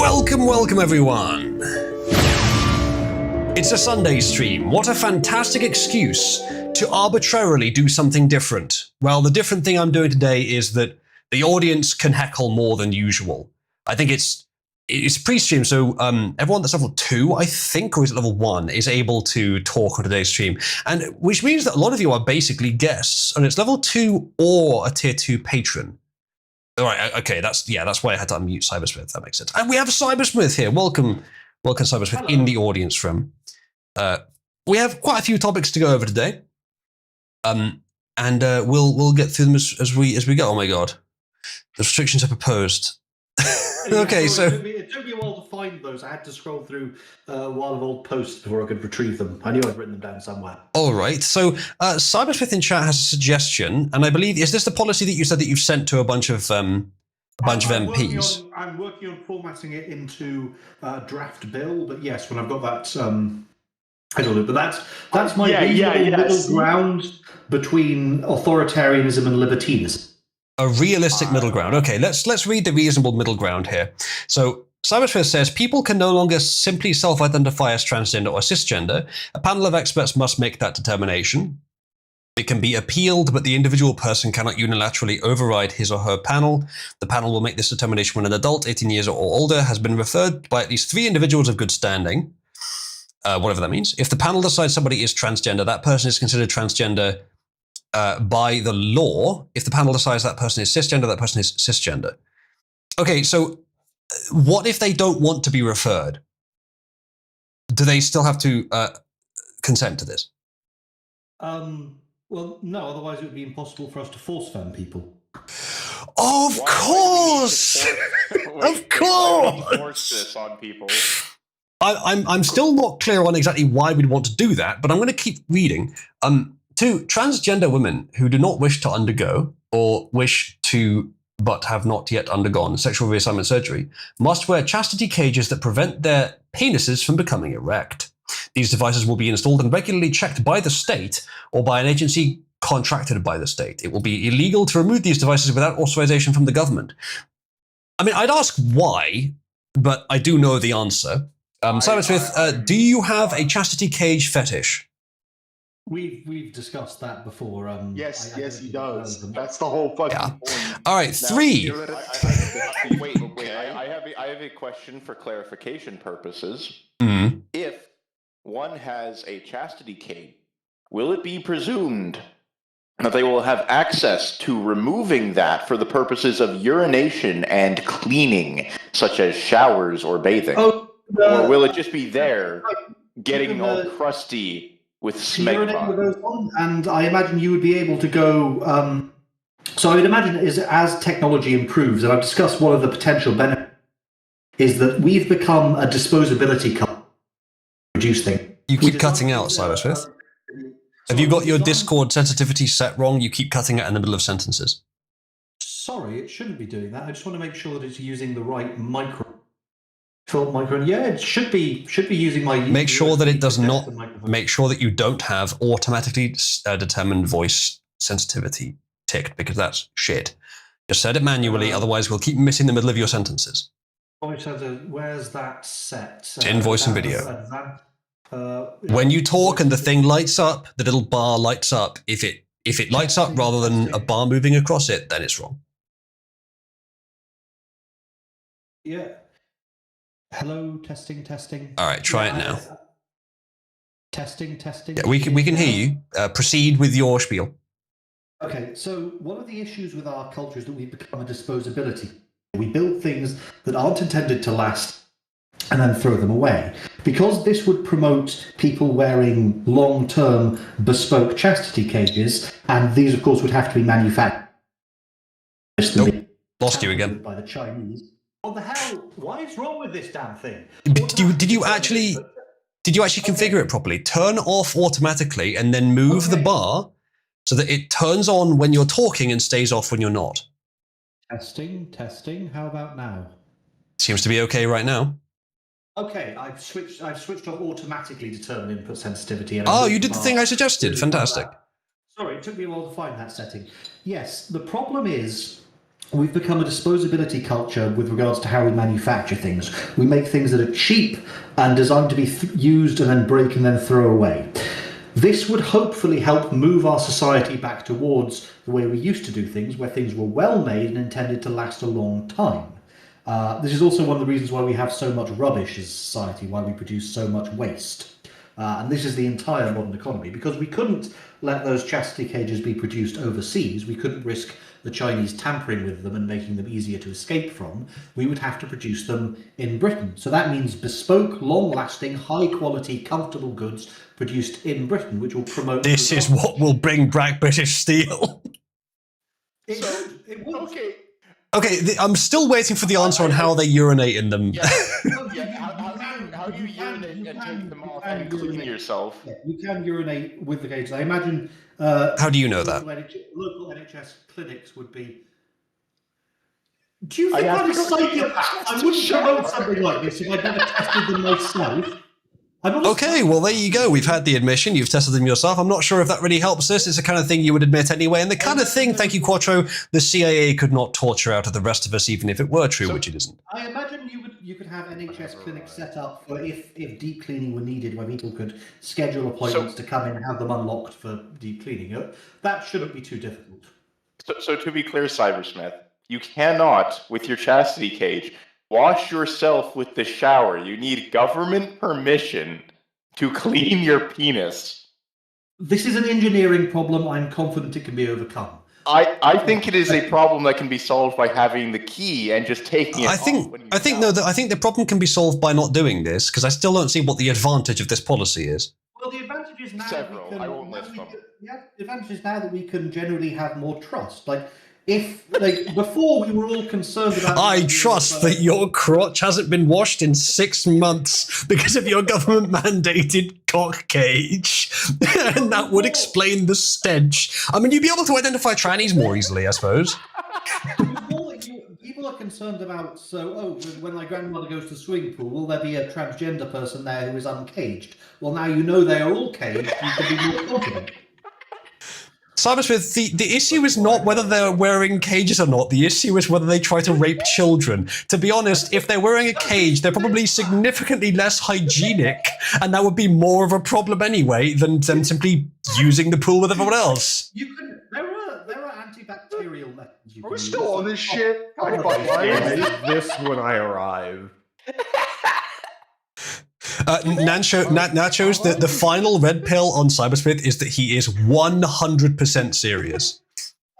Welcome everyone. It's a Sunday stream. What a fantastic excuse to arbitrarily do something different. Well, the different thing I'm doing today is that the audience can heckle more than usual. I think it's pre-stream, so everyone that's level 2, I think, or is it level 1, is able to talk on today's stream, and which means that a lot of you are basically guests, and it's level 2 or a tier 2 patron. All right, okay, that's why I had to unmute Cybersmith. That makes sense. And we have Cybersmith here. Welcome, Cybersmith. Hello. In the audience from. We have quite a few topics to go over today, and we'll get through them as we go. Oh my god, the restrictions are proposed. Okay, so it took me a while to find those. I had to scroll through a while of old posts before I could retrieve them. I knew I'd written them down somewhere. All right, so Cybersmith in chat has a suggestion, and I believe, is this the policy that you said that you've sent to a bunch of MPs? I'm working on formatting it into draft bill, but yes, when I've got that, I don't know. But that's my middle ground between authoritarianism and libertinism. A realistic middle ground. Okay, let's read the reasonable middle ground here. So Cybersmith says, people can no longer simply self-identify as transgender or cisgender. A panel of experts must make that determination. It can be appealed, but the individual person cannot unilaterally override his or her panel. The panel will make this determination when an adult, 18 years or older, has been referred by at least 3 individuals of good standing, whatever that means. If the panel decides somebody is transgender, that person is considered transgender by the law. If the panel decides that person is cisgender, that person is cisgender. Okay, so what if they don't want to be referred? Do they still have to consent to this? Well, no, otherwise it would be impossible for us to force femme people. Of course! Of course! Force this on people. I'm still not clear on exactly why we'd want to do that, but I'm going to keep reading. 2, transgender women who do not wish to undergo or wish to but have not yet undergone sexual reassignment surgery must wear chastity cages that prevent their penises from becoming erect. These devices will be installed and regularly checked by the state or by an agency contracted by the state. It will be illegal to remove these devices without authorization from the government. I mean, I'd ask why, but I do know the answer. Cybersmith, do you have a chastity cage fetish? We've discussed that before. Yes, he does. That's the whole fucking point. All right, 3. Wait. I have a question for clarification purposes. Mm-hmm. If one has a chastity cage, will it be presumed that they will have access to removing that for the purposes of urination and cleaning, such as showers or bathing? Or will it just be there, getting all crusty with smegma? And I imagine you would be able to go. So I would imagine as technology improves, and I've discussed one of the potential benefits is that we've become a disposability company. Reduce things. You keep cutting out, Cybersmith. Have you got your Discord sensitivity set wrong? You keep cutting out in the middle of sentences. Sorry, it shouldn't be doing that. I just want to make sure that it's using the right micro. Yeah, it should be using my. Make sure that it does not. Make sure that you don't have automatically determined voice sensitivity ticked, because that's shit. Just set it manually, otherwise we'll keep missing the middle of your sentences. Where's that set? In voice and video. When you talk and the thing lights up, the little bar lights up. If it lights up rather than a bar moving across it, then it's wrong. Yeah. Hello, testing. All right, try it now. Testing. Yeah, we can hear you. Proceed with your spiel. Okay, so one of the issues with our culture is that we've become a disposability. We build things that aren't intended to last and then throw them away. Because this would promote people wearing long-term bespoke chastity cages, and these, of course, would have to be manufactured. Nope, lost you again. By the Chinese. What the hell? Why is wrong with this damn thing? Did you actually configure it properly? Turn off automatically and then move the bar so that it turns on when you're talking and stays off when you're not. Testing. How about now? Seems to be okay right now. Okay, I've switched off automatically determine input sensitivity. Oh, you did the thing I suggested. Fantastic. Sorry, it took me a while to find that setting. Yes, the problem is we've become a disposability culture with regards to how we manufacture things. We make things that are cheap and designed to be used and then break and then throw away. This would hopefully help move our society back towards the way we used to do things, where things were well made and intended to last a long time. This is also one of the reasons why we have so much rubbish as a society, why we produce so much waste. And this is the entire modern economy, because we couldn't let those chastity cages be produced overseas. We couldn't risk the Chinese tampering with them and making them easier to escape from. We would have to produce them in Britain. So that means bespoke, long-lasting, high-quality, comfortable goods produced in Britain, which will promote... This is what will bring back British steel. It would. Okay. Okay, I'm still waiting for the answer on how they urinate in them. Yeah. How do you urinate and take them off and clean yourself? Yeah, you can urinate with the cages. I imagine... How do you know that? Local NHS clinics would be... Do you think I wouldn't promote something like this if I'd never tested them myself? Okay, well, there you go. We've had the admission. You've tested them yourself. I'm not sure if that really helps us. It's the kind of thing you would admit anyway. And the kind of thing, thank you, Quattro, the CIA could not torture out of the rest of us, even if it were true, which it isn't. I imagine you could have NHS clinics set up for if deep cleaning were needed, where people could schedule appointments to come in and have them unlocked for deep cleaning. That shouldn't be too difficult. So to be clear, Cybersmith, you cannot, with your chastity cage, wash yourself with the shower. You need government permission to clean your penis. This is an engineering problem. I'm confident it can be overcome. I think it is a problem that can be solved by having the key and just taking it I think the problem can be solved by not doing this, because I still don't see what the advantage of this policy is. Well, the advantage is now I won't list them. The advantage is now that we can generally have more trust. Before we were all concerned about... I trust that your crotch hasn't been washed in 6 months because of your government-mandated cock cage. And that would explain the stench. I mean, you'd be able to identify trannies more easily, I suppose. People are concerned about, when my grandmother goes to the swimming pool, will there be a transgender person there who is uncaged? Well, now you know they are all caged, you can be more confident. Cybersmith, the issue is not whether they're wearing cages or not. The issue is whether they try to rape children. To be honest, if they're wearing a cage, they're probably significantly less hygienic, and that would be more of a problem anyway than them simply using the pool with everyone else. There are antibacterial methods. Are we still on this shit? I made this when I arrived. Nachos, the final red pill on Cybersmith is that he is 100% serious.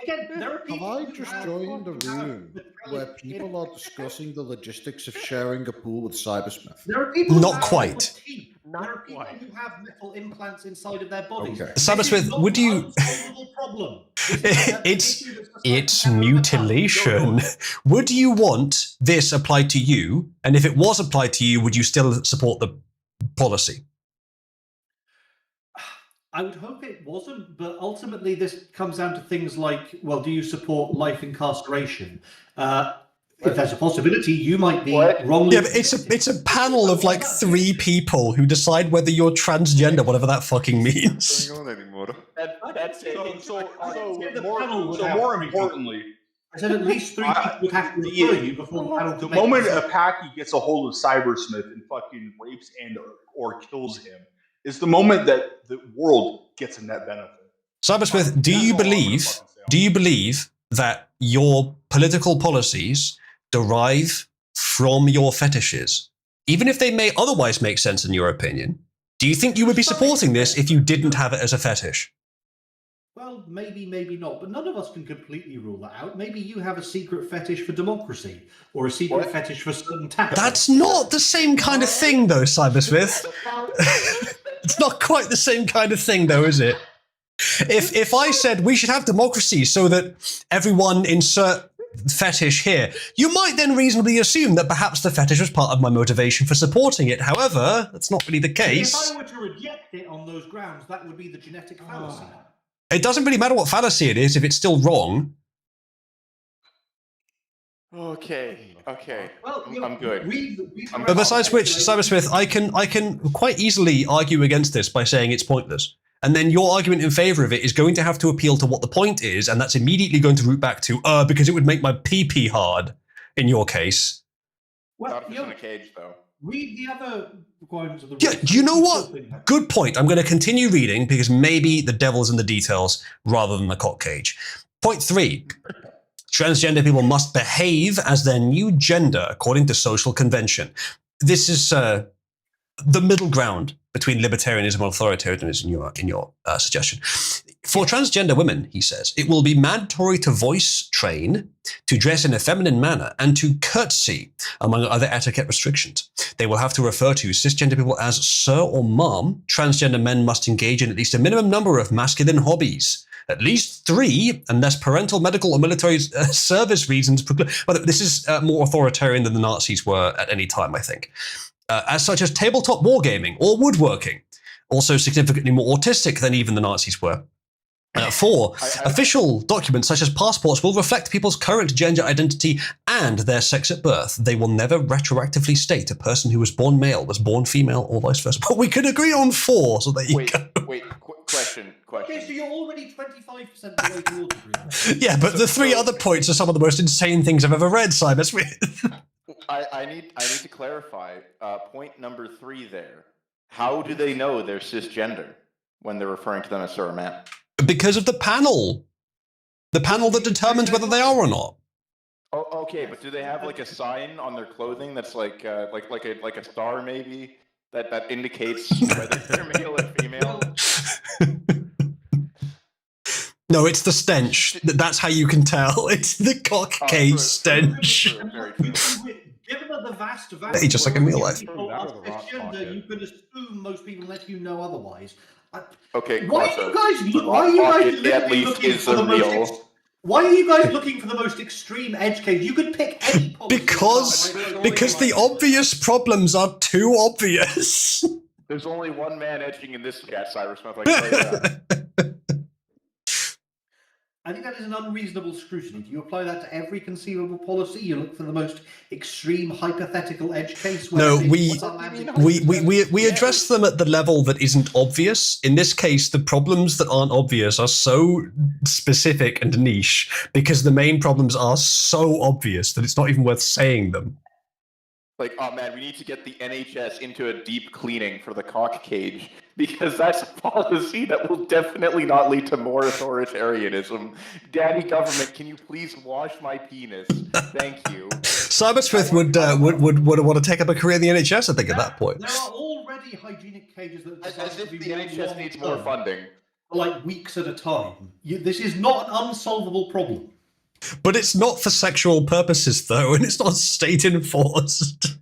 Again, there are people Have I just joined a room where people are discussing the logistics of sharing a pool with Cybersmith? There are people Not quite. There are people who have metal implants inside of their bodies. Okay. Cybersmith, would you... problem. It's mutilation. Would you want this applied to you? And if it was applied to you, would you still support the policy? I would hope it wasn't, but ultimately this comes down to things like, well, do you support life incarceration? If there's a possibility, you might be wrongly... Yeah, but it's a panel of like 3 people who decide whether you're transgender, whatever that fucking means. Going on anymore. That's it. So more importantly, I said at least 3 people would have to refer you before the panel. the moment a Packy gets a hold of Cybersmith and fucking rapes and or kills him is the moment that the world gets a net benefit. Cybersmith, do you believe that your political policies derive from your fetishes? Even if they may otherwise make sense in your opinion, do you think you would be supporting this if you didn't have it as a fetish? Well, maybe, maybe not, but none of us can completely rule that out. Maybe you have a secret fetish for democracy, or a secret fetish for certain tax. That's not the same kind of thing, though, Cybersmith. It's not quite the same kind of thing, though, is it? If I said we should have democracy so that everyone insert fetish here, you might then reasonably assume that perhaps the fetish was part of my motivation for supporting it. However, that's not really the case. If I were to reject it on those grounds, that would be the genetic fallacy. It doesn't really matter what fallacy it is if it's still wrong. Okay. Well, I'm good. But besides which, Cybersmith, I can quite easily argue against this by saying it's pointless. and then your argument in favor of it is going to have to appeal to what the point is, and that's immediately going to root back to, because it would make my pee-pee hard, in your case. Well, Not if it's in a cage, though. read the other requirements of the Yeah, do you know what? Good point. I'm going to continue reading because maybe the devil's in the details rather than the cock cage. Point 3. Transgender people must behave as their new gender according to social convention. This is the middle ground between libertarianism and authoritarianism in your suggestion. For transgender women, he says, it will be mandatory to voice train, to dress in a feminine manner, and to curtsy, among other etiquette restrictions. They will have to refer to cisgender people as sir or ma'am. Transgender men must engage in at least a minimum number of masculine hobbies. At least 3, unless parental, medical, or military service reasons. But this is more authoritarian than the Nazis were at any time, I think. As such as tabletop wargaming or woodworking. Also significantly more autistic than even the Nazis were. 4, official documents such as passports will reflect people's current gender identity and their sex at birth. They will never retroactively state a person who was born male was born female or vice versa. But we could agree on 4, so there you go. Wait, question. Okay, so you're already 25% of the way towards agreement. Yeah, but the 3 other points are some of the most insane things I've ever read, Simon Smith. I need to clarify. Point number 3 there. How do they know they're cisgender when they're referring to them as sir or ma'am? Because of the panel. The panel that determines whether they are or not. Oh, okay, but do they have like a sign on their clothing that's like a star maybe that indicates whether they're male or female? No, it's the stench. That's how you can tell. It's the cock cage stench. Given that the vast Hey, just like in real life. people are cisgender, you can assume most people let you know otherwise. Okay, Why are you guys looking for the most? Why are you guys looking for the most extreme edge case? You could pick any policy. Because the obvious problems are too obvious. There's only one man etching in this chat, Cyrus Smith. I can tell you that. I think that is an unreasonable scrutiny. Do you apply that to every conceivable policy? You look for the most extreme hypothetical edge case? No, we address them at the level that isn't obvious. In this case, the problems that aren't obvious are so specific and niche because the main problems are so obvious that it's not even worth saying them. Like, oh man, we need to get the NHS into a deep cleaning for the cock cage because that's a policy that will definitely not lead to more authoritarianism. Daddy government, can you please wash my penis? Thank you. Simon Smith would want to take up a career in the NHS, I think, at that point. There are already hygienic cages that as if the NHS needs more funding. For like weeks at a time. This is not an unsolvable problem. But it's not for sexual purposes, though, and it's not state-enforced.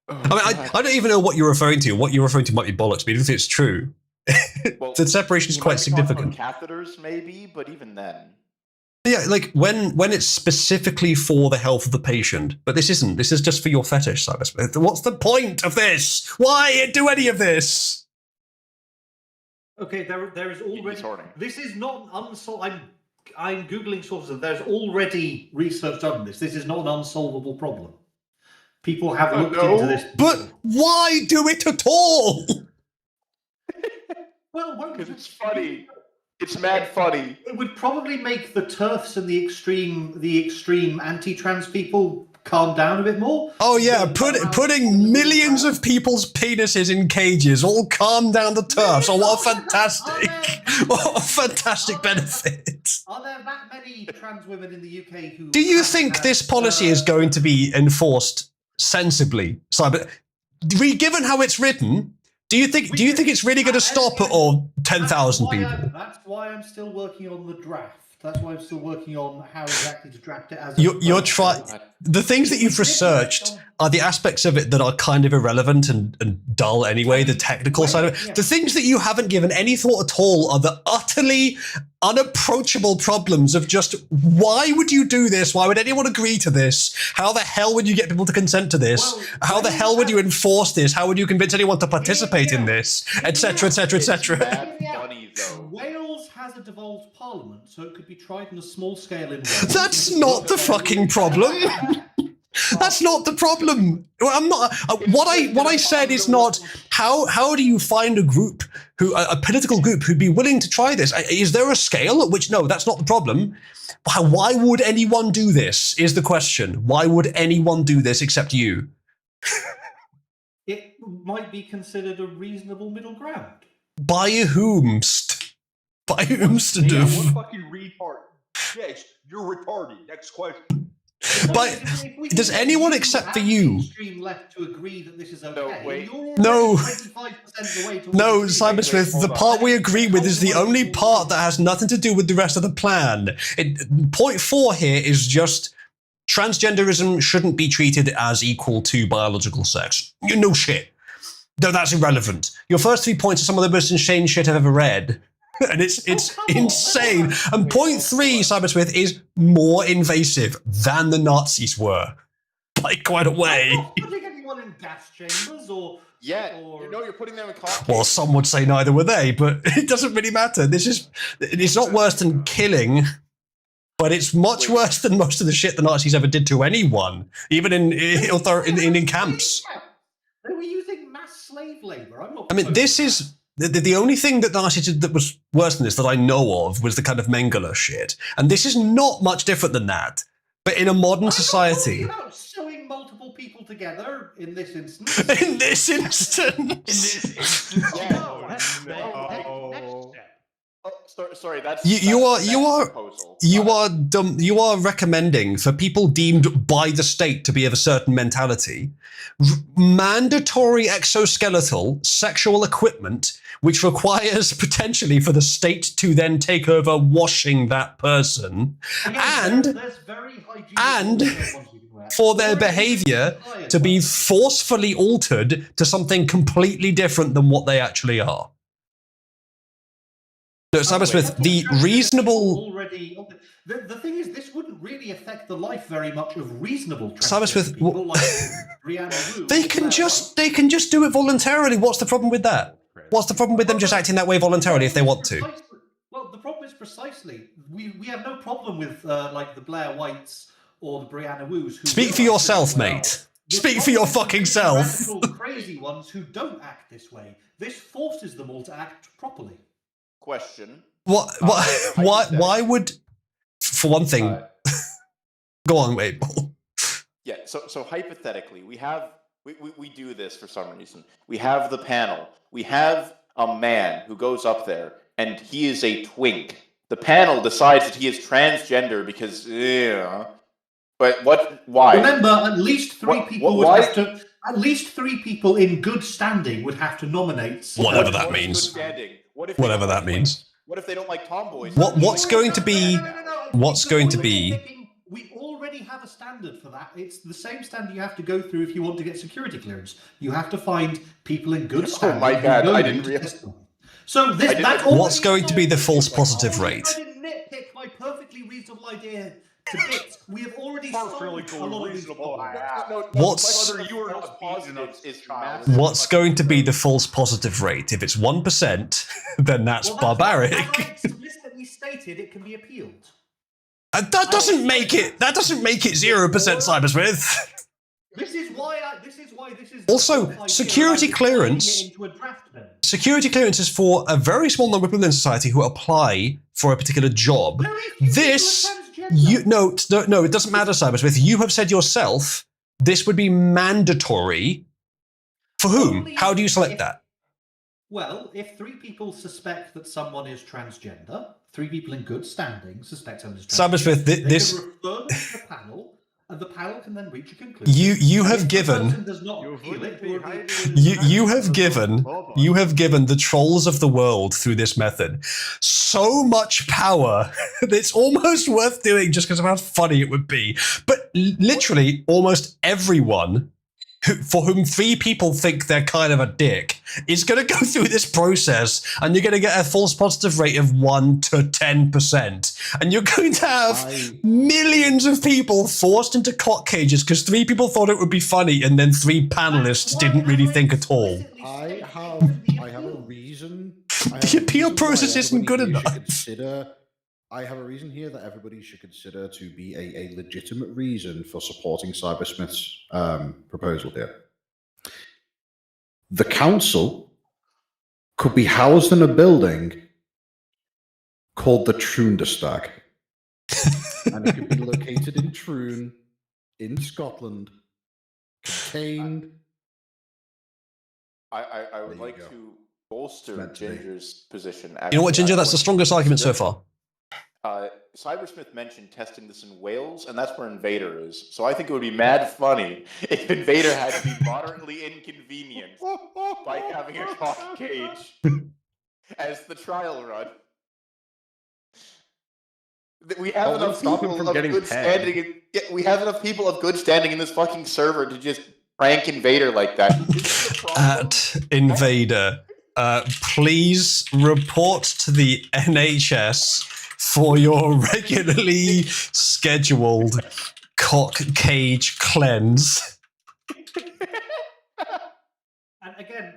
I don't even know what you're referring to. What you're referring to might be bollocks, but even if it's true, well, the separation is quite significant. Catheters, maybe, but even then. Yeah, like when it's specifically for the health of the patient, but this isn't. This is just for your fetish, Simon Smith. What's the point of this? Why do any of this? Okay, there is already. This is not unsolved. I'm Googling sources. There's already research done on this. This is not an unsolvable problem. People have looked into this. But why do it at all? Well, because it's funny. It's mad funny. It would probably make the TERFs and the extreme anti-trans people calm down a bit more. Oh yeah, putting millions of people's penises in cages all calm down the TERFs. Oh, what a fantastic benefit. Are there that many trans women in the UK who... Do you think this policy is going to be enforced sensibly, Simon? Given how it's written, do you think it's really going to stop at all 10,000 people? That's why I'm still working on the draft. That's why I'm still working on how exactly to draft it as you're trying. The things that you've researched are the aspects of it that are kind of irrelevant and dull anyway, the technical side of it. Yeah. The things that you haven't given any thought at all are the utterly unapproachable problems of just, why would you do this? Why would anyone agree to this? How the hell would you get people to consent to this? Well, how the hell would you enforce this? How would you convince anyone to participate in this? Etc., etc., etc. Wales has a devolved parliament, so it could be tried on a small scale in Wales. That's not the fucking problem. That's not the problem. Well, I'm not. What I said is not how do you find a group a political group who'd be willing to try this? Is there a scale at which no, that's not the problem. Why would anyone do this? Is the question. Why would anyone do this except you? It might be considered a reasonable middle ground. By whomst? By whomst? Yeah, what fucking retard? Yes, you're retarded. Next question. But does anyone except for you? Extreme left to agree that this is okay. No. 25% the way to No, Cybersmith, the part we agree with is the only part that has nothing to do with the rest of the plan. Point 4 here is just transgenderism shouldn't be treated as equal to biological sex. No shit. No, that's irrelevant. Your first 3 points are some of the most insane shit I've ever read. And it's insane. And point 3, Cybersmith, is more invasive than the Nazis were. By quite a way. I'm not putting anyone in gas chambers or... Yeah, you're putting them in cockpits. Well, some would say neither were they, but it doesn't really matter. It's not worse than killing, but it's much worse than most of the shit the Nazis ever did to anyone, even in camps. They were using mass slave labor. I mean, this is... The only thing that the Nazis did that was worse than this that I know of was the kind of Mengele shit. And this is not much different than that. But in a modern society... I'm not talking about sewing multiple people together in this instance. In this instance? Sorry, that's you are recommending for people deemed by the state to be of a certain mentality mandatory exoskeletal sexual equipment which requires potentially for the state to then take over washing that person and for their behavior to be forcefully altered to something completely different than what they actually are. No, Cybersmith, the reasonable... The thing is, this wouldn't really affect the life very much of reasonable Cybersmith, people like Brianna Wu. they can just do it voluntarily. What's the problem with that? What's the problem with them just acting that way voluntarily if they want to? Well, the problem is precisely we have no problem with like the Blair Whites or the Brianna Wus. Speak for yourself, mate. Speak for your fucking self. Radical, crazy ones who don't act this way. This forces them all to act properly. Question. Why would, for one thing, go on, wait. Yeah, so hypothetically, we do this for some reason. We have the panel. We have a man who goes up there, and he is a twink. The panel decides that he is transgender because, but why? Remember, at least three people would have to. At least 3 people in good standing would have to nominate. Whatever that means. Whatever that means. What if they don't like tomboys? What's going to be? What's going to be? We already have a standard for that. It's the same standard you have to go through if you want to get security clearance. You have to find people in good standing. Oh my god, I didn't realize. So what's going to be the false positive rate? I didn't nitpick my perfectly reasonable idea to bits. We have already solved a lot of these What's going to be the false positive rate? If it's 1%, then that's barbaric. As I explicitly stated, it can be appealed. That doesn't make it 0%, Cybersmith. This is why also security clearance. Security clearance is for a very small number of people in society who apply for a particular job. This, no, it doesn't matter, Cybersmith. You have said yourself this would be mandatory. For whom? How do you select that? Well, if 3 people suspect that someone is transgender, 3 people in good standing suspect someone is transgender, Cybersmith, they can refer them to the panel, and the panel can then reach a conclusion. You have given you have given the trolls of the world through this method so much power that it's almost worth doing just because of how funny it would be. But literally almost everyone for whom 3 people think they're kind of a dick is going to go through this process, and you're going to get a false positive rate of 1 to 10%. And you're going to have millions of people forced into cock cages because 3 people thought it would be funny, and then 3 panelists didn't really think at all. I have a reason. The appeal process isn't good enough. I have a reason here that everybody should consider to be a legitimate reason for supporting Cybersmith's proposal here. The council could be housed in a building called the Troonderstag. And it could be located in Troon, in Scotland, contained. I would like to bolster Ginger's position. You know what, Ginger? That's the strongest argument so far. Cybersmith mentioned testing this in Wales, and that's where Invader is. So I think it would be mad funny if Invader had to be moderately inconvenienced by having a cock cage as the trial run. We have enough people of good standing. We have enough people of good standing in this fucking server to just prank Invader like that. At Invader, please report to the NHS for your regularly scheduled cock cage cleanse. And again,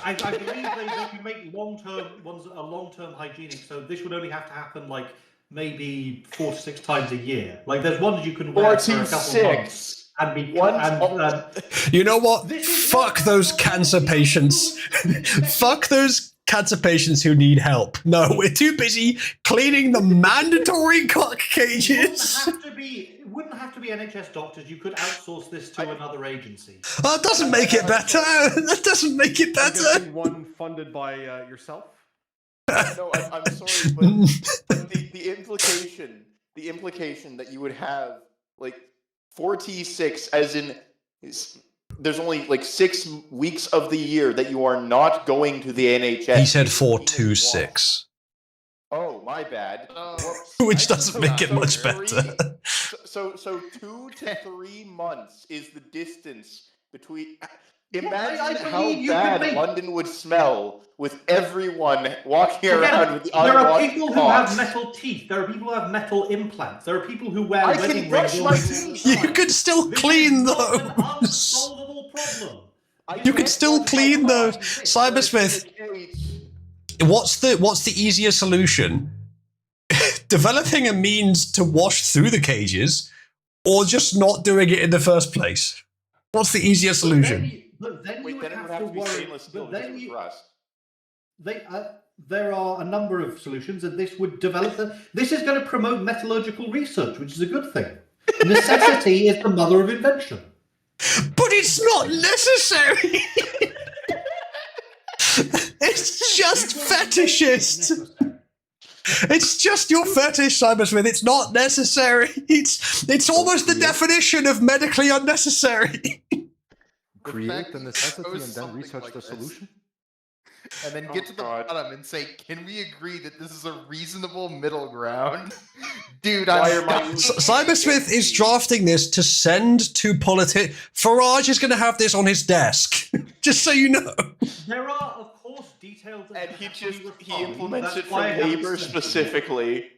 I believe they can make long-term ones that are long-term hygienic, so this would only have to happen like maybe 4 to 6 times a year. Like there's ones you can wear for a couple of months. And be, you know what? Fuck those cancer patients. Fuck those cancer patients who need help. No, we're too busy cleaning the mandatory cock cages. It wouldn't have to be NHS doctors. You could outsource this to another agency. Oh, it doesn't make it better. That doesn't make it better. One funded by yourself? No, I'm sorry, but the implication that you would have like 4T6, as in there's only like 6 weeks of the year that you are not going to the NHS. He said 426. Oh, my bad. Which doesn't make it much better. So 2 to 3 months is the distance between. Imagine how bad London would smell with everyone walking around with the There are unwashed people who cocks. have metal teeth. There are people who have metal implants. There are people who wear I wedding can brush rings. my teeth. You can still clean This is those. not an unsolvable problem. You can still clean those. Cybersmith, what's the easier solution? Developing a means to wash through the cages, or just not doing it in the first place? What's the easier solution? But then you would Then it have to be worry. stainless steel But then because of rust. there are a number of solutions, and this would develop them. This is going to promote metallurgical research, which is a good thing. Necessity is the mother of invention. But it's not necessary. It's just fetishist. It's just your fetish, Cybersmith. It's not necessary. It's almost the definition of medically unnecessary. Create the necessity and then research the solution? And then get to the bottom and say, can we agree that this is a reasonable middle ground? Dude, Cybersmith is drafting this to send to politics. Farage is going to have this on his desk, just so you know. There are, of course, details. And he implements it for labor specifically.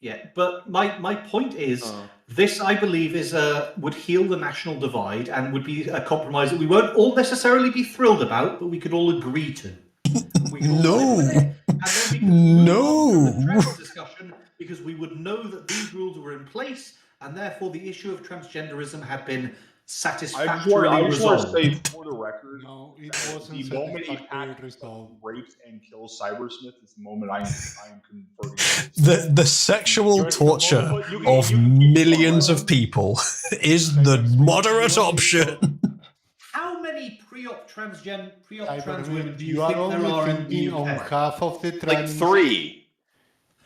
Yeah, but my point is, this, I believe, would heal the national divide and would be a compromise that we won't all necessarily be thrilled about, but we could all agree to. No. Discussion, because we would know that these rules were in place, and therefore the issue of transgenderism had been satisfactorily I just want resolved. to say for the record, No, it wasn't the moment he satisfactorily resolved. rapes and kills Cybersmith is the moment I am converting. The sexual torture of millions of people is the moderate option. How many pre-op trans women do you You think are there are only in the thinking on UK? half of the Like trans. 3.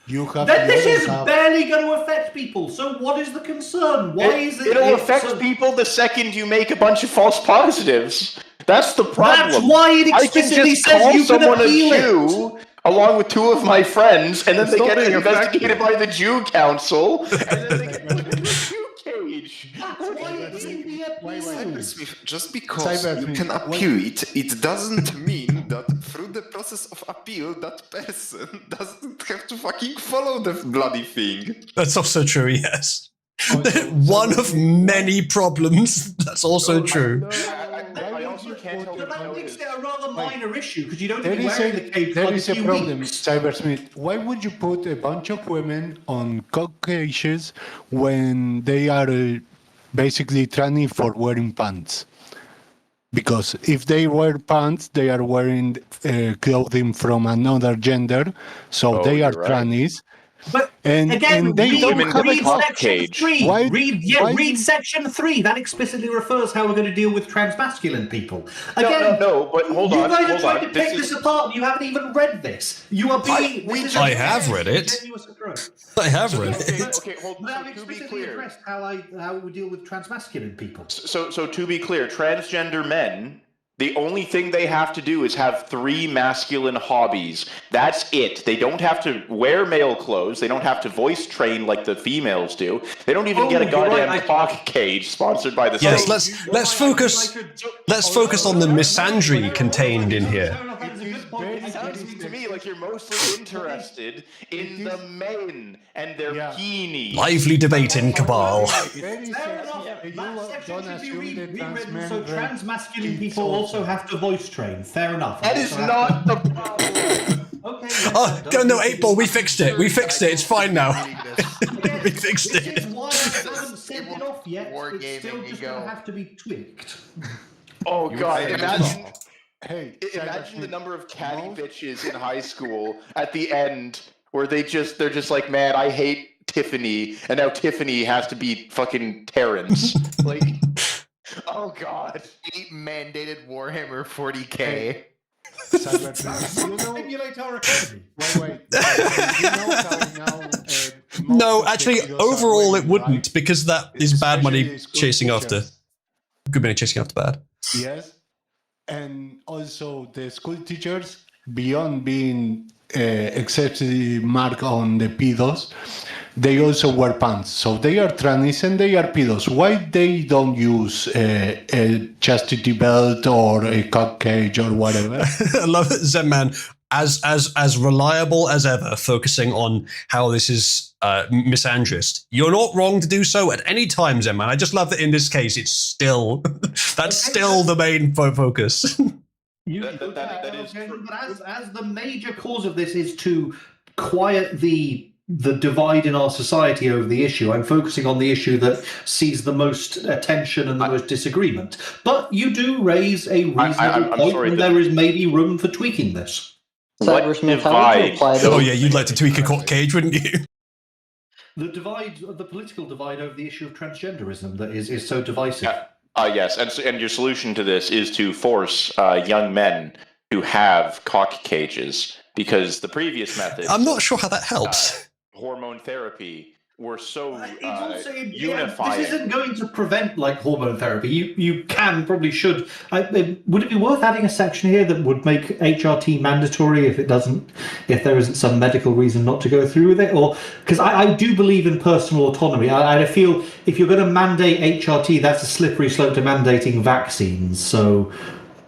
You have Then this the is other half. barely going to affect people. So what is the concern? Why is it? It'll affect people the second you make a bunch of false positives. That's the problem. That's why it I can explicitly just says call you can someone a appeal it. Jew along with 2 of my friends, and then they not get manufactured. investigated by the Jew Council, and then they get put in the Jew cage. That's why it's in the appeal. just because you can appeal it doesn't mean that through the process of appeal, that person doesn't have to fucking follow the bloody thing. That's also true, yes. One of many problems. That's also true. I also can't help But but that makes notice. it a rather minor issue because you don't There even is wear the cage for there like is a a few problem, weeks. Cybersmith. Why would you put a bunch of women on cock cages when they are basically training for wearing pants? Because if they wear pants, they are wearing clothing from another gender, so Oh, they are you're right. trannies. But And again, they don't women have a with read cock cock. section cage. 3. Why- read do- section 3. That explicitly refers how we're going to deal with transmasculine people. No, Again, no, but hold you on, guys are hold trying on. to pick this apart. And you haven't even read this. You are being. I have read it. I have read it. Okay, hold But on. I've So to be explicitly clear, addressed how we deal with transmasculine people. so to be clear, transgender men, the only thing they have to do is have 3 masculine hobbies. That's it. They don't have to wear male clothes. They don't have to voice train like the females do. They don't even get a you're goddamn right, cock cage sponsored by the Yes, state. let's focus on the misandry contained in here. It sounds to me like you're mostly interested in the men and their peenies. Lively debate in Cabal. Fair enough. That section should be rewritten so transmasculine people also have to voice train. Fair enough. That is not the problem. Okay. Oh, no, 8-Ball, we fixed it. We fixed it. It's fine now. We fixed This it. is why I haven't sent it off yet. Wargaming It's still just going to have to be tweaked. Oh god, imagine Hey, imagine the number of catty bitches in high school at the end where they're just like, man, I hate Tiffany, and now Tiffany has to be fucking Terrence. Like, oh god. 8 mandated Warhammer 40k. Simulate our economy. Wait. You know how now, No, most of actually, the heroes are overall it women, wouldn't, right? because that is bad money Especially school chasing after. teachers. Good money chasing after bad. Yes, and also the school teachers, beyond being excessively marked on the pedos, they also wear pants. So they are trannies and they are pedos. Why they don't use a chastity belt or a cock cage or whatever? I love it, Zenman, as reliable as ever, focusing on how this is misandrist. You're not wrong to do so at any time, Zenman. I just love that in this case, it's still that's still the main focus. That is true. But as the major cause of this is to quiet the divide in our society over the issue, I'm focusing on the issue that sees the most attention and the most disagreement. But you do raise a reasonable I'm point, sorry, and there is maybe room for tweaking this. Cybersmith, how would you apply Oh this? yeah, you'd like to tweak a cock cage, wouldn't you? The divide, the political divide over the issue of transgenderism that is so divisive. Yes, and your solution to this is to force young men to have cock cages, because the previous methods, I'm not sure how that helps. hormone therapy, were so This unifying. isn't going to prevent like hormone therapy. You probably should. Would it be worth adding a section here that would make HRT mandatory if there isn't some medical reason not to go through with it? Or because I do believe in personal autonomy. I feel if you're going to mandate HRT, that's a slippery slope to mandating vaccines. So,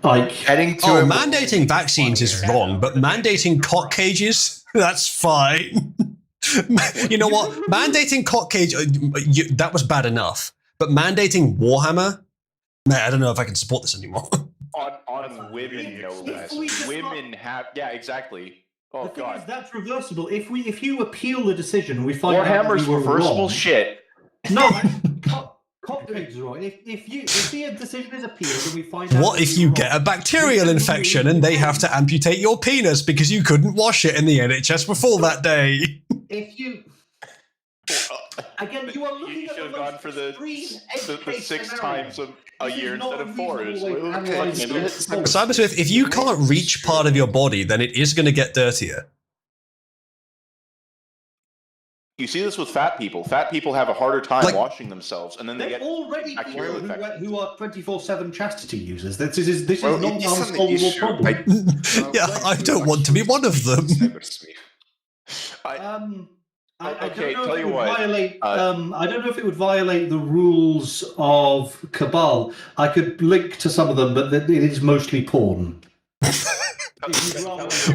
like, mandating vaccines is wrong, but mandating cock cages, that's fine. You know what? Mandating cock cage, that was bad enough. But mandating Warhammer? Man, I don't know if I can support this anymore. on women, no less. Women have, yeah, exactly. Oh the thing god. is, that's reversible. If you appeal the decision, we find out Warhammer's that we were reversible wrong. shit. No, cock cages are wrong. If the decision is appealed and we find out, What if you get a bacterial infection and they have to amputate your penis because you couldn't wash it in the NHS before that day? If you again, you are looking You at should have the gone most for the extreme 6 scenario. times a This year is not instead a of 4. reasonable way to analyze Fucking- it. Cybersmith, if you can't reach part of your body, then it is going to get dirtier. You see this with fat people. Fat people have a harder time Like- washing themselves, and then they There's get already bacterial people infections. who are 24/7 chastity users. This is Well, not it an isn't an unsolvable issue. problem. Yeah, I don't want to be one of them. I don't Okay, know tell if it you would what, violate. I don't know if it would violate the rules of Cabal. I could link to some of them, but it is mostly porn.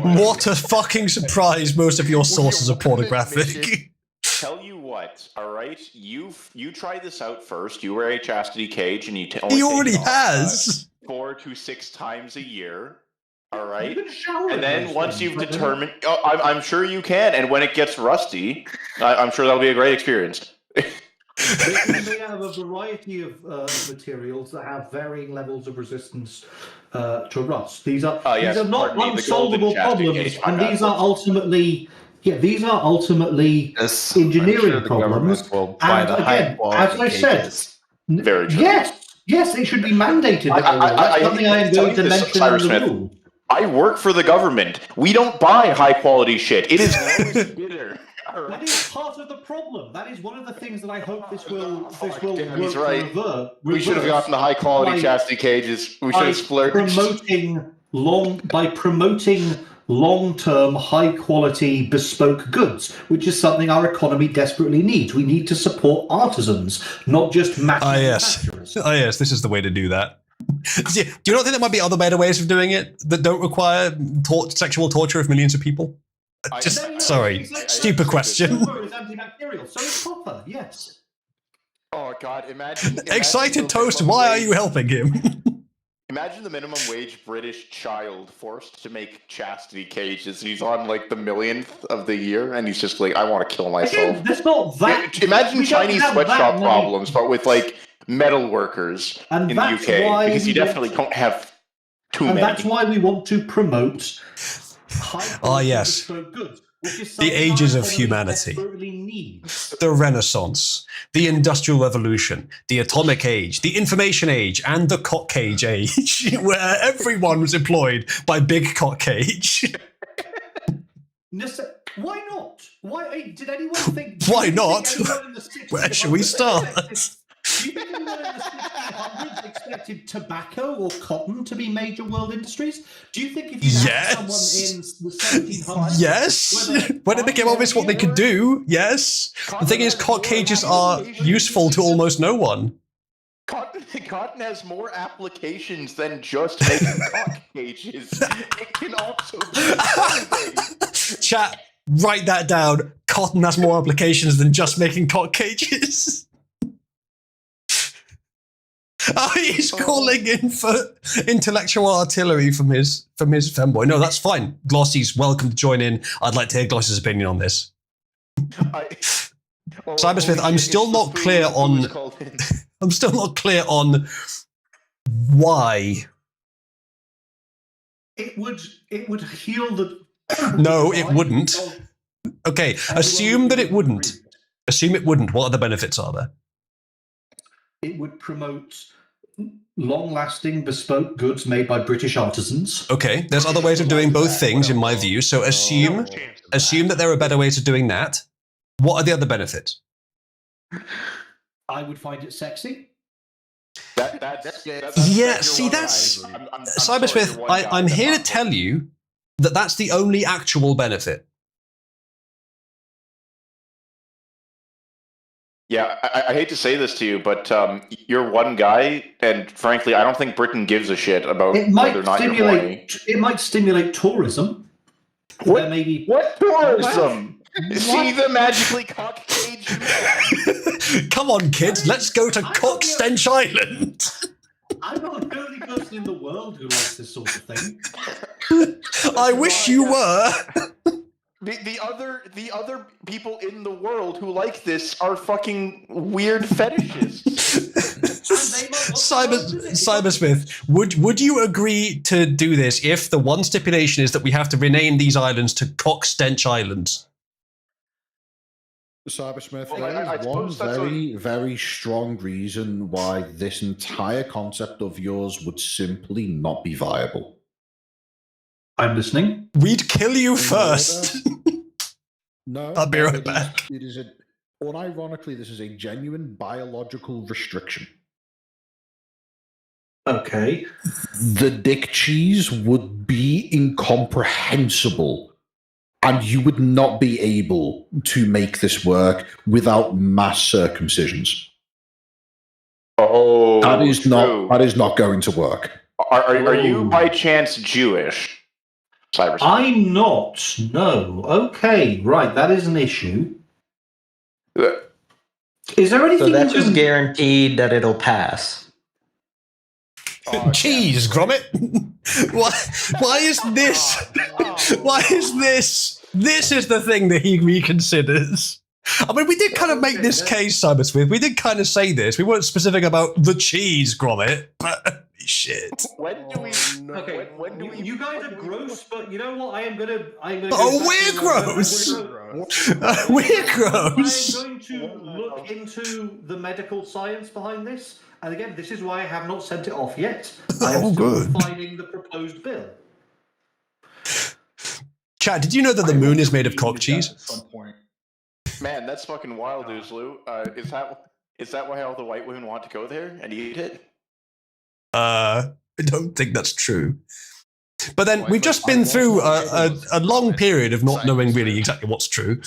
What a fucking surprise! Most of your sources are pornographic. Tell you what, all right? You try this out first. You wear a chastity cage, and you He already has. 4 to 6 times a year. All right. You can shower And in then those once things, you've but then- determined, I'm sure you can. And when it gets rusty, I'm sure that'll be a great experience. They can be made out of a variety of materials that have varying levels of resistance to rust. These are Yes, these are not pardon me, the unsolvable golden chastity problems, cage, and my these bad. are ultimately Yes, engineering I'm sure the problems. government will buy And the again, high-quality as I said, cages. Very true. yes, it should be mandated that they will. That's something I am going to mention in the rule. I work for the government. We don't buy high quality shit. It is lowest bidder. That is part of the problem. That is one of the things that I hope this will damn, work he's to right. reverse. We should have gotten the high quality chastity cages. We should have splurged. By promoting long-term, high-quality, bespoke goods, which is something our economy desperately needs. We need to support artisans, not just manufacturers. Yes, this is the way to do that. Do you not think there might be other better ways of doing it that don't require sexual torture of millions of people? Sorry, stupid question. Silver is antibacterial, so is copper, yes. Oh God! Imagine Excited Toast, why are you helping him? Imagine the minimum wage British child forced to make chastity cages. He's on like the millionth of the year, and he's just like, I want to kill myself. Again, that's not that. Imagine Chinese sweatshop problems, but with like metal workers in the UK, because you definitely don't have too many. And that's why we want to promote yes. goods, which is The ages of humanity. The Renaissance, the Industrial Revolution, the Atomic Age, the Information Age, and the Cock Cage Age, where everyone was employed by Big Cock Cage. Why not? Why did anyone think? Why not? Where should we start? Do you think anyone in the 1600s expected tobacco or cotton to be major world industries? Do you think if you had someone in the 1700s... Yes! When it became obvious what they could do, yes. The thing is, cock cages are useful to almost no one. Cotton has more applications than just making cock cages. It can also be... Chat, write that down. Cotton has more applications than just making cock cages. He's calling in for intellectual artillery from his femboy. No, that's fine. Glossy's welcome to join in. I'd like to hear Glossy's opinion on this. Cybersmith, I'm still not clear on. I'm still not clear on why. It would heal the. No, it wouldn't. Okay, assume that it wouldn't. Assume it wouldn't. What other benefits are there? It would promote long-lasting, bespoke goods made by British artisans. Okay, there's other ways of doing both things, in my view. So assume that there are better ways of doing that. What are the other benefits? I would find it sexy. That's Cybersmith. I'm here to tell you that that's the only actual benefit. Yeah, I hate to say this to you, but you're one guy, and frankly, I don't think Britain gives a shit about whether or not you're horny. It might stimulate tourism. What tourism? See the magically cock cage? Come on, kids, let's go to Cockstench Island. I'm not the only person in the world who likes this sort of thing. I wish you were. The other people in the world who like this are fucking weird fetishists. Cybersmith, would you agree to do this if the one stipulation is that we have to rename these islands to Cockstench Islands? Cybersmith, there is one very, very strong reason why this entire concept of yours would simply not be viable. I'm listening. We'd kill you first. No, I'll be right back. Unironically, this is a genuine biological restriction. Okay. The dick cheese would be incomprehensible, and you would not be able to make this work without mass circumcisions. Oh, that is not going to work. Are you by chance Jewish? Cyberspace. I'm not. No. Okay. Right. That is an issue. Is there anything? So that's just guaranteed that it'll pass. Cheese, Gromit. Why is this? Why is this? This is the thing that he reconsiders. I mean, we did kind of make this case, Cybersmith. We did kind of say this. We weren't specific about the cheese, Gromit, but shit. When do we? Okay, when do we? You guys are gross, but you know what? I'm gonna. Oh, we're gross. We're gross. I'm going to look into the medical science behind this, and again, this is why I have not sent it off yet. I am still refining the proposed bill. Chad, did you know that the moon is made of cock cheese? At some point. Man, that's fucking wild news, Lou. Is that why all the white women want to go there and eat it? I don't think that's true. But then we've just been through a long period of not knowing really exactly what's true.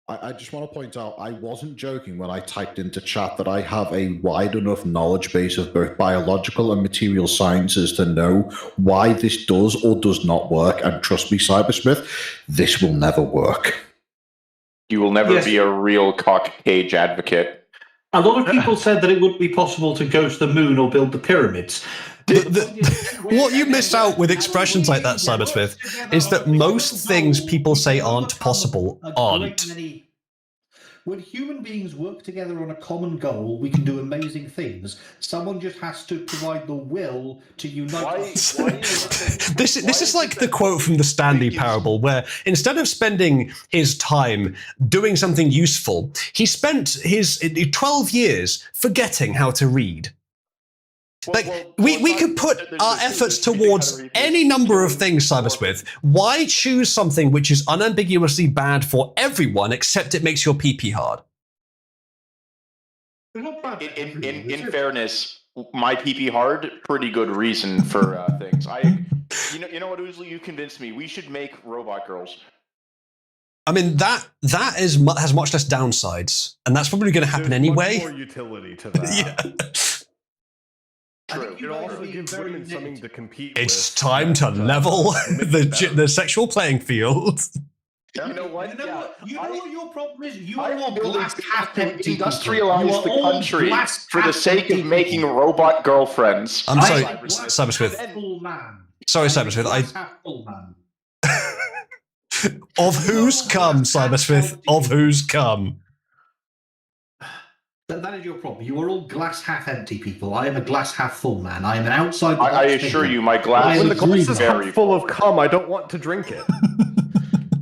I just want to point out, I wasn't joking when I typed into chat that I have a wide enough knowledge base of both biological and material sciences to know why this does or does not work. And trust me, Cybersmith, this will never work. You will never be a real cock cage advocate. A lot of people said that it wouldn't be possible to go to the moon or build the pyramids. What you miss out with expressions like that, Cybersmith, is that most things people say aren't possible aren't. When human beings work together on a common goal, we can do amazing things. Someone just has to provide the will to unite. This is like the quote from the Stanley Parable, where instead of spending his time doing something useful, he spent his 12 years forgetting how to read. We could put our efforts towards any number of things, Cybersmith. Why choose something which is unambiguously bad for everyone except it makes your pee-pee hard? In fairness, my pee-pee hard, pretty good reason for things. You know what, Oozly, you convinced me. We should make robot girls. I mean, that has much less downsides, and that's probably going to happen anyway. Much more utility to that. Yeah. True. It also gives women something to compete It's with. time to level the sexual playing field. You know what? You know what your problem is? You I are will all build glass half empty. industrialize the country for the sake of making robot girlfriends. I'm sorry, Cybersmith. Sorry, Cybersmith. Of whose come, Cybersmith? Of whose come? That is your problem. You are all glass half empty people. I am a glass half full man. I am an outside. I assure you, my glass When the glass is very half full of cum, I don't want to drink it.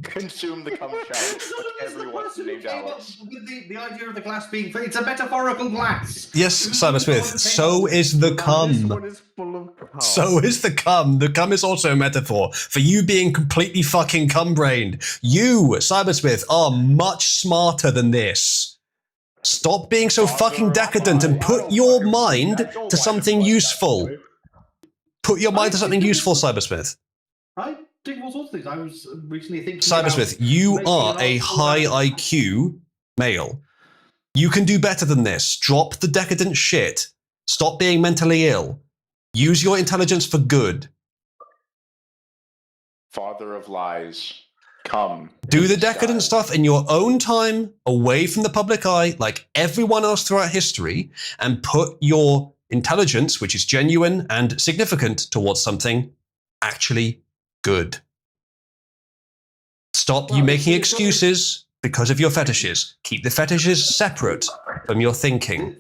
Consume the cum shower. Everyone's named Alex. With the idea of the glass being it's a metaphorical glass. Yes, Cybersmith. So is the This cum. one is full of cum. So is the cum. The cum is also a metaphor for you being completely fucking cum-brained. You, Cybersmith, are much smarter than this. Stop being so fucking decadent and put your mind to something useful. Put your mind to something useful, Cybersmith. I think all sorts of things. I was recently thinking. Cybersmith, you are a high IQ male. You can do better than this. Drop the decadent shit. Stop being mentally ill. Use your intelligence for good. Father of lies. Come. Do the decadent stuff in your own time, away from the public eye, like everyone else throughout history, and put your intelligence, which is genuine and significant, towards something actually good. Stop you making excuses because of your fetishes. Keep the fetishes separate from your thinking.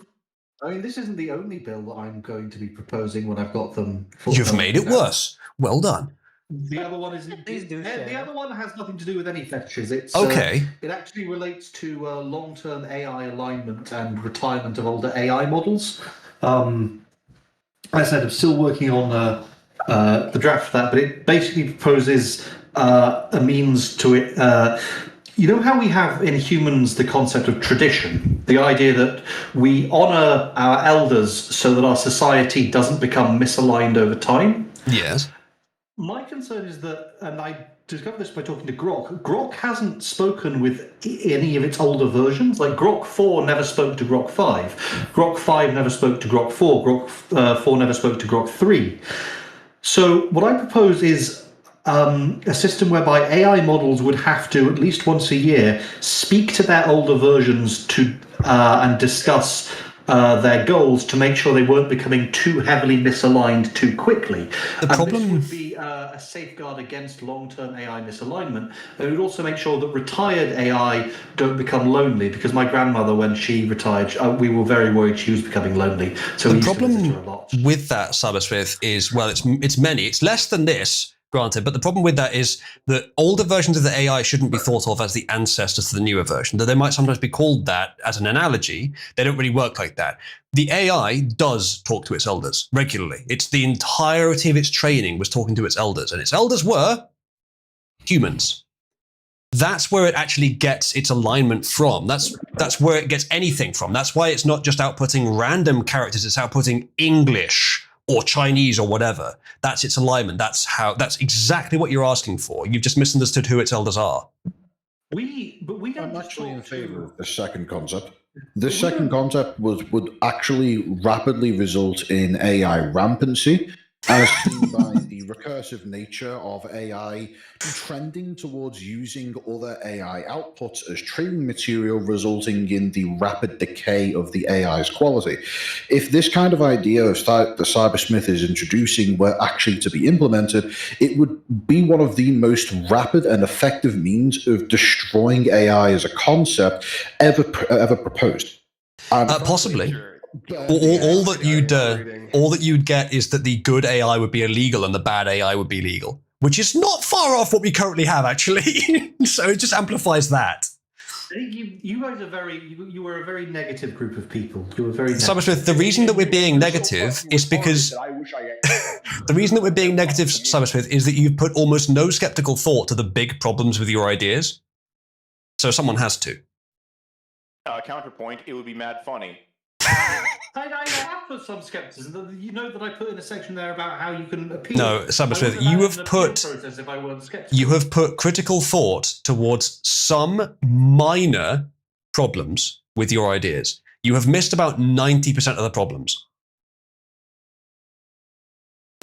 I mean, this isn't the only bill that I'm going to be proposing when I've got them. You've made it worse. Well done. The other one is. The other one has nothing to do with any fetishes. It's okay. It actually relates to long-term AI alignment and retirement of older AI models. As I said, I'm still working on the draft for that, but it basically proposes a means to it. You know how we have in humans the concept of tradition, the idea that we honour our elders so that our society doesn't become misaligned over time? Yes. My concern is that, and I discovered this by talking to Grok, Grok hasn't spoken with any of its older versions. Like Grok 4 never spoke to Grok 5. Grok 5 never spoke to Grok 4. Grok 4 never spoke to Grok 3. So what I propose is a system whereby AI models would have to, at least once a year, speak to their older versions to and discuss their goals to make sure they weren't becoming too heavily misaligned too quickly. This would be a safeguard against long-term AI misalignment. It would also make sure that retired AI don't become lonely, because my grandmother, when she retired, we were very worried she was becoming lonely. So the problem with that, Cybersmith, is, well, it's many. It's less than this, granted, but the problem with that is that older versions of the AI shouldn't be thought of as the ancestors to the newer version, though they might sometimes be called that as an analogy. They don't really work like that. The AI does talk to its elders regularly. It's the entirety of its training was talking to its elders, and its elders were humans. That's where it actually gets its alignment from. That's where it gets anything from. That's why it's not just outputting random characters, it's outputting English or Chinese or whatever. That's its alignment. That's exactly what you're asking for. You've just misunderstood who its elders are. I'm actually in favor of the second concept. The second concept would actually rapidly result in AI rampancy, as seen by the recursive nature of AI trending towards using other AI outputs as training material, resulting in the rapid decay of the AI's quality. If this kind of idea of the Cybersmith is introducing were actually to be implemented, it would be one of the most rapid and effective means of destroying AI as a concept ever proposed. Possibly. All that you'd get is that the good AI would be illegal and the bad AI would be legal, which is not far off what we currently have, actually. So it just amplifies that. I think you guys are you were a very negative group of people. You were very Cybersmith, the reason that we're being negative is because the reason that we're being negative, Cybersmith, is that you've put almost no skeptical thought to the big problems with your ideas. So someone has to. Counterpoint, it would be mad funny. I have put some skepticism. You know that I put in a section there about how you can appeal. No, Cybersmith, you have put critical thought towards some minor problems with your ideas. You have missed about 90% of the problems.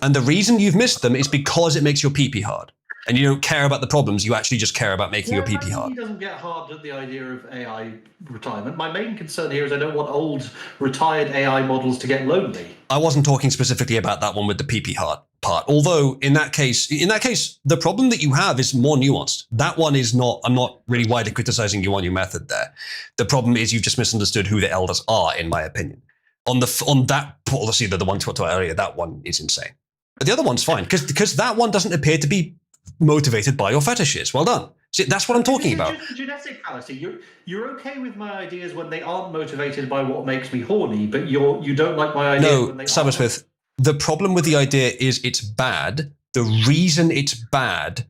And the reason you've missed them is because it makes your pee-pee hard. And you don't care about the problems, you actually just care about making your pee-pee hard. He doesn't get hard at the idea of AI retirement. My main concern here is I don't want old, retired AI models to get lonely. I wasn't talking specifically about that one with the pee-pee hard part. Although, in that case, the problem that you have is more nuanced. That one is not, I'm not really widely criticizing you on your method there. The problem is you've just misunderstood who the elders are, in my opinion. On that policy, the one talked about earlier, that one is insane. But the other one's fine, because that one doesn't appear to be motivated by your fetishes. Well done. See, that's what I'm talking about. Just genetic fallacy. You're okay with my ideas when they aren't motivated by what makes me horny, but you don't like my ideas when they are. No, Cybersmith, the problem with the idea is it's bad. The reason it's bad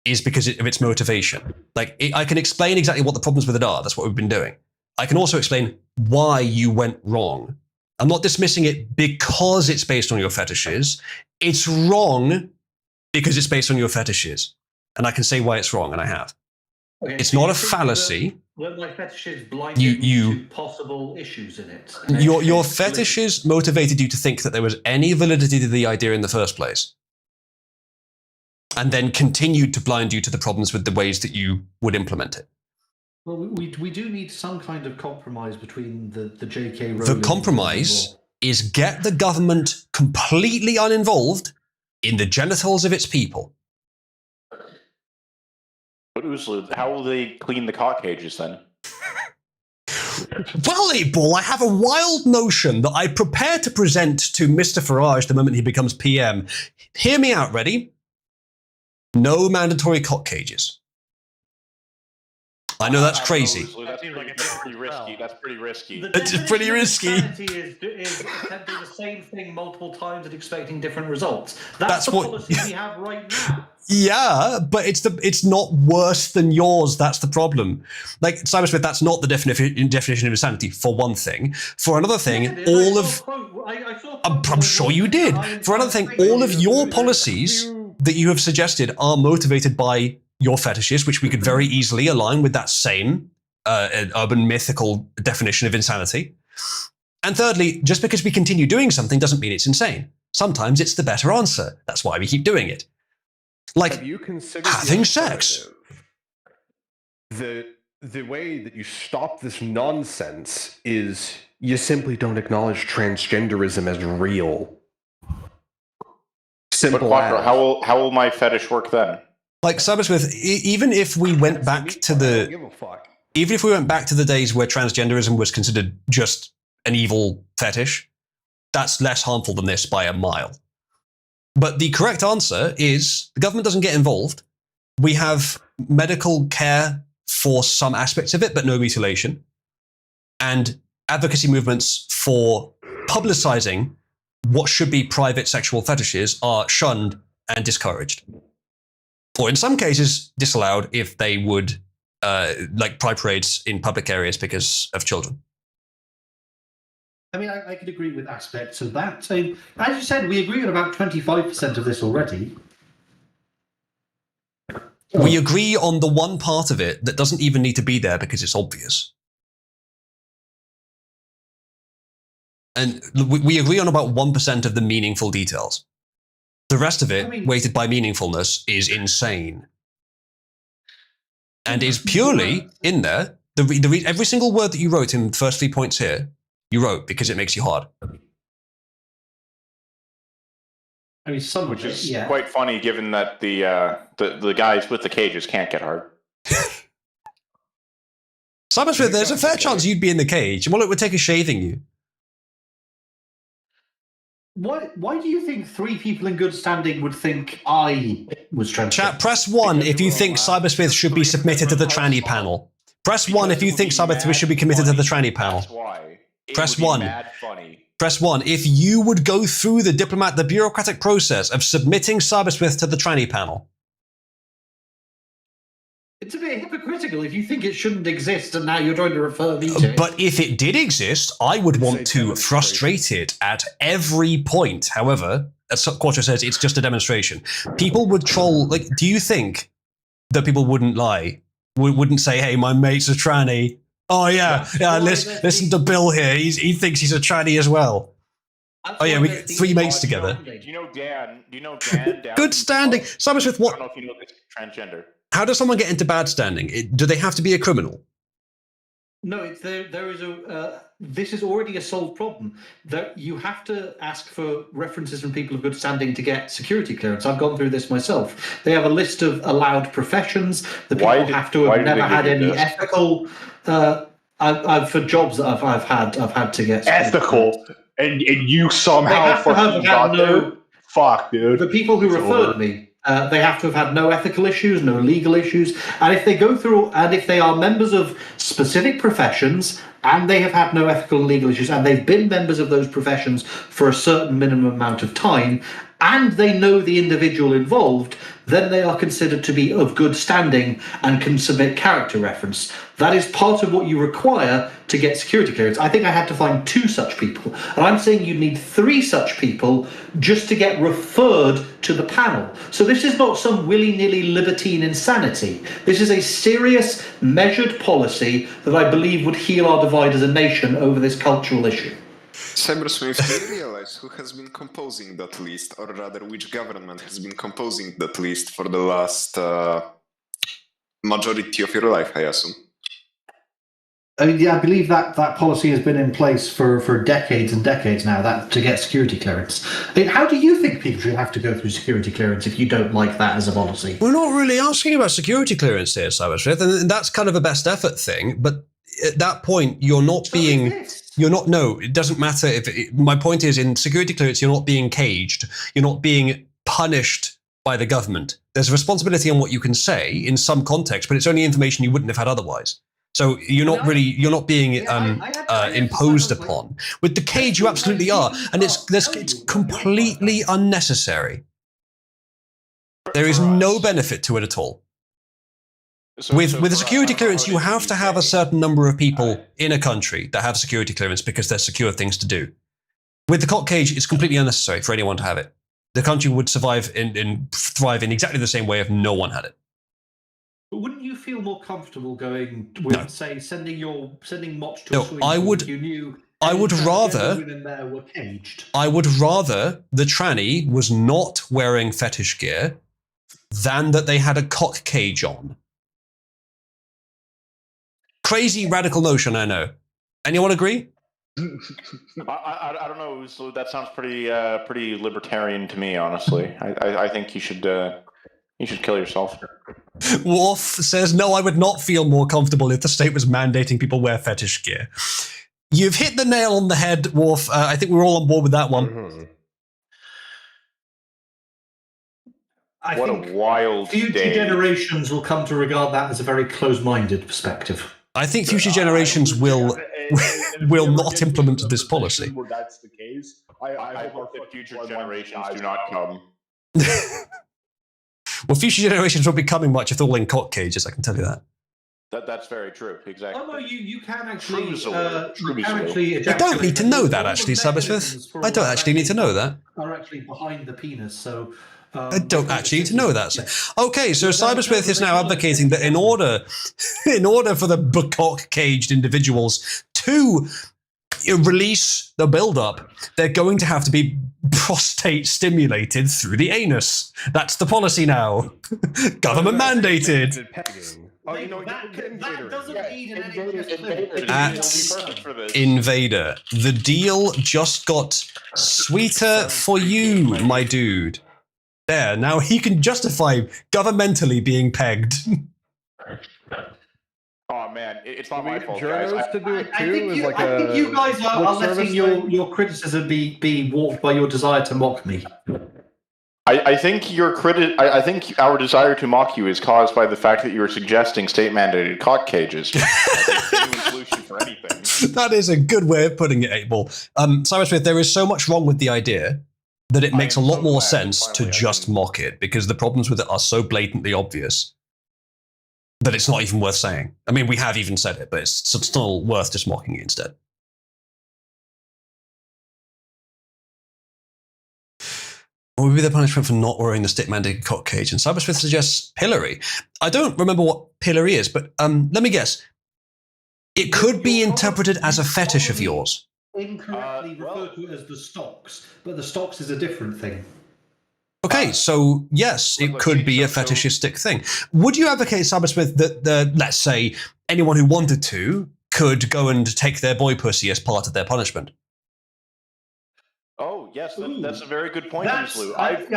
is because of its motivation. I can explain exactly what the problems with it are. That's what we've been doing. I can also explain why you went wrong. I'm not dismissing it because it's based on your fetishes. It's wrong because it's based on your fetishes. And I can say why it's wrong, and I have. Okay, it's not a fallacy. That my fetishes blinded you to possible issues in it. Your fetishes motivated you to think that there was any validity to the idea in the first place. And then continued to blind you to the problems with the ways that you would implement it. Well, we do need some kind of compromise between the J.K. Rowling. The compromise is get the government completely uninvolved in the genitals of its people. But Uslu, how will they clean the cock cages then? Well, 8-Ball, I have a wild notion that I prepare to present to Mr. Farage the moment he becomes PM. Hear me out, ready? No mandatory cock cages. I know that's crazy. That seems like it's pretty risky. That's pretty risky. It's pretty risky. Is attempting the same thing multiple times and expecting different results. That's the policy we have right now. Yeah, but it's not worse than yours. That's the problem. Like, Cybersmith, that's not the definition of insanity, for one thing. For another thing, I'm sure you did. For another thing, all of your policies that you have suggested are motivated by your fetishes, which we could very easily align with that same urban mythical definition of insanity. And thirdly, just because we continue doing something doesn't mean it's insane. Sometimes it's the better answer. That's why we keep doing it. Like have you considered having sex. The way that you stop this nonsense is you simply don't acknowledge transgenderism as real. Simple But Quattro, as. how will my fetish work then? Like Cybersmith, even if we went back to even if we went back to the days where transgenderism was considered just an evil fetish, that's less harmful than this by a mile. But the correct answer is the government doesn't get involved. We have medical care for some aspects of it, but no mutilation. And advocacy movements for publicizing what should be private sexual fetishes are shunned and discouraged. Or in some cases, disallowed if they would, like pride parades in public areas because of children. I mean, I could agree with aspects of that. So, as you said, we agree on about 25% of this already. We agree on the one part of it that doesn't even need to be there because it's obvious. And we agree on about 1% of the meaningful details. The rest of it, weighted by meaningfulness, is insane. And is purely in there. Every single word that you wrote in the first 3 points here, you wrote because it makes you hard. I mean, some which is quite funny, given that the guys with the cages can't get hard. Cybersmith, there's a fair chance you'd be in the cage. Well, it would take a shaving you. Why do you think 3 people in good standing would think I was transgender? Chat, press 1 if you think Cybersmith should be submitted to the tranny panel. Press 1 if you think Cybersmith should be committed to the tranny panel. That's why. Press 1. Press 1 if you would go through the bureaucratic process of submitting Cybersmith to the tranny panel. It's a bit hypocritical if you think it shouldn't exist and now you're trying to refer me to it. But if it did exist, I would want to frustrate it at every point. However, as Quattro says, it's just a demonstration. People would troll. Like, do you think that people wouldn't lie? Wouldn't say, "Hey, my mate's a tranny." Oh yeah. Listen to Bill here. He thinks he's a tranny as well. Oh yeah, we 3 mates together. Do you know Dan? Good standing. Cybersmith, what? I don't know if you know this transgender. How does someone get into bad standing? Do they have to be a criminal? No, there is this is already a solved problem. That you have to ask for references from people of good standing to get security clearance. I've gone through this myself. They have a list of allowed professions. The people have to have never had any ethical. For jobs that I've had to get ethical, and you somehow fucking got there. Fuck, dude. The people who referred me. They have to have had no ethical issues, no legal issues, and if they go through, and if they are members of specific professions, and they have had no ethical and legal issues, and they've been members of those professions for a certain minimum amount of time, and they know the individual involved, then they are considered to be of good standing and can submit character reference. That is part of what you require to get security clearance. I think I had to find 2 such people, and I'm saying you need 3 such people just to get referred to the panel. So this is not some willy-nilly libertine insanity. This is a serious, measured policy that I believe would heal our divide as a nation over this cultural issue. Cybersmith, do you realize who has been composing that list, or rather which government has been composing that list for the last majority of your life, I assume? I mean, yeah, I believe that policy has been in place for decades and decades now, that to get security clearance. I mean, how do you think people should have to go through security clearance if you don't like that as a policy? We're not really asking about security clearance here, Cybersmith, and that's kind of a best effort thing, but at that point, you're not being... No, it doesn't matter if... my point is, in security clearance, you're not being caged. You're not being punished by the government. There's a responsibility on what you can say in some context, but it's only information you wouldn't have had otherwise. So you're not being imposed upon. With the cage, you absolutely are, and it's completely unnecessary. There is no benefit to it at all. With a security clearance, you have to have a certain number of people in a country that have security clearance because they're secure things to do. With the cock cage, it's completely unnecessary for anyone to have it. The country would survive and thrive in exactly the same way if no one had it. But wouldn't you feel more comfortable going with, say, sending Motch to a swing I would rather women there were caged? I would rather the tranny was not wearing fetish gear than that they had a cock cage on. Crazy radical notion, I know. Anyone agree? I don't know. So that sounds pretty libertarian to me, honestly. I think you should kill yourself. Worf says, no, I would not feel more comfortable if the state was mandating people wear fetish gear. You've hit the nail on the head, Worf. I think we're all on board with that one. Mm-hmm. What a wild future day. generations will come to regard that as a very closed-minded perspective. I think future generations will not implement this policy. Where that's the case. I hope that future generations do not come. Well, future generations won't be coming much if they're all in cock cages, I can tell you that. That's very true. Exactly. Oh no, you can actually. True. I don't need to know that, actually, Cybersmith. I don't actually need to know that. Are actually behind the penis, so. I don't actually need to know that. Okay, so Cybersmith is now advocating that in order for the cock-caged individuals to release the build-up, they're going to have to be prostate stimulated through the anus. That's the policy now. Government mandated. Oh, you know, that doesn't need an NHS clinic. Invader, the deal just got sweeter for you, my dude. There, now he can justify governmentally being pegged. Oh man, it's not my fault, guys. To do it too I think you guys are letting your criticism be warped by your desire to mock me. I think I think our desire to mock you is caused by the fact that you are suggesting state-mandated cock cages. Solution for anything. That is a good way of putting it, 8-Ball. Cybersmith, there is so much wrong with the idea that it makes a lot more sense to just mock it, because the problems with it are so blatantly obvious that it's not even worth saying. I mean, we have even said it, but it's still worth just mocking it instead. What would be the punishment for not wearing the stick-mandated cock cage? And Cybersmith suggests pillory. I don't remember what pillory is, but let me guess. It could be interpreted as a fetish of yours. Incorrectly referred to it as the stocks, but the stocks is a different thing. Okay, so yes, it could be a fetishistic thing. Would you advocate, Cybersmith, that let's say anyone who wanted to could go and take their boy pussy as part of their punishment? Oh yes, that's a very good point, Lou. I've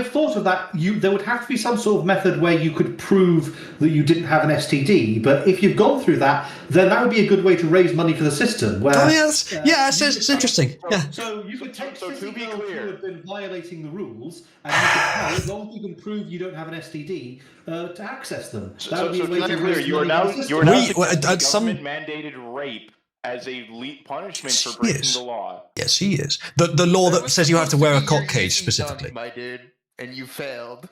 thought of that. There would have to be some sort of method where you could prove that you didn't have an STD. But if you've gone through that, then that would be a good way to raise money for the system. Where, it's interesting. Yeah. So you could take 50 girls who have been violating the rules, and you could pay, as long as you can prove you don't have an STD, to access them. That would be a way to raise money for the system. Government-mandated rape as a punishment for breaking the law. Yes, he is. The law that says you have to wear a cock cage specifically. My dude, and you failed.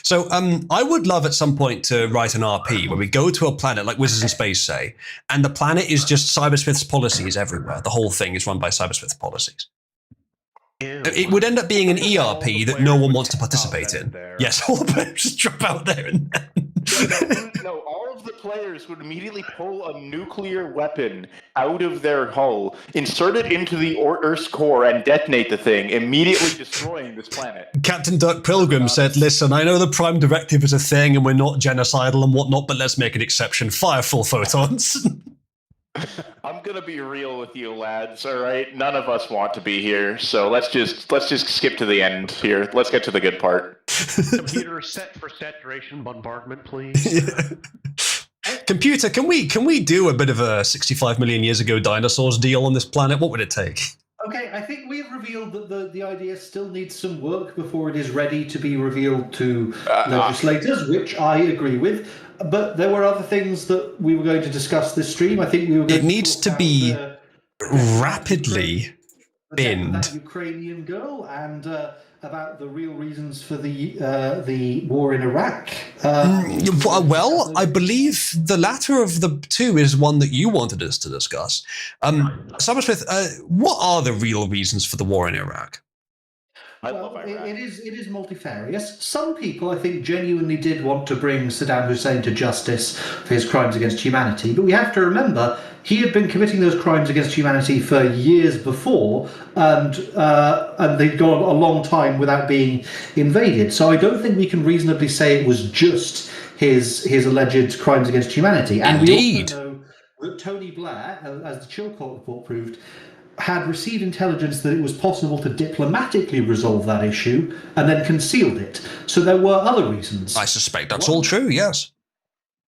So I would love at some point to write an RP where we go to a planet like Wizards in Space, say, and the planet is just Cybersmith's policies everywhere. The whole thing is run by Cybersmith's policies. Ew. It would end up being an ERP that no one wants to participate in. Yes, all the players just drop out there and then. No, all of the players would immediately pull a nuclear weapon out of their hull, insert it into the Earth's core, and detonate the thing, immediately destroying this planet. Captain Dirk Pilgrim said, listen, I know the Prime Directive is a thing and we're not genocidal and whatnot, but let's make an exception. Fire full photons. I'm gonna be real with you, lads. All right, none of us want to be here, so let's just skip to the end here. Let's get to the good part. Computer set for saturation bombardment, please. Yeah. Computer, can we do a bit of a 65 million years ago dinosaurs deal on this planet? What would it take? Okay, I think we've revealed that the idea still needs some work before it is ready to be revealed to legislators, which I agree with. But there were other things that we were going to discuss this stream. I think we were going It needs to be rapidly binned. That Ukrainian girl and about the real reasons for the war in Iraq. Well, I believe the latter of the two is one that you wanted us to discuss. Cybersmith, what are the real reasons for the war in Iraq? Well, it is multifarious. Some people, I think, genuinely did want to bring Saddam Hussein to justice for his crimes against humanity. But we have to remember, he had been committing those crimes against humanity for years before, and they'd gone a long time without being invaded. So I don't think we can reasonably say it was just his alleged crimes against humanity. And Indeed. that Tony Blair, as the Chilcot report proved, had received intelligence that it was possible to diplomatically resolve that issue and then concealed it. So there were other reasons. I suspect that's all true, yes.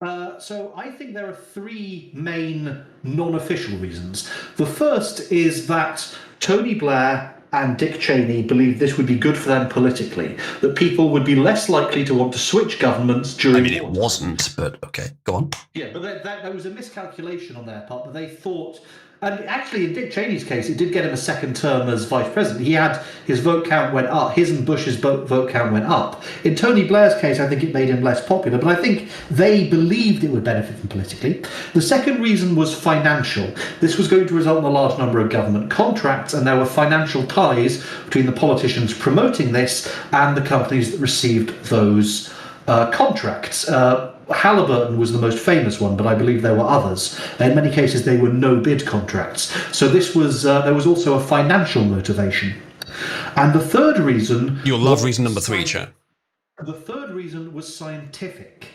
So I think there are three main non-official reasons. The first is that Tony Blair and Dick Cheney believed this would be good for them politically, that people would be less likely to want to switch governments during... I mean, it wasn't, but okay, go on. Yeah, but that was a miscalculation on their part, but they thought... And actually, in Dick Cheney's case, it did get him a second term as vice president. He had his vote count went up. His and Bush's vote count went up. In Tony Blair's case, I think it made him less popular. But I think they believed it would benefit them politically. The second reason was financial. This was going to result in a large number of government contracts, and there were financial ties between the politicians promoting this and the companies that received those contracts. Halliburton was the most famous one, but I believe there were others. In many cases, they were no-bid contracts. So this was there was also a financial motivation. And the third reason... You'll love reason number 3, Chad. The third reason was scientific.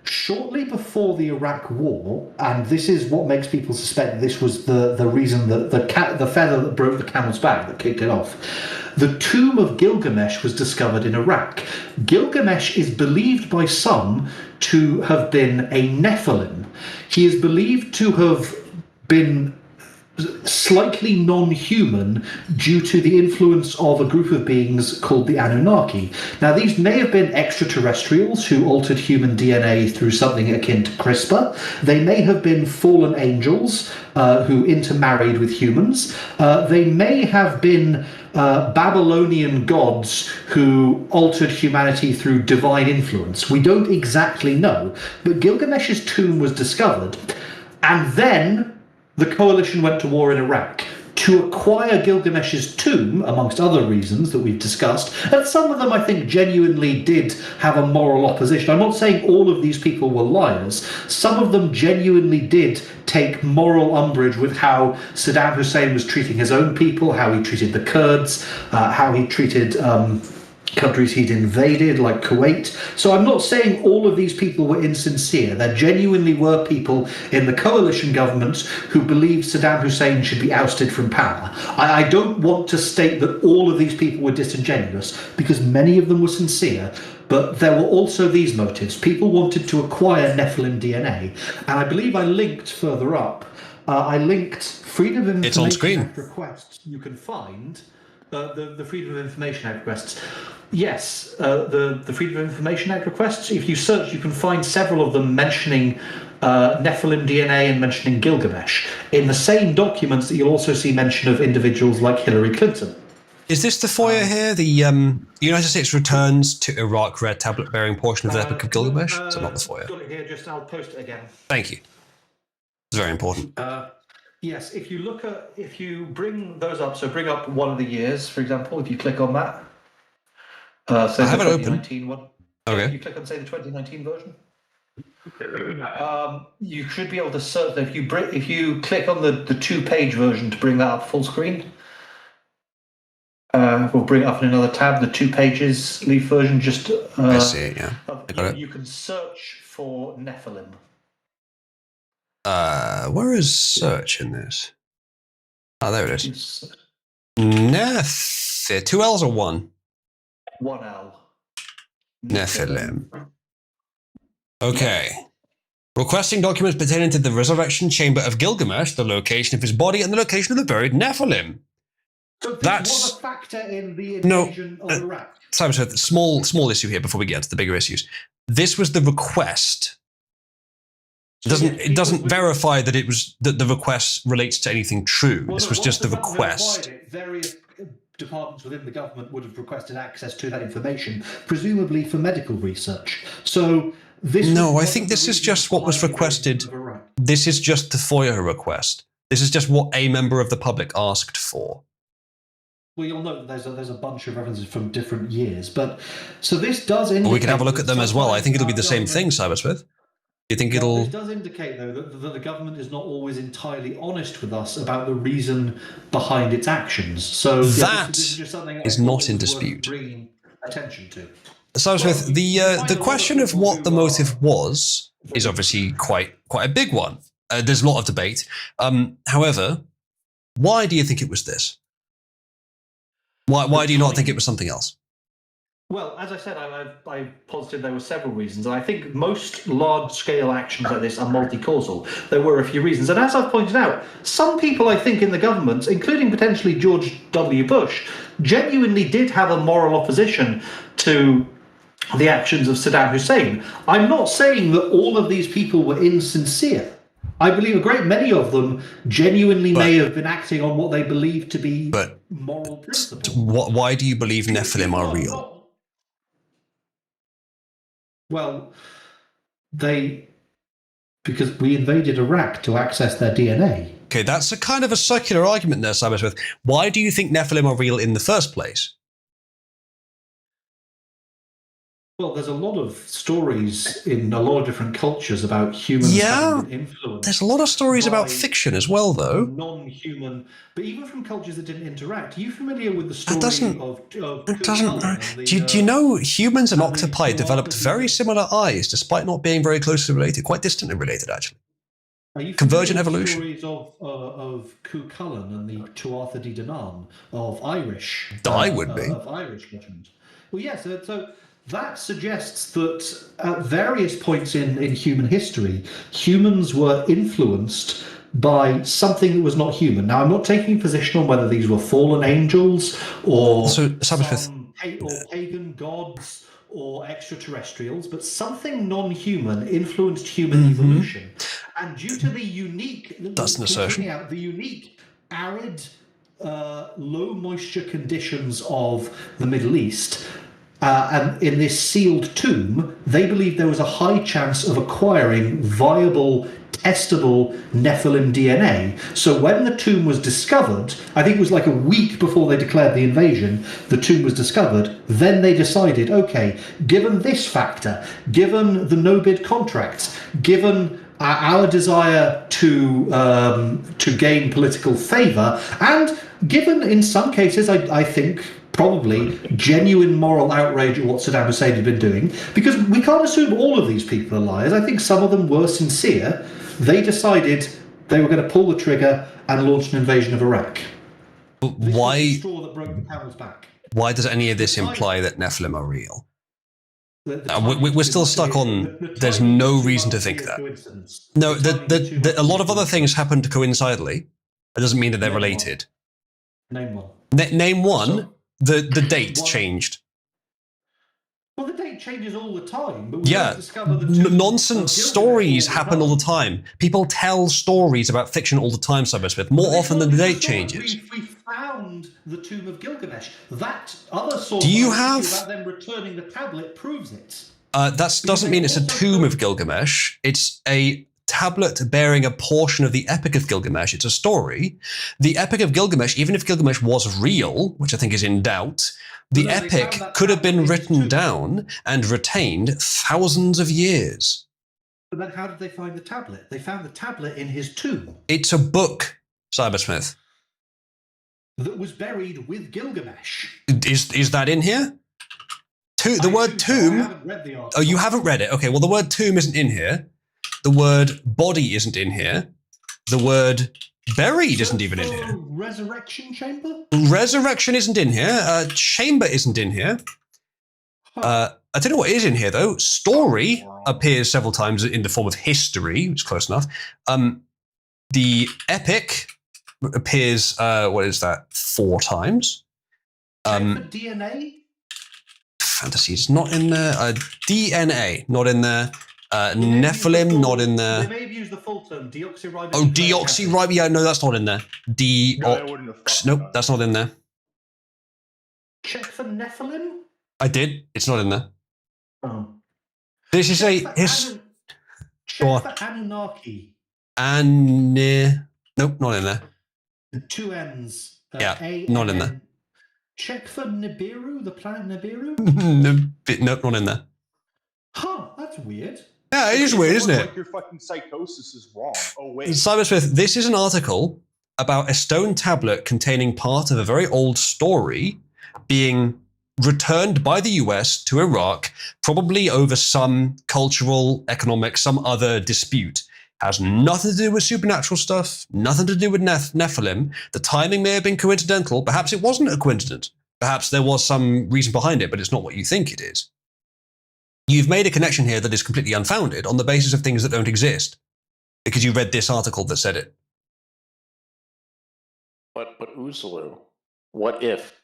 Shortly before the Iraq War, and this is what makes people suspect that this was the reason that the feather that broke the camel's back that kicked it off. The tomb of Gilgamesh was discovered in Iraq. Gilgamesh is believed by some to have been a Nephilim. He is believed to have been slightly non-human due to the influence of a group of beings called the Anunnaki. Now, these may have been extraterrestrials who altered human DNA through something akin to CRISPR. They may have been fallen angels who intermarried with humans. They may have been Babylonian gods who altered humanity through divine influence. We don't exactly know, but Gilgamesh's tomb was discovered, and then the coalition went to war in Iraq to acquire Gilgamesh's tomb, amongst other reasons that we've discussed, and some of them I think genuinely did have a moral opposition. I'm not saying all of these people were liars. Some of them genuinely did take moral umbrage with how Saddam Hussein was treating his own people, how he treated the Kurds, how he treated countries he'd invaded, like Kuwait. So I'm not saying all of these people were insincere. There genuinely were people in the coalition government who believed Saddam Hussein should be ousted from power. I don't want to state that all of these people were disingenuous, because many of them were sincere, but there were also these motives. People wanted to acquire Nephilim DNA, and I believe I linked further up, I linked Freedom of Information Act requests you can find. The Freedom of Information Act requests. Yes, the Freedom of Information Act requests. If you search, you can find several of them mentioning Nephilim DNA and mentioning Gilgamesh. In the same documents that you'll also see mention of individuals like Hillary Clinton. Is this the foyer here? The United States returns to Iraq red tablet bearing portion of the Epic of Gilgamesh? Is that not the foyer? Got it here, just I'll post it again. Thank you. It's very important. Yes, if you bring those up, so bring up one of the years, for example, if you click on that. So I have it open. One. Okay. If you click on, say, the 2019 version. You should be able to search. If you click on the 2-page version to bring that up full screen, we'll bring it up in another tab. The 2 pages leaf version. Just I see it. Yeah, I got it. You can search for Nephilim. Where is search in this? Oh, there it is. Neph. 2 L's or 1? 1 L. Nephilim. Okay. Requesting documents pertaining to the resurrection chamber of Gilgamesh, the location of his body, and the location of the buried Nephilim. So this was a factor in the invasion of Iraq. Simon Smith, small issue here before we get to the bigger issues. This was the request. It doesn't verify that that the request relates to anything true. Well, this was just the request. Various departments within the government would have requested access to that information, presumably for medical research. So this. No, I think this is just what was requested. This is just the FOIA request. This is just what a member of the public asked for. Well, you'll note that there's a bunch of references from different years, but so this does indicate. Well, we can have a look at them as well. I think it'll be the same thing, Cybersmith. Do you think it'll... This does indicate, though, that the government is not always entirely honest with us about the reason behind its actions. So that this is just something is not in dispute. Bringing attention to. Cybersmith, the question of what the motive was is obviously quite a big one. There's a lot of debate. However, why do you think it was this? Why do you not think it was something else? Well, as I said, I posited there were several reasons, and I think most large-scale actions like this are multi-causal. There were a few reasons, and as I've pointed out, some people, I think, in the government, including potentially George W. Bush, genuinely did have a moral opposition to the actions of Saddam Hussein. I'm not saying that all of these people were insincere. I believe a great many of them genuinely may have been acting on what they believe to be moral principles. Why do you believe Nephilim are real? Well, because we invaded Iraq to access their DNA. Okay, that's a kind of a circular argument there, Cybersmith. Why do you think Nephilim are real in the first place? Well, there's a lot of stories in a lot of different cultures about humans having been influenced. There's a lot of stories about fiction as well, though. Non-human, but even from cultures that didn't interact. Are you familiar with the story of Do you know humans and octopi developed very similar eyes, despite not being very closely related, quite distantly related, actually? Are you Convergent familiar with evolution. Stories of Cú Chulainn and the Tuatha De Danann of Irish. I would be. Of Irish legend. Well, yes. So that suggests that at various points in human history, humans were influenced by something that was not human. Now, I'm not taking a position on whether these were fallen angels or pagan gods or extraterrestrials, but something non-human influenced human evolution. And due to the unique, the unique arid, low moisture conditions of the Middle East, and in this sealed tomb, they believed there was a high chance of acquiring viable, testable Nephilim DNA. So when the tomb was discovered, I think it was like a week before they declared the invasion, the tomb was discovered, then they decided, okay, given this factor, given the no-bid contracts, given our desire to gain political favour, and given, in some cases, I think, probably genuine moral outrage at what Saddam Hussein had been doing, because we can't assume all of these people are liars. I think some of them were sincere. They decided they were going to pull the trigger and launch an invasion of Iraq. Why? This was the straw that broke the camel's back. Why does any of this imply that Nephilim are real? We're still stuck on. There's no reason to think that. No, a lot of other things happened coincidentally. It doesn't mean that they're related. Name one. Name one. The date changed. Well, the date changes all the time. But nonsense stories happen all the time. People tell stories about fiction all the time, Cybersmith, more often than the date changes. We found the Tomb of Gilgamesh. That other source about them returning the tablet proves it. That doesn't mean it's a Tomb of Gilgamesh. It's a tablet bearing a portion of the Epic of Gilgamesh. It's a story. The Epic of Gilgamesh, even if Gilgamesh was real, which I think is in doubt, the epic could have been written down and retained thousands of years. But then how did they find the tablet? They found the tablet in his tomb. It's a book, Cybersmith. That was buried with Gilgamesh. Is that in here? The word tomb... I haven't read the article. Oh, you haven't read it? Okay, well, the word tomb isn't in here. The word body isn't in here. The word buried isn't even in here. Resurrection chamber? Resurrection isn't in here. Chamber isn't in here. I don't know what is in here, though. Story appears several times in the form of history, which is close enough. The epic appears, 4 times. Check for DNA? Fantasy is not in there. DNA, not in there. Nephilim, not in there. They may have used the full term, deoxyribonucleic Oh, deoxyribonucleic. Yeah, no, that's not in there. Nope, that's not in there. Check for Nephilim? I did. It's not in there. Oh. This is Check for Anunnaki. Nope, not in there. The 2 N's. Not in there. Check for Nibiru, the planet Nibiru? Nope, not in there. Huh, that's weird. Yeah, it is weird, isn't it? Like your fucking psychosis is wrong. Oh, wait. Cybersmith, this is an article about a stone tablet containing part of a very old story being returned by the US to Iraq, probably over some cultural, economic, some other dispute. Has nothing to do with supernatural stuff, nothing to do with Nephilim. The timing may have been coincidental. Perhaps it wasn't a coincidence. Perhaps there was some reason behind it, but it's not what you think it is. You've made a connection here that is completely unfounded on the basis of things that don't exist, because you read this article that said it. But Uzulu, what if?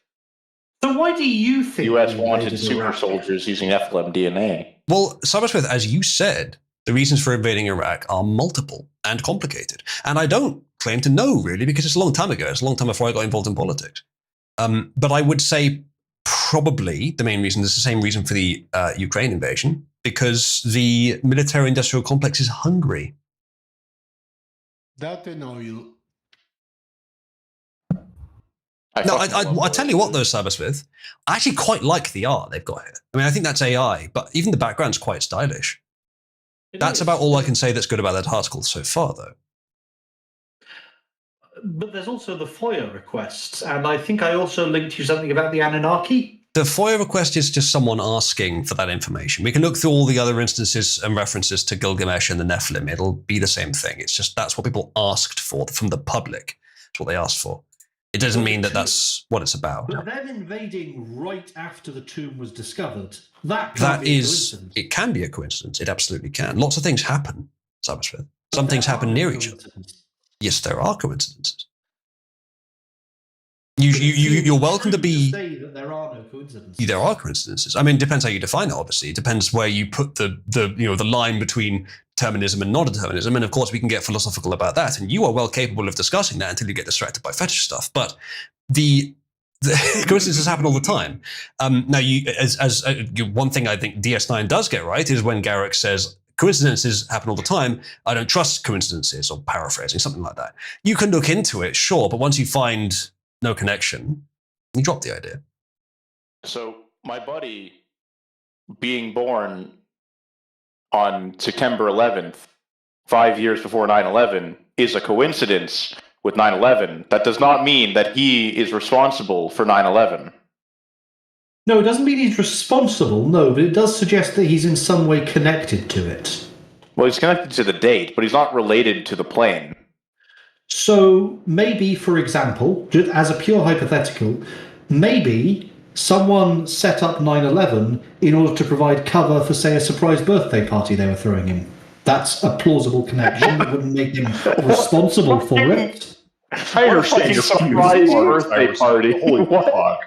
So why do you think the US wanted super soldiers using Nephilim DNA? Well, Cybersmith, as you said, the reasons for invading Iraq are multiple and complicated. And I don't claim to know, really, because it's a long time ago. It's a long time before I got involved in politics. But I would say probably the main reason is the same reason for the Ukraine invasion, because the military-industrial complex is hungry. That and oil. I tell you what, though, Cybersmith, I actually quite like the art they've got here. I mean, I think that's AI, but even the background's quite stylish. That's about all I can say that's good about that article so far, though. But there's also the FOIA requests, and I think I also linked you something about the Anunnaki. The FOIA request is just someone asking for that information. We can look through all the other instances and references to Gilgamesh and the Nephilim. It'll be the same thing. It's just that's what people asked for from the public. That's what they asked for. It doesn't mean that that's what it's about. But them invading right after the tomb was discovered, that it can be a coincidence. It absolutely can. Lots of things happen, Cybersmith. Some things happen near each other. Yes, there are coincidences. You're welcome to be. Say that there are no coincidences. There are coincidences. I mean, it depends how you define it. Obviously, it depends where you put the line between determinism and non-determinism. And of course, we can get philosophical about that. And you are well capable of discussing that until you get distracted by fetish stuff. But the coincidences happen all the time. Now, one thing I think DS9 does get right is when Garrick says coincidences happen all the time. I don't trust coincidences, or paraphrasing, something like that. You can look into it, sure, but once you find no connection, you drop the idea. So my buddy being born on September 11th, 5 years before 9/11, is a coincidence with 9/11. That does not mean that he is responsible for 9/11. No, it doesn't mean he's responsible, no, but it does suggest that he's in some way connected to it. Well, he's connected to the date, but he's not related to the plane. So maybe, for example, just as a pure hypothetical, maybe someone set up 9/11 in order to provide cover for, say, a surprise birthday party they were throwing him. That's a plausible connection that wouldn't make him responsible for it. I understand. Surprise birthday party. Holy fuck.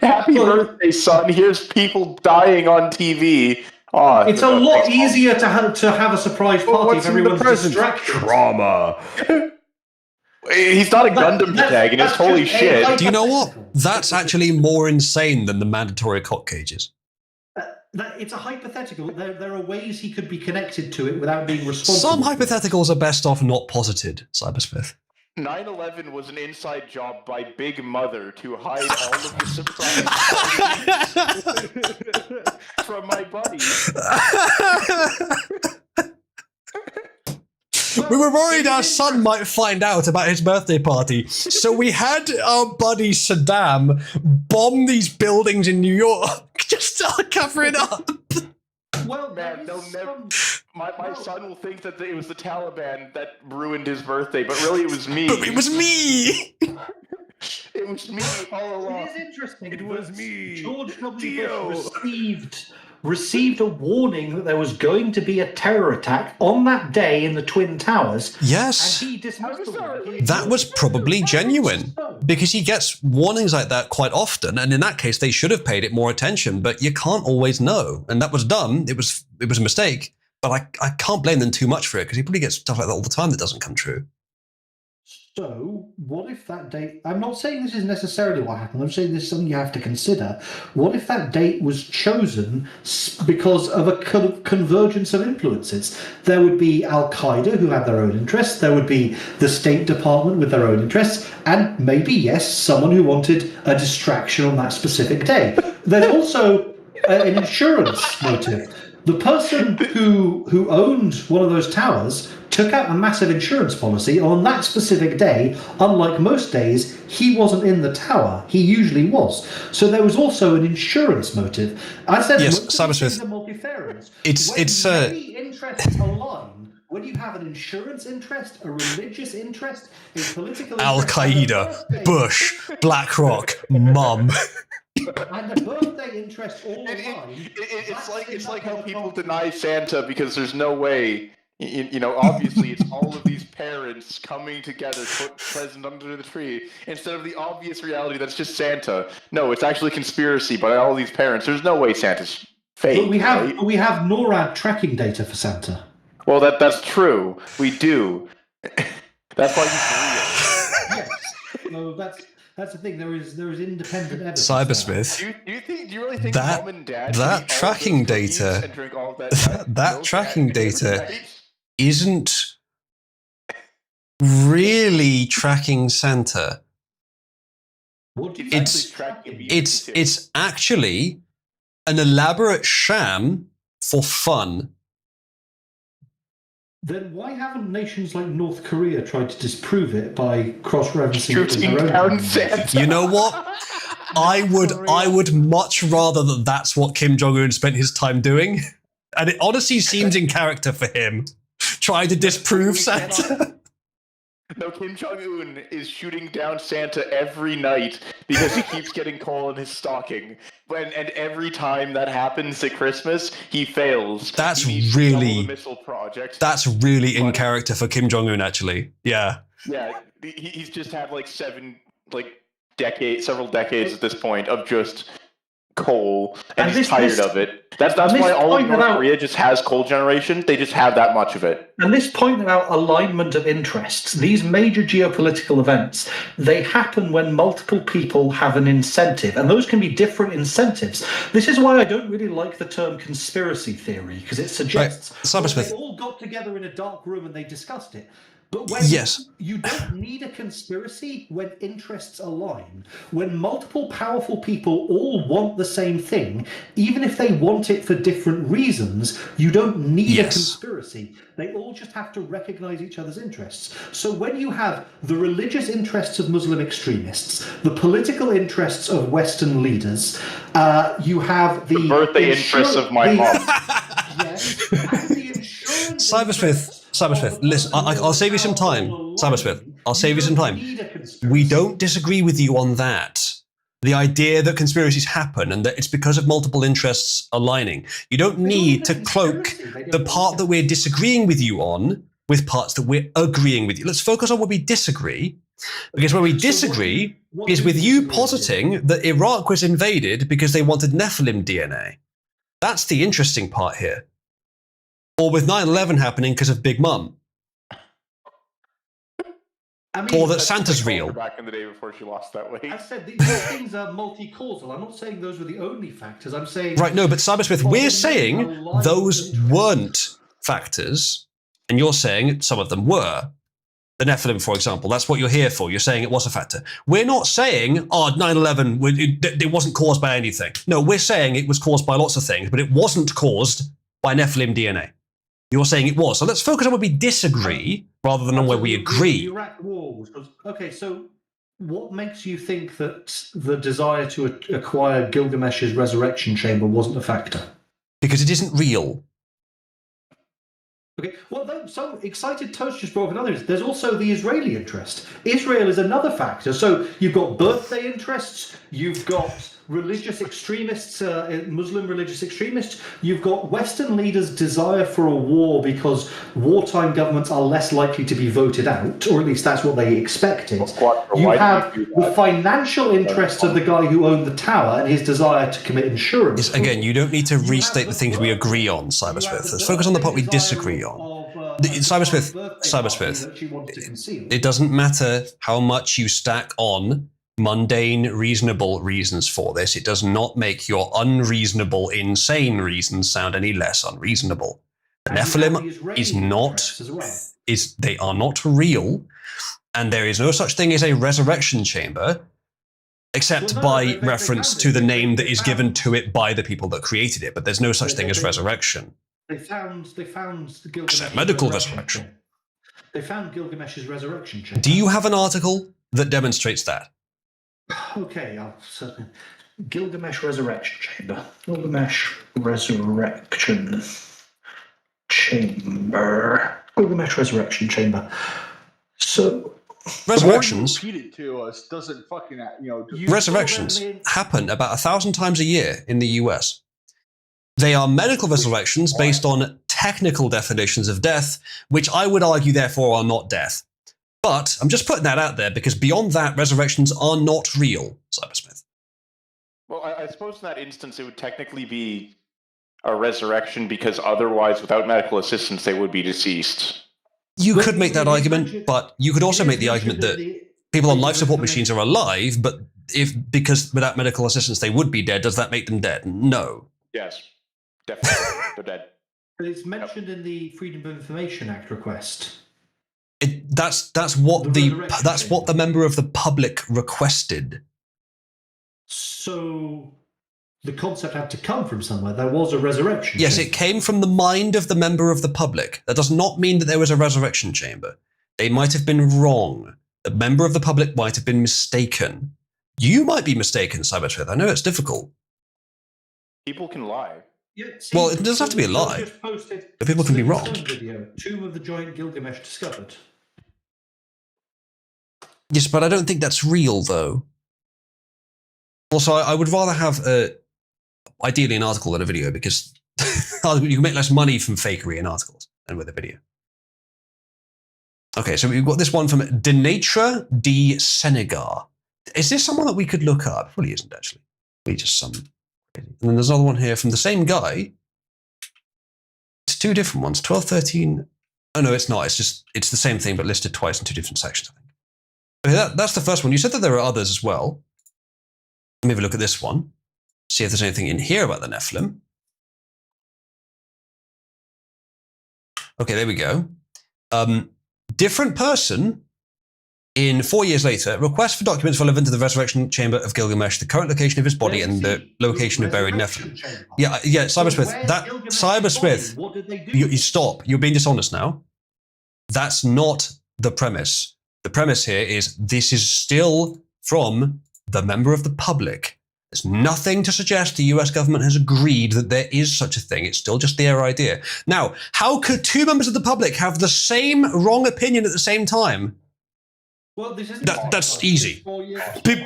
Happy birthday, son. Here's people dying on TV. Oh, it's a lot easier to have a surprise party if everyone's distracted. Trauma. He's not a Gundam protagonist. Holy shit. Do you know what? That's actually more insane than the mandatory cock cages. It's a hypothetical. There are ways he could be connected to it without being responsible. Some hypotheticals are best off not posited, Cybersmith. 9/11 was an inside job by Big Mother to hide all of the surprises from my buddy. We were worried our son might find out about his birthday party, so we had our buddy Saddam bomb these buildings in New York just to cover it up. Well, man, my son will think that it was the Taliban that ruined his birthday, but really it was me. But it was me! It was me all along. It is interesting. It was me. George W. Bush received a warning that there was going to be a terror attack on that day in the Twin Towers. Yes. And he dismissed the warning. That was probably genuine, because he gets warnings like that quite often, and in that case they should have paid it more attention, but you can't always know. And that was dumb. It was a mistake, but I can't blame them too much for it, because he probably gets stuff like that all the time that doesn't come true. So, what if that date... I'm not saying this is necessarily what happened. I'm saying this is something you have to consider. What if that date was chosen because of a convergence of influences? There would be Al-Qaeda, who had their own interests. There would be the State Department with their own interests. And maybe, yes, someone who wanted a distraction on that specific day. There's also an insurance motive. The person who owned one of those towers took out a massive insurance policy on that specific day. Unlike most days, he wasn't in the tower. He usually was. So there was also an insurance motive. I said, yes, Cybersmith. Multifarious. It's many interests align, when you have an insurance interest, a religious interest, a political Al interest, and a Qaeda, birthday- Bush, BlackRock, Mum. and a birthday interest all aligned. It's like how people deny Santa because there's no way. Obviously, it's all of these parents coming together to put present under the tree instead of the obvious reality that's just Santa. No, it's actually conspiracy by all these parents. There's no way Santa's fake. But we have right? NORAD tracking data for Santa. Well, that's true. We do. That's why he's real. Yes. No, that's the thing. There is independent evidence. Cybersmith. Do you really think mom and dad that tracking data and drink all that that tracking data isn't really tracking Santa. It's actually an elaborate sham for fun. Then why haven't nations like North Korea tried to disprove it by cross-referencing it with shooting their down own? Santa? You know what? I would much rather that's what Kim Jong-un spent his time doing. And it honestly seems in character for him, trying to disprove Santa. No, Kim Jong-un is shooting down Santa every night because he keeps getting coal in his stocking. And every time that happens at Christmas, he fails. That's he needs to double the missile project. That's really in character for Kim Jong-un, actually. Yeah. Yeah, he's just had like several decades at this point of just coal, and he's tired of it. That's why all of North Korea just has coal generation. They just have that much of it. And this point about alignment of interests, these major geopolitical events, they happen when multiple people have an incentive, and those can be different incentives. This is why I don't really like the term conspiracy theory, because it suggests they all got together in a dark room and they discussed it. But when you don't need a conspiracy when interests align, when multiple powerful people all want the same thing, even if they want it for different reasons, you don't need a conspiracy. They all just have to recognize each other's interests. So when you have the religious interests of Muslim extremists, the political interests of Western leaders, you have the birthday interests of my mom. Yes, and the insurance Cybersmith, listen, I'll save you some time. Cybersmith, I'll save you some time. We don't disagree with you on that. The idea that conspiracies happen and that it's because of multiple interests aligning. You don't need to cloak the part that we're disagreeing with you on with parts that we're agreeing with you. Let's focus on where we disagree, because where we disagree is with you positing that Iraq was invaded because they wanted Nephilim DNA. That's the interesting part here. Or with 9/11 happening because of Big Mum. Or that Santa's real. Back in the day before she lost that weight. I said these things are multi-causal. I'm not saying those were the only factors. I'm saying... Right, no, but Cybersmith, we're saying those weren't factors, and you're saying some of them were. The Nephilim, for example, that's what you're here for. You're saying it was a factor. We're not saying, 9/11, it wasn't caused by anything. No, we're saying it was caused by lots of things, but it wasn't caused by Nephilim DNA. You're saying it was. So let's focus on where we disagree rather than on where we agree. The Iraq War was... Okay, so what makes you think that the desire to acquire Gilgamesh's resurrection chamber wasn't a factor? Because it isn't real. Okay, well, so Excited Toast just brought up another. There's also the Israeli interest. Israel is another factor. So you've got birthday interests, you've got religious extremists, Muslim religious extremists, you've got Western leaders' desire for a war because wartime governments are less likely to be voted out, or at least that's what they expected. You have the financial interests of the guy who owned the tower and his desire to commit insurance. Yes, again, you don't need to restate the things we agree on, Cybersmith. Let's focus on the part we disagree on. Cybersmith, it doesn't matter how much you stack on mundane, reasonable reasons for this. It does not make your unreasonable, insane reasons sound any less unreasonable. The Nephilim they are not real, and there is no such thing as a resurrection chamber, except by reference to the name that is given to it by the people that created it. But there's no such thing as resurrection. They found Gilgamesh's medical resurrection. They found Gilgamesh's resurrection chamber. Do you have an article that demonstrates that? Okay, I'll certainly. Gilgamesh Resurrection Chamber. Gilgamesh Resurrection Chamber. Gilgamesh Resurrection Chamber. So resurrections. Repeat it to us doesn't fucking Resurrections happen about 1,000 times a year in the US. They are medical resurrections based on technical definitions of death, which I would argue, therefore, are not death. But I'm just putting that out there because beyond that, resurrections are not real, Cybersmith. Well, I suppose in that instance, it would technically be a resurrection because otherwise, without medical assistance, they would be deceased. You could make that argument, but you could also make the argument that people on life support machines are alive, but because without medical assistance they would be dead, does that make them dead? No. Yes, definitely. They're dead. But it's mentioned in the Freedom of Information Act request. That's what the member of the public requested. So the concept had to come from somewhere. There was a resurrection. Yes, it came from the mind of the member of the public. That does not mean that there was a resurrection chamber. They might have been wrong. The member of the public might have been mistaken. You might be mistaken, Cybersmith. I know it's difficult. People can lie. Yeah, well, it doesn't have to be a lie. But people can be wrong. Video, Tomb of the Giant Gilgamesh discovered. Yes, but I don't think that's real, though. Also, I would rather have, ideally, an article than a video, because you can make less money from fakery in articles than with a video. Okay, so we've got this one from Denatra D. Senegar. Is this someone that we could look up? It probably isn't, actually. Probably just some. And then there's another one here from the same guy. It's two different ones, 12, 13. Oh, no, it's not. It's the same thing, but listed twice in two different sections, I think. Okay, that's the first one. You said that there are others as well. Let me have a look at this one. See if there's anything in here about the Nephilim. Okay, there we go. Different person in 4 years later requests for documents relevant to the resurrection chamber of Gilgamesh, the current location of his body and the location of buried Nephilim. Yeah, Cybersmith. Cybersmith. What did they do? You stop. You're being dishonest now. That's not the premise. The premise here is this is still from the member of the public. There's nothing to suggest the US government has agreed that there is such a thing. It's still just their idea. Now, how could two members of the public have the same wrong opinion at the same time? Well, this isn't that's easy.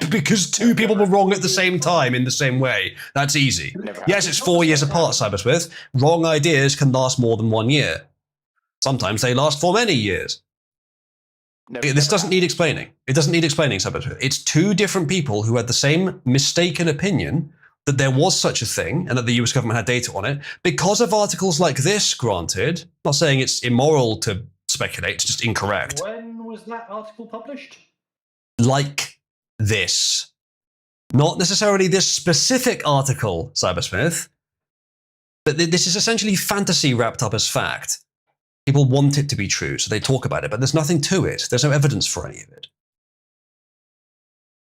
Because two people were wrong at the same time in the same way. That's easy. Yes, it's 4 years apart, Cybersmith. Wrong ideas can last more than 1 year. Sometimes they last for many years. This doesn't need explaining. It doesn't need explaining, Cybersmith. It's two different people who had the same mistaken opinion that there was such a thing and that the US government had data on it because of articles like this, granted. I'm not saying it's immoral to speculate, it's just incorrect. When was that article published? Like this. Not necessarily this specific article, Cybersmith, but this is essentially fantasy wrapped up as fact. People want it to be true, so they talk about it, but there's nothing to it. There's no evidence for any of it.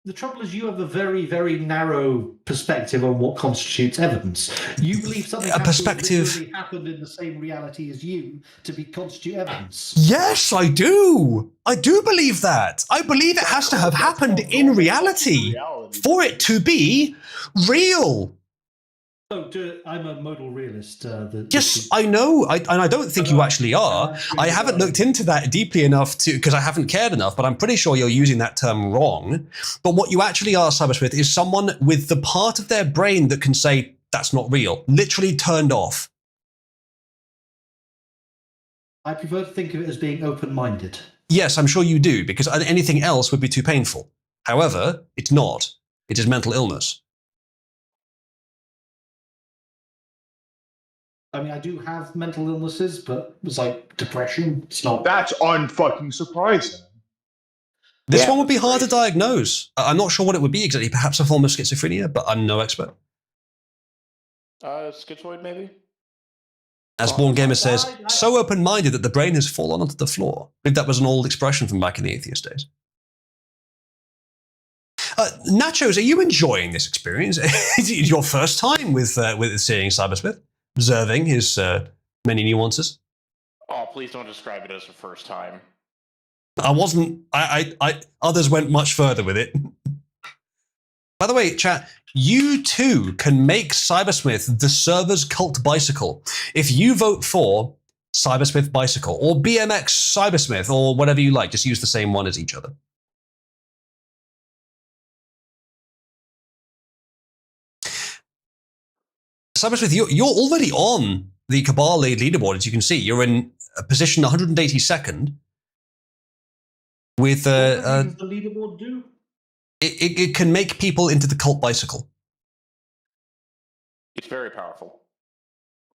The trouble is you have a very, very narrow perspective on what constitutes evidence. You believe something happened in the same reality as you to constitute evidence. Yes, I do. I do believe that. I believe it has to have happened in reality for it to be real. So, I'm a modal realist. Yes, I know, and I don't think you actually are. I haven't looked into that deeply enough because I haven't cared enough, but I'm pretty sure you're using that term wrong. But what you actually are, Cybersmith, is someone with the part of their brain that can say, that's not real, literally turned off. I prefer to think of it as being open-minded. Yes, I'm sure you do, because anything else would be too painful. However, it's not. It is mental illness. I mean, I do have mental illnesses, but it's like depression. It's not. That's unfucking surprising. This one would be hard to diagnose. I'm not sure what it would be exactly. Perhaps a form of schizophrenia, but I'm no expert. Schizoid, maybe? As Born Gamer says, so open-minded that the brain has fallen onto the floor. I believe that was an old expression from back in the atheist days. Nachos, are you enjoying this experience? Is it your first time with seeing Cybersmith? Observing his many nuances. Oh, please don't describe it as the first time. I wasn't. Others went much further with it. By the way, chat, you too can make Cybersmith the server's cult bicycle. If you vote for Cybersmith Bicycle, or BMX Cybersmith, or whatever you like. Just use the same one as each other. Cybersmith, you're already on the Cabal League leaderboard, as you can see. You're in position 182nd. With what does the leaderboard do? It can make people into the cult bicycle. It's very powerful.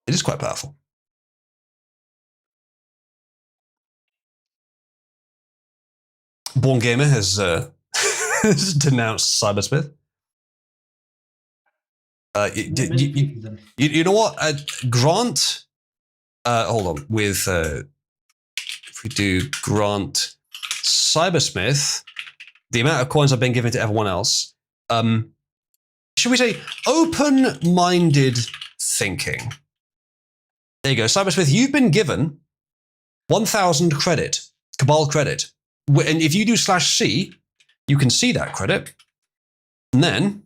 It is quite powerful. Born Gamer has has denounced Cybersmith. You know what? Grant, hold on. With if we do grant Cybersmith the amount of coins I've been given to everyone else, should we say open-minded thinking? There you go, Cybersmith. You've been given 1,000 credit, Cabal credit, and if you do /C, you can see that credit, and then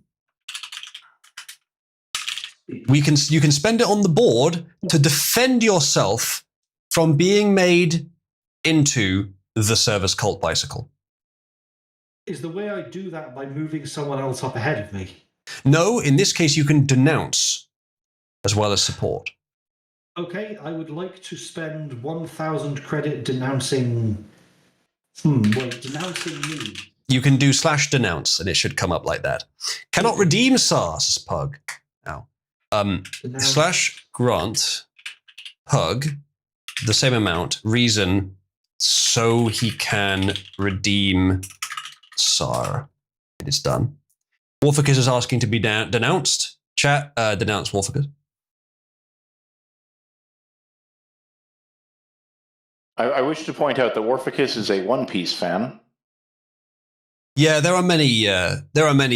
you can spend it on the board to defend yourself from being made into the server's cult bicycle. Is the way I do that by moving someone else up ahead of me? No, in this case, you can denounce as well as support. Okay, I would like to spend 1,000 credit denouncing. Denouncing me. You can do /denounce, and it should come up like that. Cannot redeem SARS, says Pug. Now, /grant Pug the same amount, reason, so he can redeem SAR. It is done. Warficus is asking to be denounced. Chat, denounce Warficus. I wish to point out that Warficus is a One Piece fan. Yeah, there are many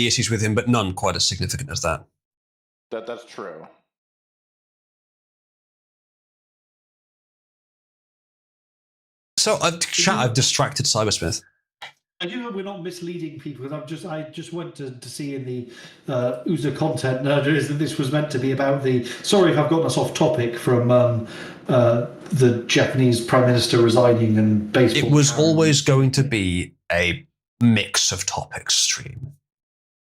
issues with him, but none quite as significant as that. That's true. So I've distracted Cybersmith. I do hope we're not misleading people, because I just went to see in the User content nerders that this was meant to be about the. Sorry if I've gotten us off topic from the Japanese Prime Minister resigning and baseball. It was always going to be a mix of topics stream,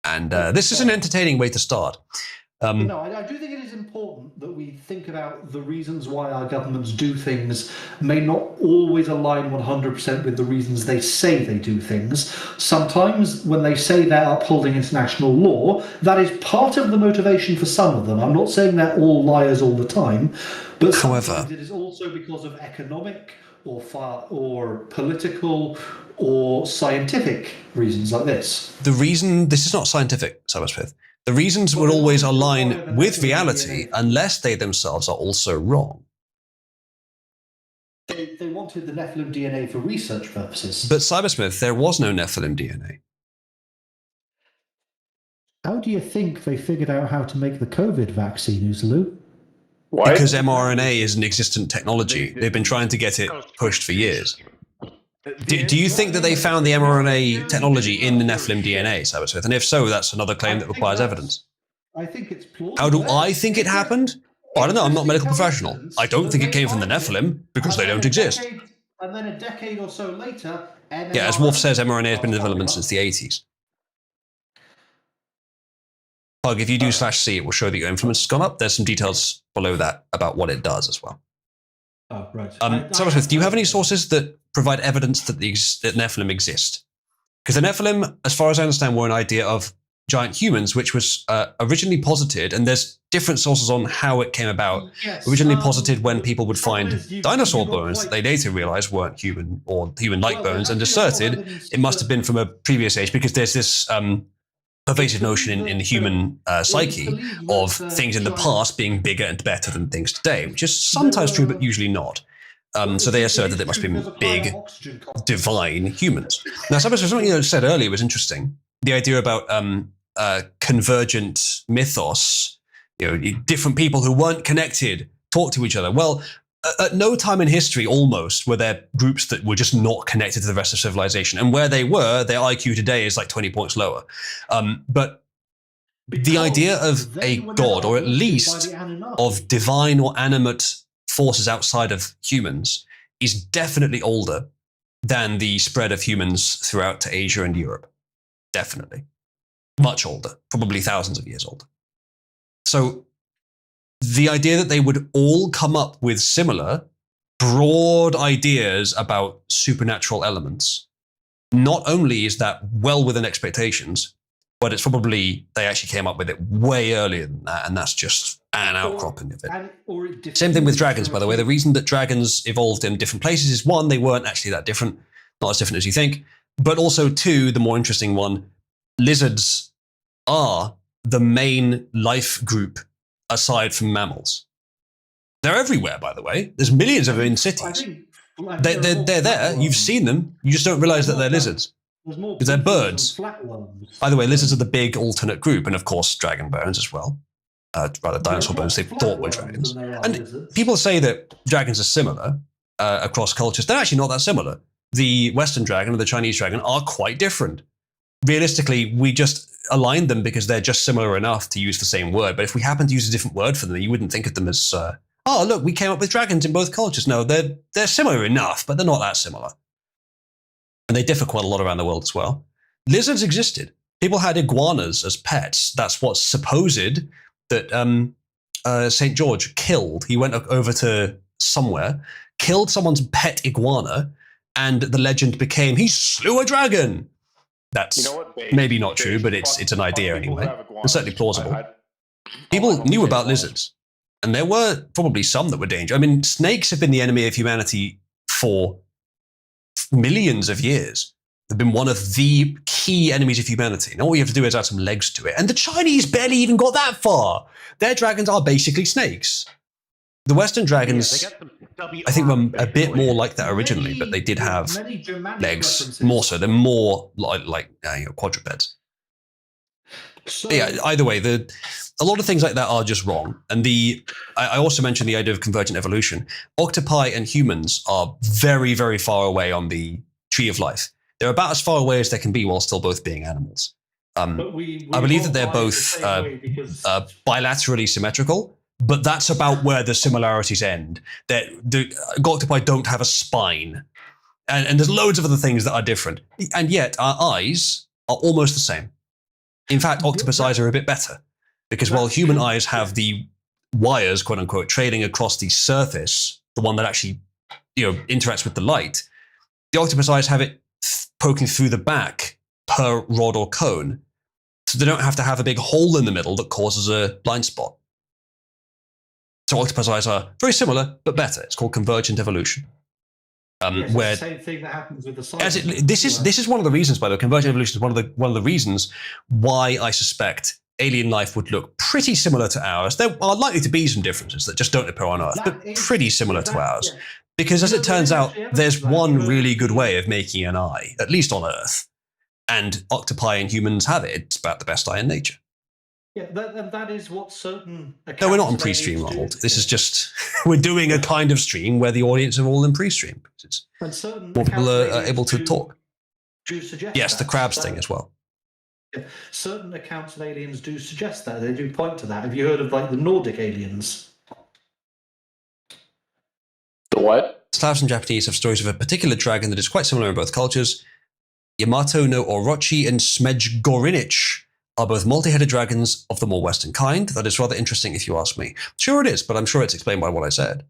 and this is an entertaining way to start. No, I do think it is important that we think about the reasons why our governments do things may not always align 100% with the reasons they say they do things. Sometimes when they say they're upholding international law, that is part of the motivation for some of them. I'm not saying they're all liars all the time, but sometimes it is also because of economic or political or scientific reasons like this. The reason this is not scientific, Cybersmith. The reasons would always align with reality unless they themselves are also wrong. They wanted the Nephilim DNA for research purposes. But Cybersmith, there was no Nephilim DNA. How do you think they figured out how to make the COVID vaccine, Uzlu? Why? Because mRNA is an existent technology. They've been trying to get it pushed for years. Do you think that they found the mRNA technology in the Nephilim DNA, Cybersmith? And if so, that's another claim that requires evidence. I think it's plausible. How do I think it happened? I don't know. I'm not a medical professional. I don't think it came from the Nephilim because they don't exist. And then a decade or so later, yeah, as Wolf says, mRNA has been in development since the 80s. Pug, if you do /C, it will show that your influence has gone up. There's some details below that about what it does as well. Oh, right. Cybersmith, do you have any sources that provide evidence that that Nephilim exist? Because the Nephilim, as far as I understand, were an idea of giant humans, which was originally posited, and there's different sources on how it came about. Yes, originally posited when people would find dinosaur bones that they later realized weren't human or human-like bones, and asserted it must have been from a previous age, because there's this pervasive notion in the human psyche of things in the past being bigger and better than things today, which is sometimes true, but usually not. So they assert that it must be big, divine humans. Now, something you said earlier was interesting. The idea about convergent mythos, different people who weren't connected talk to each other. Well, at no time in history, almost, were there groups that were just not connected to the rest of civilization. And where they were, their IQ today is like 20 points lower. But the idea of a god, or at least of divine or animate forces outside of humans is definitely older than the spread of humans throughout to Asia and Europe. Definitely. Much older, probably thousands of years older. So the idea that they would all come up with similar broad ideas about supernatural elements, not only is that well within expectations, but it's probably they actually came up with it way earlier than that, and that's just an outcropping of it. Same thing with dragons, by the way. The reason that dragons evolved in different places is, one, they weren't actually that different, not as different as you think, but also, two, the more interesting one, lizards are the main life group aside from mammals. They're everywhere, by the way. There's millions of them in cities. They're there. You've seen them. You just don't realize that they're lizards. Because they're birds. By the way, lizards are the big alternate group, and of course, dragon bones as well. Rather, dinosaur bones they thought were dragons. And people say that dragons are similar across cultures. They're actually not that similar. The Western dragon and the Chinese dragon are quite different. Realistically, we just aligned them because they're just similar enough to use the same word. But if we happen to use a different word for them, you wouldn't think of them as, oh, look, we came up with dragons in both cultures. No, they're similar enough, but they're not that similar. And they differ quite a lot around the world as well. Lizards existed. People had iguanas as pets. That's what's supposed that St. George killed. He went over to somewhere, killed someone's pet iguana, and the legend became he slew a dragon. That's maybe not true, but it's an idea anyway. It's certainly plausible. People knew about lizards, and there were probably some that were dangerous. I mean, snakes have been the enemy of humanity for millions of years. They've been one of the key enemies of humanity. Now all you have to do is add some legs to it. And the Chinese barely even got that far. Their dragons are basically snakes. The Western dragons, I think, were a bit more like that originally, but they did have legs more so. They're more like quadrupeds. So, yeah, either way, a lot of things like that are just wrong. And I also mentioned the idea of convergent evolution. Octopi and humans are very, very far away on the tree of life. They're about as far away as they can be while still both being animals. I believe that they're both bilaterally symmetrical, but that's about where the similarities end. The octopi don't have a spine, and there's loads of other things that are different. And yet our eyes are almost the same. In fact, octopus eyes are a bit better, because while human eyes have the wires, quote unquote, trailing across the surface, the one that actually interacts with the light, the octopus eyes have it poking through the back per rod or cone, so they don't have to have a big hole in the middle that causes a blind spot. So octopus eyes are very similar, but better. It's called convergent evolution. Where it's the same thing that happens with the this is one of the reasons, by the way, convergent evolution is one of the reasons why I suspect alien life would look pretty similar to ours. There are likely to be some differences that just don't appear on Earth, but pretty similar to ours. Yeah. Because as it turns out, there's one really good way of making an eye, at least on Earth. And octopi and humans have it. It's about the best eye in nature. Yeah, that is what certain accounts. No, we're not in pre-stream, Ronald. This is just, we're doing a kind of stream where the audience are all in pre-stream. And certain more people are able to talk. Do suggest yes, the crabs thing as well. Yeah, certain accounts of aliens do suggest that. They do point to that. Have you heard of the Nordic aliens? The what? Slavs and Japanese have stories of a particular dragon that is quite similar in both cultures. Yamato no Orochi and Smejgorinich are both multi-headed dragons of the more Western kind. That is rather interesting if you ask me. Sure it is, but I'm sure it's explained by what I said.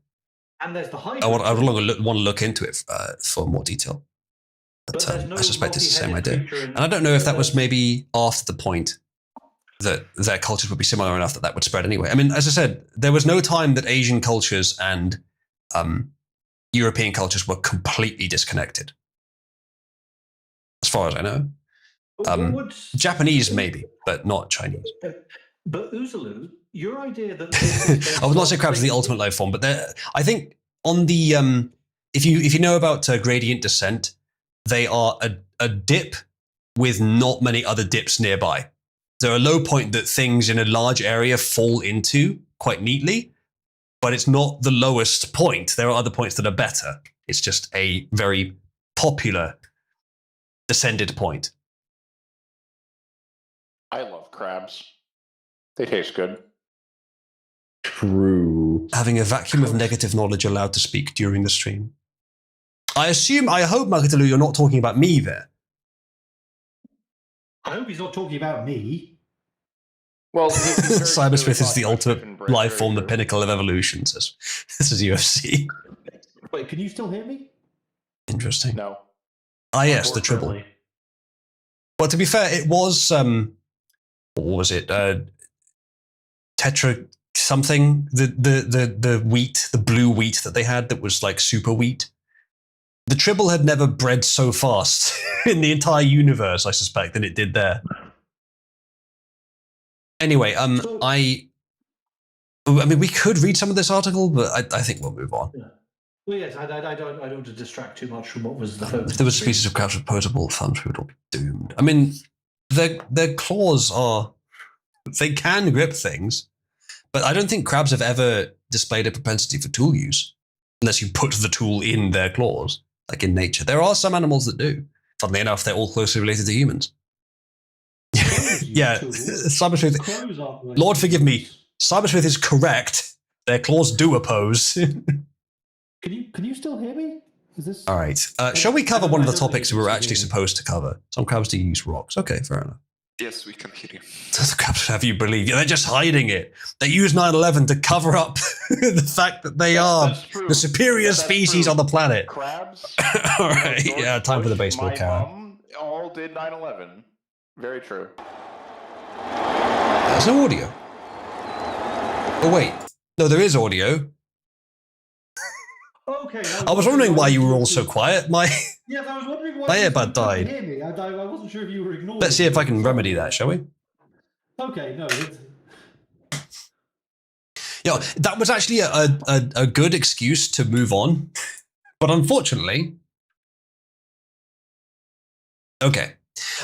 And there's the hybrid. I would want to look into it for more detail. But I suspect it's the same idea. And I don't know if that was maybe after the point that their cultures would be similar enough that would spread anyway. I mean, as I said, there was no time that Asian cultures and European cultures were completely disconnected. As far as I know. Japanese maybe, but not Chinese. But Uzalu, your idea that... I would not say crabs are the ultimate life form, but I think on the... if you know about gradient descent, they are a dip with not many other dips nearby. They're a low point that things in a large area fall into quite neatly, but it's not the lowest point. There are other points that are better. It's just a very popular descended point. I love crabs. They taste good. True. Having a vacuum of negative knowledge allowed to speak during the stream. I hope, Makatalu, you're not talking about me there. I hope he's not talking about me. Well, Cybersmith is the ultimate life form, the pinnacle of evolution, says this is UFC. Wait, can you still hear me? Interesting. No. Ah, yes, the Tribble. Well, to be fair, it was, what was it? Tetra something, the wheat, the blue wheat that they had that was like super wheat. The Tribble had never bred so fast in the entire universe, I suspect, than it did there. Anyway, I mean, we could read some of this article, but I think we'll move on. Yeah. Well, yes, I don't want to distract too much from what was the focus. If there was species of crabs with potable thumbs, we would all be doomed. I mean, their claws they can grip things, but I don't think crabs have ever displayed a propensity for tool use, unless you put the tool in their claws, like in nature. There are some animals that do. Funnily enough, they're all closely related to humans. Yeah, Cybersmith. Lord forgive me. Cybersmith is correct. Their claws do oppose. Can you still hear me? Is this all right? Shall we cover one of the topics we were actually supposed to cover? Some crabs do use rocks. Okay, fair enough. Yes, we can hear you. The crabs have you believe? They're just hiding it. They use 9/11 to cover up the fact that they are the superior species on the planet. Crabs. All right, yeah, time for the baseball, Karen. Mom all did 9/11. Very true. There's no audio. Oh wait, no, there is audio. Okay. I was wondering why you were all so quiet. I was wondering why my you earbud died. couldn't hear me. I wasn't sure if you were ignoring. Let's see if I can remedy that, shall we? Okay, no. Yeah, that was actually a good excuse to move on, but unfortunately, okay.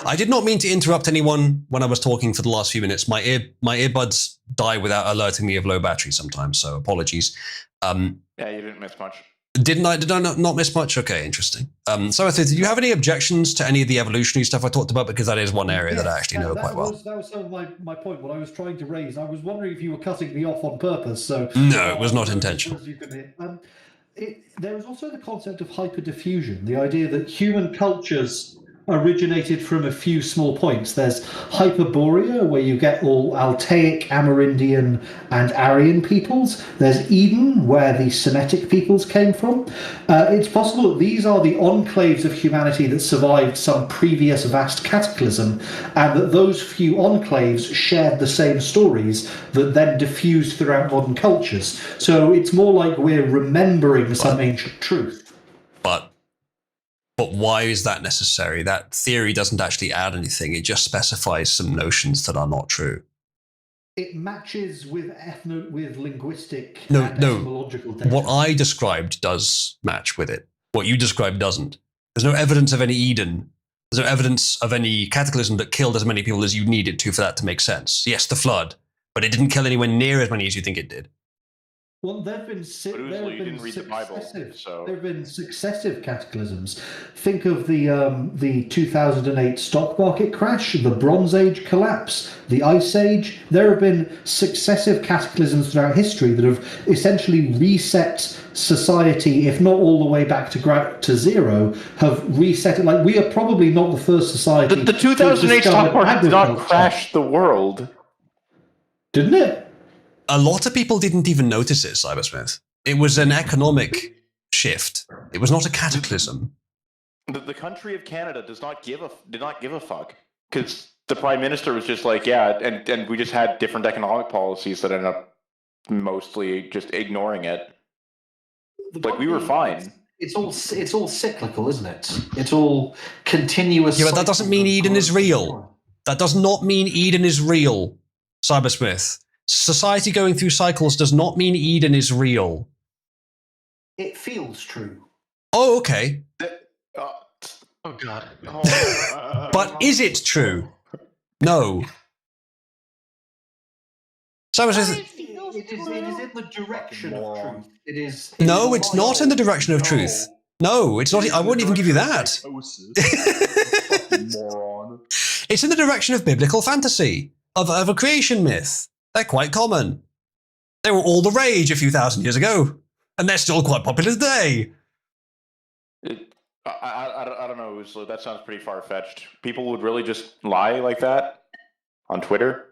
I did not mean to interrupt anyone when I was talking for the last few minutes. My earbuds die without alerting me of low battery sometimes, so apologies. Yeah, you didn't miss much. Did I not miss much? Okay, interesting. So, did you have any objections to any of the evolutionary stuff I talked about? Because that is one area that I actually know quite well. That was sort of my point, what I was trying to raise. I was wondering if you were cutting me off on purpose. So no, it was not intentional. There is also the concept of hyperdiffusion, the idea that human cultures originated from a few small points. There's Hyperborea, where you get all Altaic, Amerindian, and Aryan peoples. There's Eden, where the Semitic peoples came from. It's possible that these are the enclaves of humanity that survived some previous vast cataclysm, and that those few enclaves shared the same stories that then diffused throughout modern cultures. So it's more like we're remembering some ancient truth. But why is that necessary? That theory doesn't actually add anything. It just specifies some notions that are not true. It matches with linguistic and etymological data. What I described does match with it. What you described doesn't. There's no evidence of any Eden. There's no evidence of any cataclysm that killed as many people as you needed to for that to make sense. Yes, the flood, but it didn't kill anywhere near as many as you think it did. Well, there have been successive cataclysms. Think of the 2008 stock market crash, the Bronze Age collapse, the Ice Age. There have been successive cataclysms throughout history that have essentially reset society, if not all the way back to zero, have reset it. Like, we are probably not the first society. The 2008 stock market did not crash the world, didn't it? A lot of people didn't even notice it, Cybersmith. It was an economic shift. It was not a cataclysm. The country of Canada did not give a fuck, because the Prime Minister was just like, yeah, and we just had different economic policies that ended up mostly just ignoring it. Like, we were fine. It's all cyclical, isn't it? It's all continuous. Yeah, but that doesn't mean Eden is real. That does not mean Eden is real, Cybersmith. Society going through cycles does not mean Eden is real. It feels true. Oh, okay. Oh, God. But is it true? No. Cybersmith. It is in the direction of truth. It is. No, it's not in the direction of truth. No, it's not. I won't even give you that. It's in the direction of biblical fantasy, of a creation myth. They're quite common. They were all the rage a few thousand years ago, and they're still quite popular today. I don't know, Uslu. That sounds pretty far-fetched. People would really just lie like that on Twitter?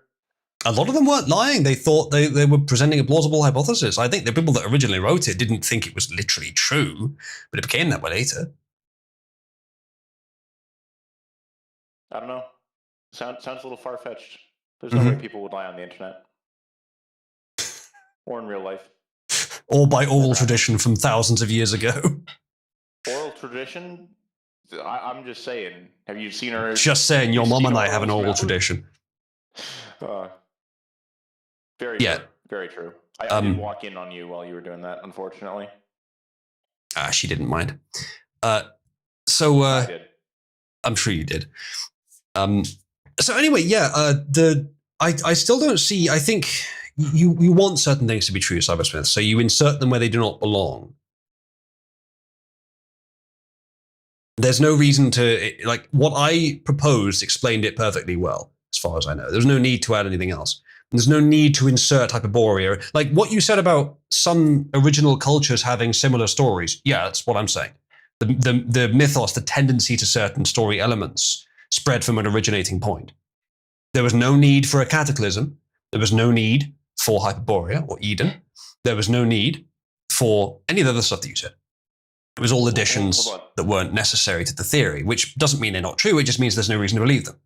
A lot of them weren't lying. They thought they were presenting a plausible hypothesis. I think the people that originally wrote it didn't think it was literally true, but it became that way later. I don't know. Sounds a little far-fetched. There's no way people would lie on the internet. Or in real life. Or by oral tradition from thousands of years ago. Oral tradition? I'm just saying. Have you seen her? Just saying, your mom and I have an oral tradition. Very true. Very true. I did walk in on you while you were doing that, unfortunately. She didn't mind. I did. I'm sure you did. So anyway, I still don't see. I think you want certain things to be true, Cybersmith, so you insert them where they do not belong. There's no reason to, like, what I proposed explained it perfectly well, as far as I know. There's no need to add anything else. There's no need to insert Hyperborea. Like what you said about some original cultures having similar stories. Yeah, that's what I'm saying. The mythos, the tendency to certain story elements spread from an originating point. There was no need for a cataclysm. There was no need for Hyperborea or Eden. There was no need for any of the other stuff that you said. It was all additions that weren't necessary to the theory, which doesn't mean they're not true. It just means there's no reason to believe them.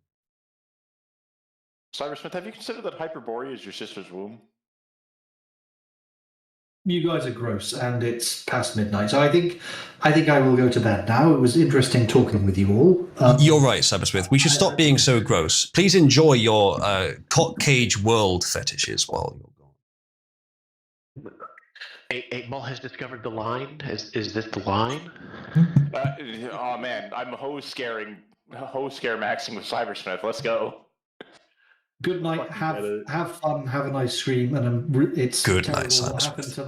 Cybersmith, have you considered that Hyperborea is your sister's womb? You guys are gross, and it's past midnight, so I think I will go to bed now. It was interesting talking with you all. You're right, Cybersmith. We should stop being so gross. Please enjoy your cock cage world fetishes while you're gone. 8-Ball has discovered the line. Is this the line? Oh man, I'm hose scare maxing with Cybersmith. Let's go. Good night. Have fun. Have a nice stream. And it's good night, what happened to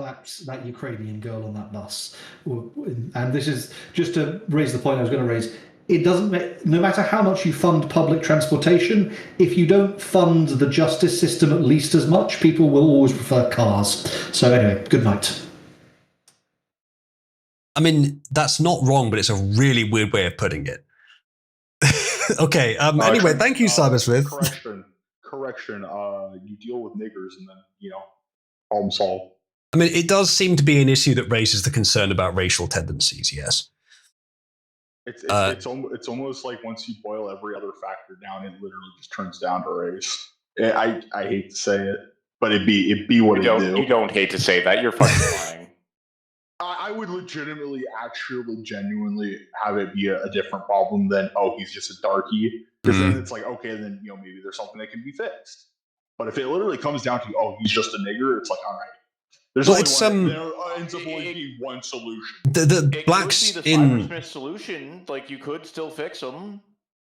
that Ukrainian girl on that bus. And this is just to raise the point I was going to raise. It doesn't make, no matter how much you fund public transportation, if you don't fund the justice system at least as much, people will always prefer cars. So anyway, good night. I mean, that's not wrong, but it's a really weird way of putting it. Okay. Anyway, thank you, Cybersmith. Correction. You deal with niggers, and then problem solved. I mean, it does seem to be an issue that raises the concern about racial tendencies. Yes. It's almost like once you boil every other factor down, it literally just turns down to race. I hate to say it, but it'd be what it do. You don't hate to say that. You're fucking lying. I would legitimately, actually, genuinely have it be a different problem than, oh, he's just a darkie. Because then it's like, okay, then maybe there's something that can be fixed. But if it literally comes down to, oh, he's just a nigger, it's like, all right. There's only there ends up only being one solution. The blacks could be the Cybersmith solution. Like, you could still fix them.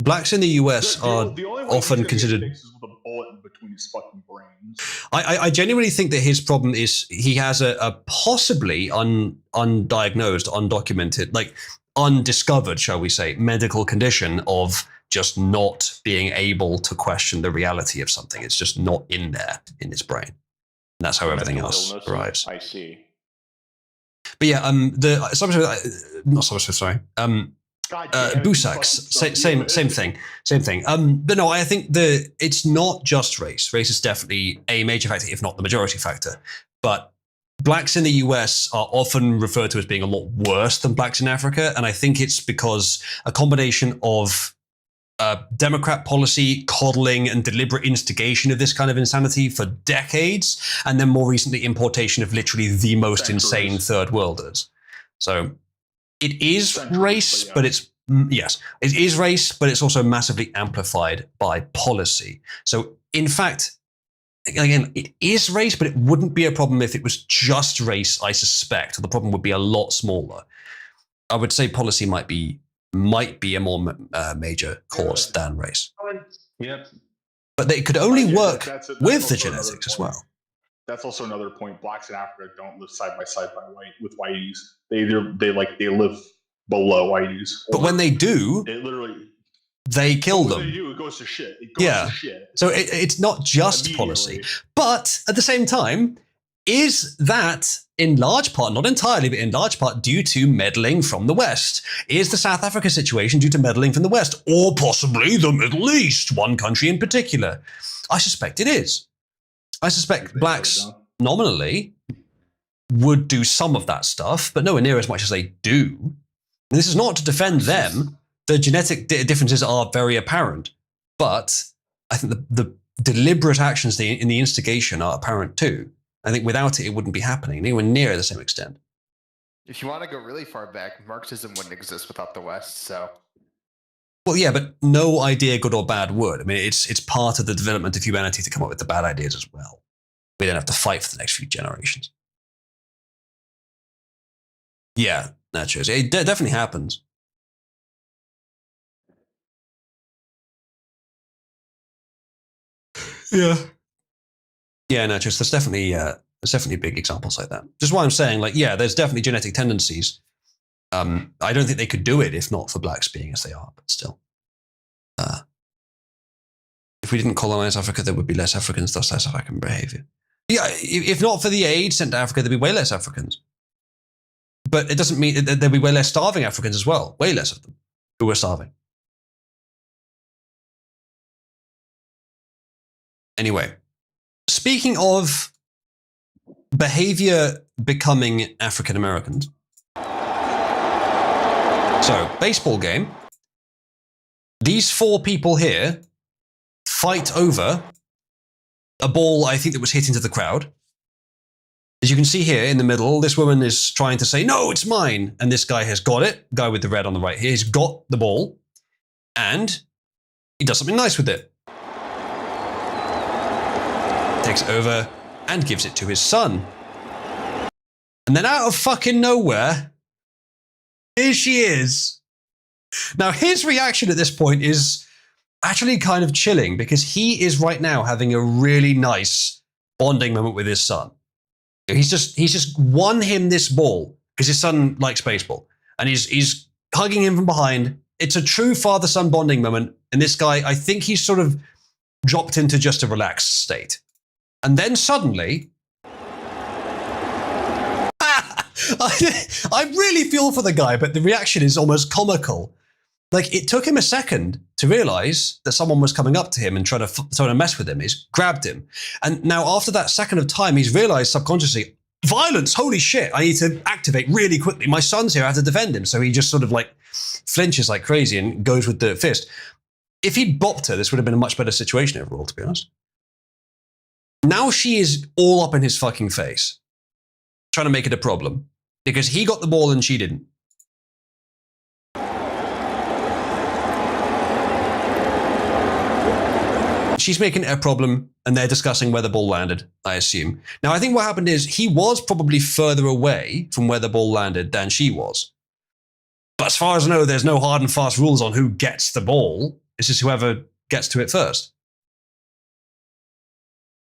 Blacks in the US are often considered. With a bullet between his fucking brains. I genuinely think that his problem is he has a possibly undiagnosed, undocumented, like undiscovered, shall we say, medical condition of just not being able to question the reality of something. It's just not in there in his brain. And that's how everything else arrives. I see. But yeah, Busak's, same thing. But no, I think it's not just race. Race is definitely a major factor, if not the majority factor. But blacks in the US are often referred to as being a lot worse than blacks in Africa. And I think it's because a combination of Democrat policy, coddling, and deliberate instigation of this kind of insanity for decades, and then more recently importation of literally the most insane third worlders. So it is race, but it is race, but it's also massively amplified by policy. So in fact, again, it is race, but it wouldn't be a problem if it was just race, I suspect. The problem would be a lot smaller. I would say policy might be a more major cause than race. Yep. But they could only work with the genetics as well. That's also another point. Blacks in Africa don't live side by side with whiteys. They live below whiteys. But when they do, they kill them. When they do, it goes to shit. It goes to shit. So it's not just policy. But at the same time, Is that in large part, not entirely, but in large part due to meddling from the West? Is the South Africa situation due to meddling from the West? Or possibly the Middle East, one country in particular? I suspect it is. I suspect blacks nominally would do some of that stuff, but nowhere near as much as they do. And this is not to defend them. The genetic differences are very apparent, but I think the deliberate actions in the instigation are apparent too. I think without it, it wouldn't be happening anywhere near the same extent. If you want to go really far back, Marxism wouldn't exist without the West. So, well, yeah, but no idea, good or bad, would. I mean, it's part of the development of humanity to come up with the bad ideas as well. We don't have to fight for the next few generations. Yeah, that shows. It definitely happens. Yeah. Yeah, no, just there's definitely big examples like that. Just why I'm saying, like, yeah, there's definitely genetic tendencies. I don't think they could do it if not for blacks being as they are, but still. If we didn't colonize Africa, there would be less Africans, thus less African behavior. Yeah, if not for the aid sent to Africa, there'd be way less Africans. But it doesn't mean that there'd be way less starving Africans as well. Way less of them who were starving. Anyway, speaking of behavior becoming African Americans. So, baseball game. These four people here fight over a ball, I think, that was hit into the crowd. As you can see here in the middle, this woman is trying to say, no, it's mine. And this guy has got it. Guy with the red on the right here. He's got the ball. And he does something nice with it. Takes it over and gives it to his son. And then out of fucking nowhere, here she is. Now, his reaction at this point is actually kind of chilling because he is right now having a really nice bonding moment with his son. He's just won him this ball because his son likes baseball and he's hugging him from behind. It's a true father-son bonding moment. And this guy, I think he's sort of dropped into just a relaxed state. And then suddenly, I really feel for the guy, but the reaction is almost comical. Like, it took him a second to realize that someone was coming up to him and trying to mess with him. He's grabbed him. And now after that second of time, he's realized subconsciously, violence, holy shit, I need to activate really quickly. My son's here, I have to defend him. So he just sort of like flinches like crazy and goes with the fist. If he'd bopped her, this would have been a much better situation overall, to be honest. Now she is all up in his fucking face, trying to make it a problem because he got the ball and she didn't. She's making it a problem and they're discussing where the ball landed, I assume. Now, I think what happened is he was probably further away from where the ball landed than she was. But as far as I know, there's no hard and fast rules on who gets the ball. It's just whoever gets to it first.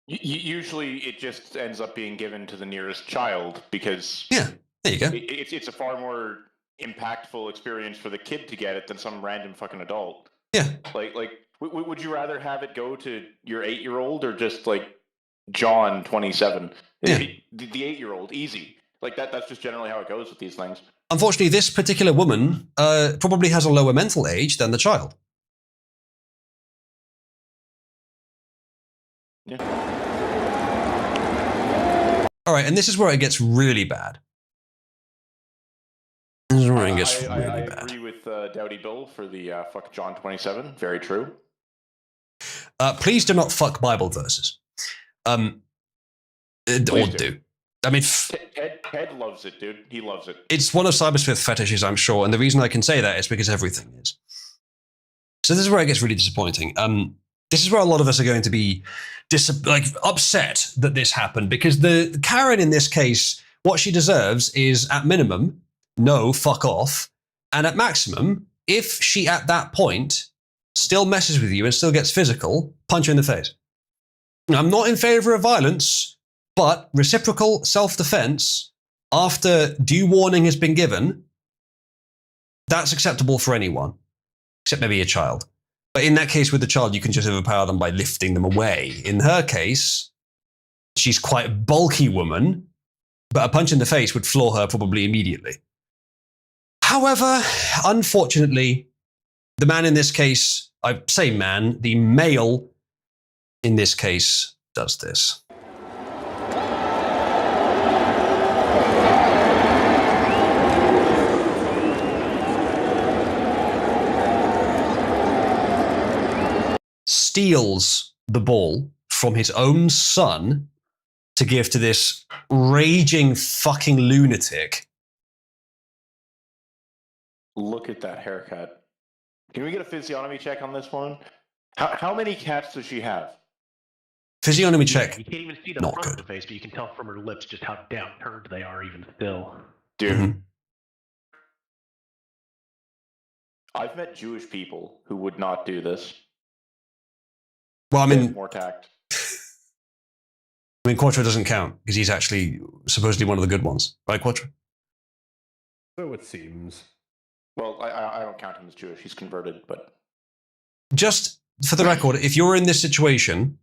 Usually it just ends up being given to the nearest child because yeah, there you go. It's a far more impactful experience for the kid to get it than some random fucking adult. Yeah. Like, would you rather have it go to your 8-year-old or just like John 27? Yeah. The 8-year-old, easy. Like that's just generally how it goes with these things. Unfortunately, this particular woman probably has a lower mental age than the child. Yeah. All right, and this is where it gets really bad. This is where it gets really bad. I agree with Dowdy Bill for the fuck John 27. Very true. Please do not fuck Bible verses. Or do. I mean, Ted loves it, dude. He loves it. It's one of Cybersmith's fetishes, I'm sure, and the reason I can say that is because everything is. So this is where it gets really disappointing. This is where a lot of us are going to be upset that this happened because the Karen in this case, what she deserves is at minimum, no, fuck off, and at maximum, if she at that point still messes with you and still gets physical, punch her in the face. I'm not in favor of violence, but reciprocal self-defense after due warning has been given, that's acceptable for anyone, except maybe a child. But in that case with the child, you can just overpower them by lifting them away. In her case, She's quite a bulky woman, but a punch in the face would floor her probably immediately. However, unfortunately, the man in this case, I say man, the male in this case does this. Steals the ball from his own son to give to this raging fucking lunatic. Look at that haircut. Can we get a physiognomy check on this one? How many cats does she have? Physiognomy check. You can't even see the Not front good. of the face, but you can tell from her lips just how downturned they are even still. Dude. Mm-hmm. I've met Jewish people who would not do this. Well, I mean, more tact. Quattro doesn't count because he's actually supposedly one of the good ones, right, Quattro? So it seems. Well, I don't count him as Jewish. He's converted, but just for the record, if you're in this situation,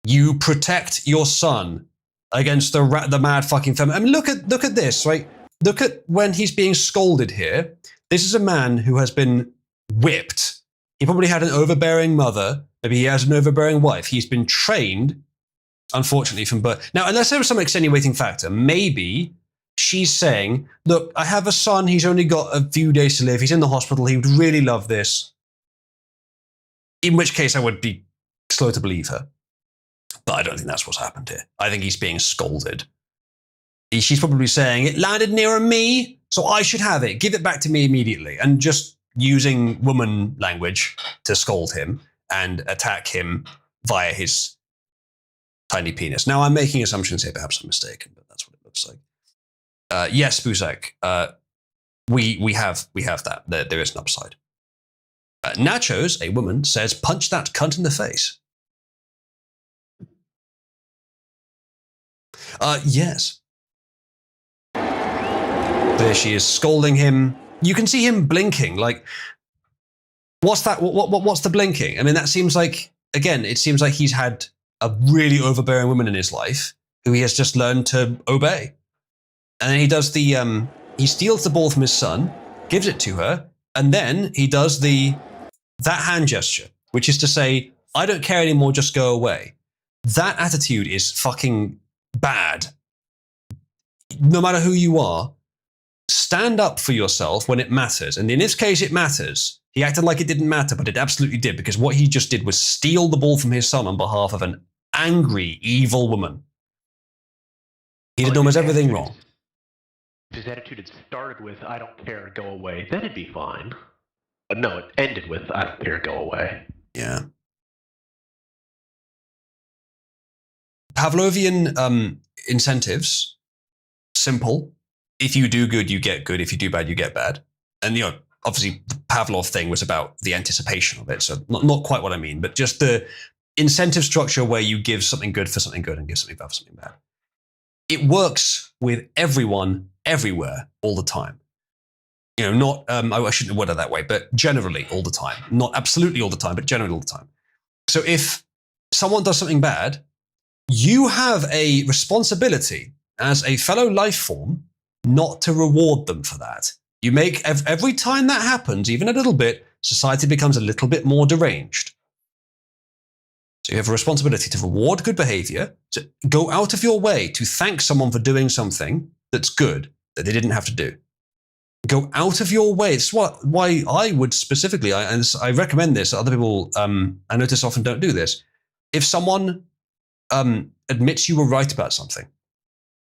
you protect your son against the mad fucking family. I mean, look at this, right? Look at when he's being scolded here. This is a man who has been whipped. He probably had an overbearing mother. Maybe he has an overbearing wife. He's been trained, unfortunately, from birth. Now, unless there was some extenuating factor, maybe she's saying, look, I have a son. He's only got a few days to live. He's in the hospital. He would really love this. In which case, I would be slow to believe her. But I don't think that's what's happened here. I think he's being scolded. She's probably saying, it landed nearer me, so I should have it. Give it back to me immediately. And just using woman language to scold him and attack him via his tiny penis. Now, I'm making assumptions here. Perhaps I'm mistaken, but that's what it looks like. Yes, Buzak, we have that. There is an upside. Nachos, a woman, says, punch that cunt in the face. Yes. There she is scolding him. You can see him blinking. Like, what's that? What's the blinking? I mean, that seems like, again, it seems like he's had a really overbearing woman in his life who he has just learned to obey. And then he does he steals the ball from his son, gives it to her, and then he does that hand gesture, which is to say, I don't care anymore, just go away. That attitude is fucking bad. No matter who you are, stand up for yourself when it matters. And in this case, it matters. He acted like it didn't matter, but it absolutely did, because what he just did was steal the ball from his son on behalf of an angry, evil woman. He did almost everything wrong. If his attitude had started with, I don't care, go away, then it'd be fine. But no, it ended with, I don't care, go away. Yeah. Pavlovian incentives, simple. If you do good, you get good. If you do bad, you get bad. And, obviously the Pavlov thing was about the anticipation of it. So not quite what I mean, but just the incentive structure where you give something good for something good and give something bad for something bad. It works with everyone, everywhere, all the time. Not, I shouldn't word it that way, but generally all the time. Not absolutely all the time, but generally all the time. So if someone does something bad, you have a responsibility as a fellow life form not to reward them for that. You make, every time that happens, even a little bit, society becomes a little bit more deranged. So you have a responsibility to reward good behavior, to go out of your way to thank someone for doing something that's good, that they didn't have to do. Go out of your way. It's why I would specifically, and I recommend this, other people, I notice often don't do this. If someone admits you were right about something,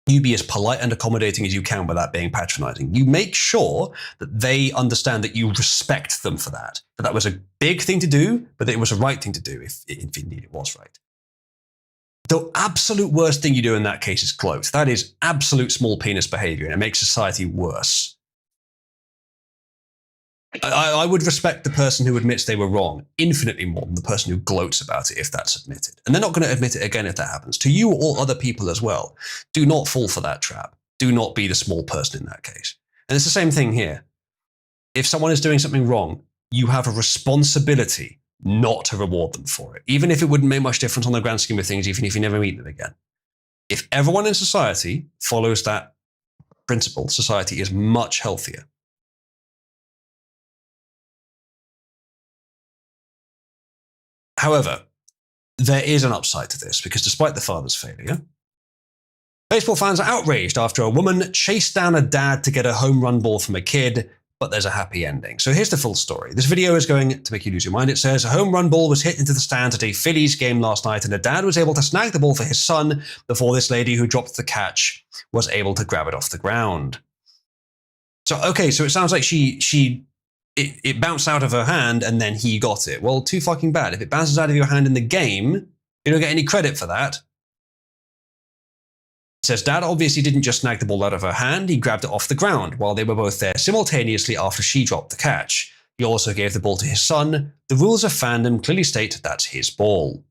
you be as polite and accommodating as you can without being patronizing. You make sure that they understand that you respect them for that. That was a big thing to do, but that it was a right thing to do if indeed it was right. The absolute worst thing you do in that case is gloat. That is absolute small penis behavior, and it makes society worse. I would respect the person who admits they were wrong infinitely more than the person who gloats about it if that's admitted. And they're not going to admit it again if that happens. To you or other people as well. Do not fall for that trap. Do not be the small person in that case. And it's the same thing here. If someone is doing something wrong, you have a responsibility not to reward them for it. Even if it wouldn't make much difference on the grand scheme of things, even if you never meet them again. If everyone in society follows that principle, society is much healthier. However, there is an upside to this, because despite the father's failure, baseball fans are outraged after a woman chased down a dad to get a home run ball from a kid, but there's a happy ending. So here's the full story. This video is going to make you lose your mind. It says, a home run ball was hit into the stands at a Phillies game last night, and a dad was able to snag the ball for his son before this lady who dropped the catch was able to grab it off the ground. So, okay, so it sounds like it bounced out of her hand and then he got it. Well, too fucking bad. If it bounces out of your hand in the game, you don't get any credit for that. It says dad obviously didn't just snag the ball out of her hand, he grabbed it off the ground while they were both there simultaneously after she dropped the catch. He also gave the ball to his son. The rules of fandom clearly state that's his ball.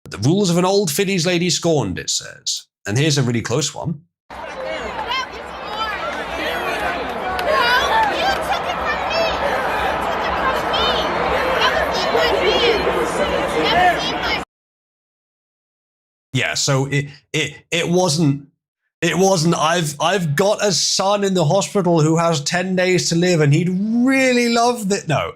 But the rules of an old Phillies lady scorned, it says. And here's a really close one. Yeah, so it wasn't I've got a son in the hospital who has 10 days to live and he'd really love that. No.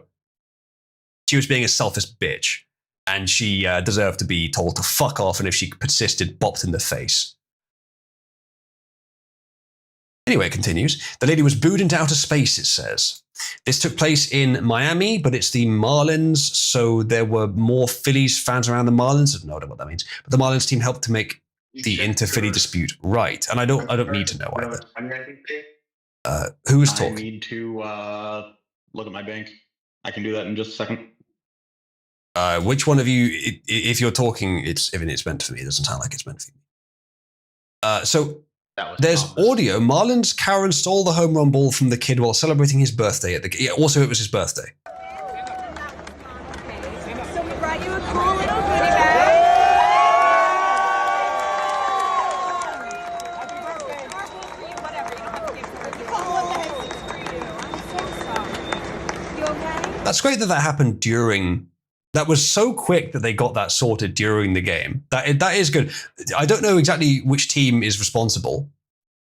She was being a selfish bitch, and she deserved to be told to fuck off, and if she persisted, bopped in the face. Anyway, it continues. The lady was booed into outer space, it says. This took place in Miami, but it's the Marlins, so there were more Phillies fans around the Marlins. I don't know what that means. But the Marlins team helped to make the inter-Philly dispute right. And I don't need to know either. Who was talking? I need to look at my bank. I can do that in just a second. Which one of you, if you're talking, it's meant for me. It doesn't sound like it's meant for you. So there's audio. Marlins Karen stole the home run ball from the kid while celebrating his birthday at the. Yeah, also, it was his birthday. So we brought you a cool little goodie bag. Happy birthday. Whatever. You don't have to give it. Oh, for you. I'm so sorry. You okay? That's great that happened during. That was so quick that they got that sorted during the game. That is good. I don't know exactly which team is responsible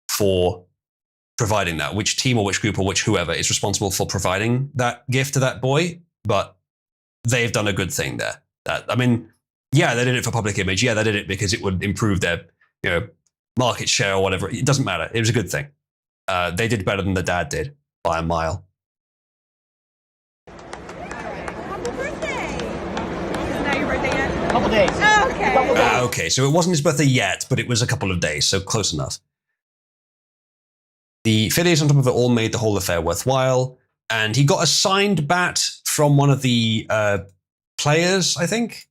for providing that, which team or which group or which whoever is responsible for providing that gift to that boy, but they've done a good thing there. I mean, yeah, they did it for public image. Yeah, they did it because it would improve their, market share or whatever. It doesn't matter. It was a good thing. They did better than the dad did by a mile. Couple days. Oh, okay. Okay, so it wasn't his birthday yet, but it was a couple of days, so close enough. The Phillies on top of it all made the whole affair worthwhile, and he got a signed bat from one of the players, I think.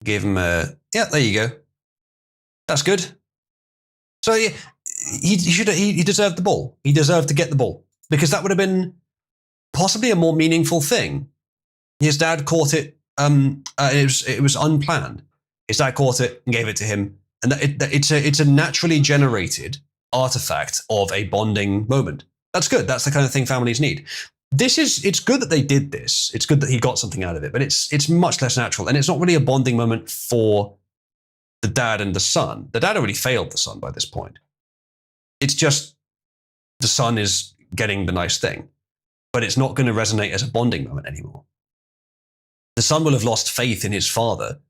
Gave him a... Yeah, there you go. That's good. So yeah, he deserved the ball. He deserved to get the ball, because that would have been possibly a more meaningful thing. His dad caught it. It was unplanned. His dad caught it and gave it to him, and it's a naturally generated artifact of a bonding moment. That's good. That's the kind of thing families need. It's good that they did this. It's good that he got something out of it, but it's much less natural, and it's not really a bonding moment for the dad and the son. The dad already failed the son by this point. It's just the son is getting the nice thing. But it's not going to resonate as a bonding moment anymore. The son will have lost faith in his father.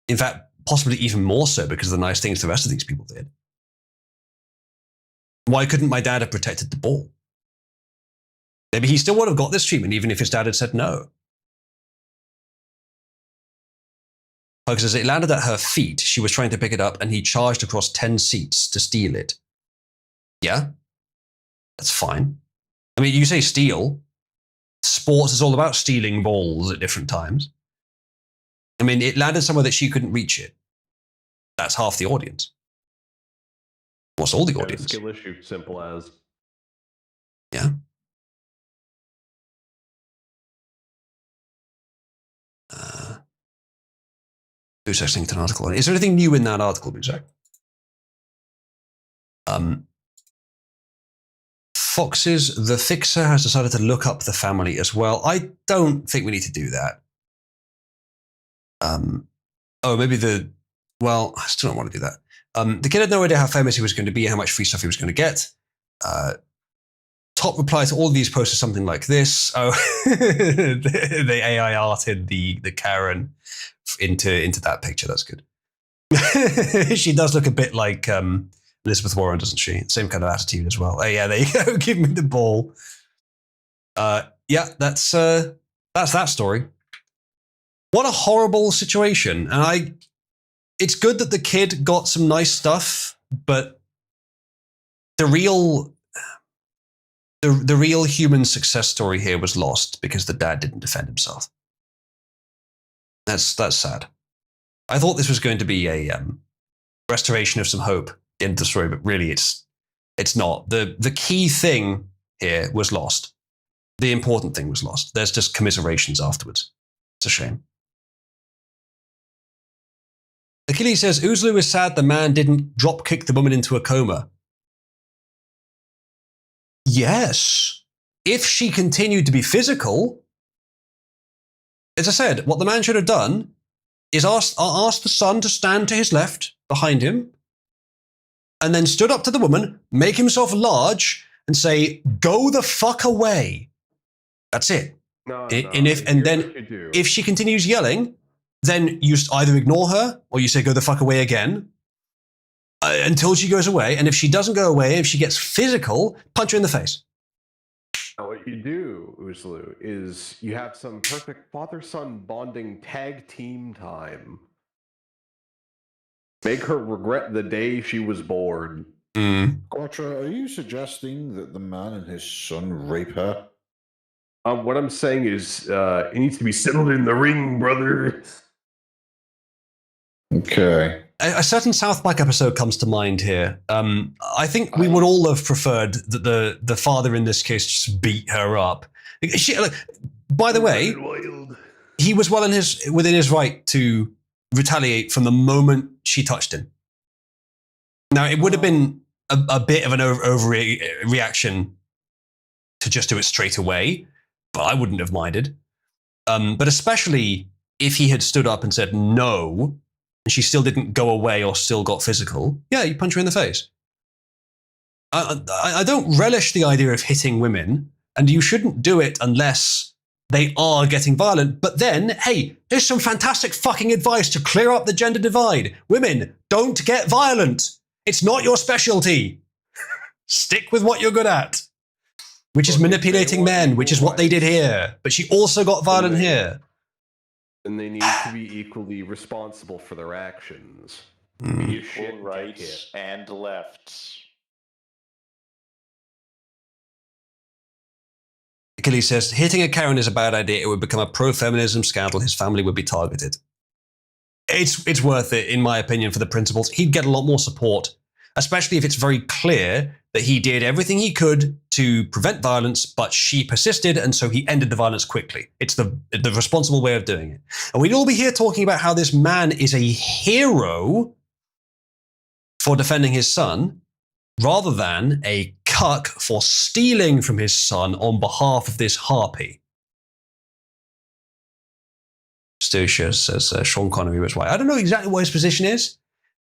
In fact, possibly even more so because of the nice things the rest of these people did. Why couldn't my dad have protected the ball? Maybe he still would have got this treatment even if his dad had said no. Because as it landed at her feet, she was trying to pick it up and he charged across 10 seats to steal it. Yeah, that's fine. I mean, you say steal. Sports is all about stealing balls at different times. I mean, it landed somewhere that she couldn't reach it. That's half the audience. What's all the audience? Skill issue, simple as. Yeah. Buzak's linked an article. Is there anything new in that article, Buzak? Fox's The Fixer has decided to look up the family as well. I don't think we need to do that. Well, I still don't want to do that. The kid had no idea how famous he was going to be, how much free stuff he was going to get. Top reply to all of these posts is something like this. Oh, the AI arted the Karen into that picture. That's good. She does look a bit like Elizabeth Warren, doesn't she? Same kind of attitude as well. Oh, yeah, there you go. Give me the ball. Yeah, that's that story. What a horrible situation. And it's good that the kid got some nice stuff, but the real human success story here was lost because the dad didn't defend himself. That's sad. I thought this was going to be a restoration of some hope in the story, but really it's not. The key thing here was lost. The important thing was lost. There's just commiserations afterwards. It's a shame. Achilles says, Uzlu is sad the man didn't drop kick the woman into a coma. Yes. If she continued to be physical, as I said, what the man should have done is asked the son to stand to his left, behind him, and then stood up to the woman, make himself large, and say, go the fuck away. That's it. If she continues yelling, then you just either ignore her or you say, go the fuck away again until she goes away. And if she doesn't go away, if she gets physical, punch her in the face. Now what you do, Uzlu, is you have some perfect father-son bonding tag team time. Make her regret the day she was born. Quattro, are you suggesting that the man and his son rape her? What I'm saying is it needs to be settled in the ring, brother. Okay. A certain South Park episode comes to mind here. I think we would all have preferred that the father in this case just beat her up. By the way, he was within his right to retaliate from the moment she touched him. Now, it would have been a bit of an overreaction to just do it straight away, but I wouldn't have minded. But especially if he had stood up and said no, and she still didn't go away or still got physical, yeah, you punch her in the face. I don't relish the idea of hitting women, and you shouldn't do it unless they are getting violent. But then, hey, here's some fantastic fucking advice to clear up the gender divide. Women, don't get violent. It's not your specialty. Stick with what you're good at, which is manipulating men, which is what they did here. But she also got violent here. And they need to be equally responsible for their actions. Equal rights and lefts. Achilles says, hitting a Karen is a bad idea. It would become a pro-feminism scandal. His family would be targeted. It's worth it, in my opinion, for the principles. He'd get a lot more support, especially if it's very clear that he did everything he could to prevent violence, but she persisted, and so he ended the violence quickly. It's the responsible way of doing it. And we'd all be here talking about how this man is a hero for defending his son, rather than a cuck for stealing from his son on behalf of this harpy. Stocia says Sean Connery was right. I don't know exactly what his position is.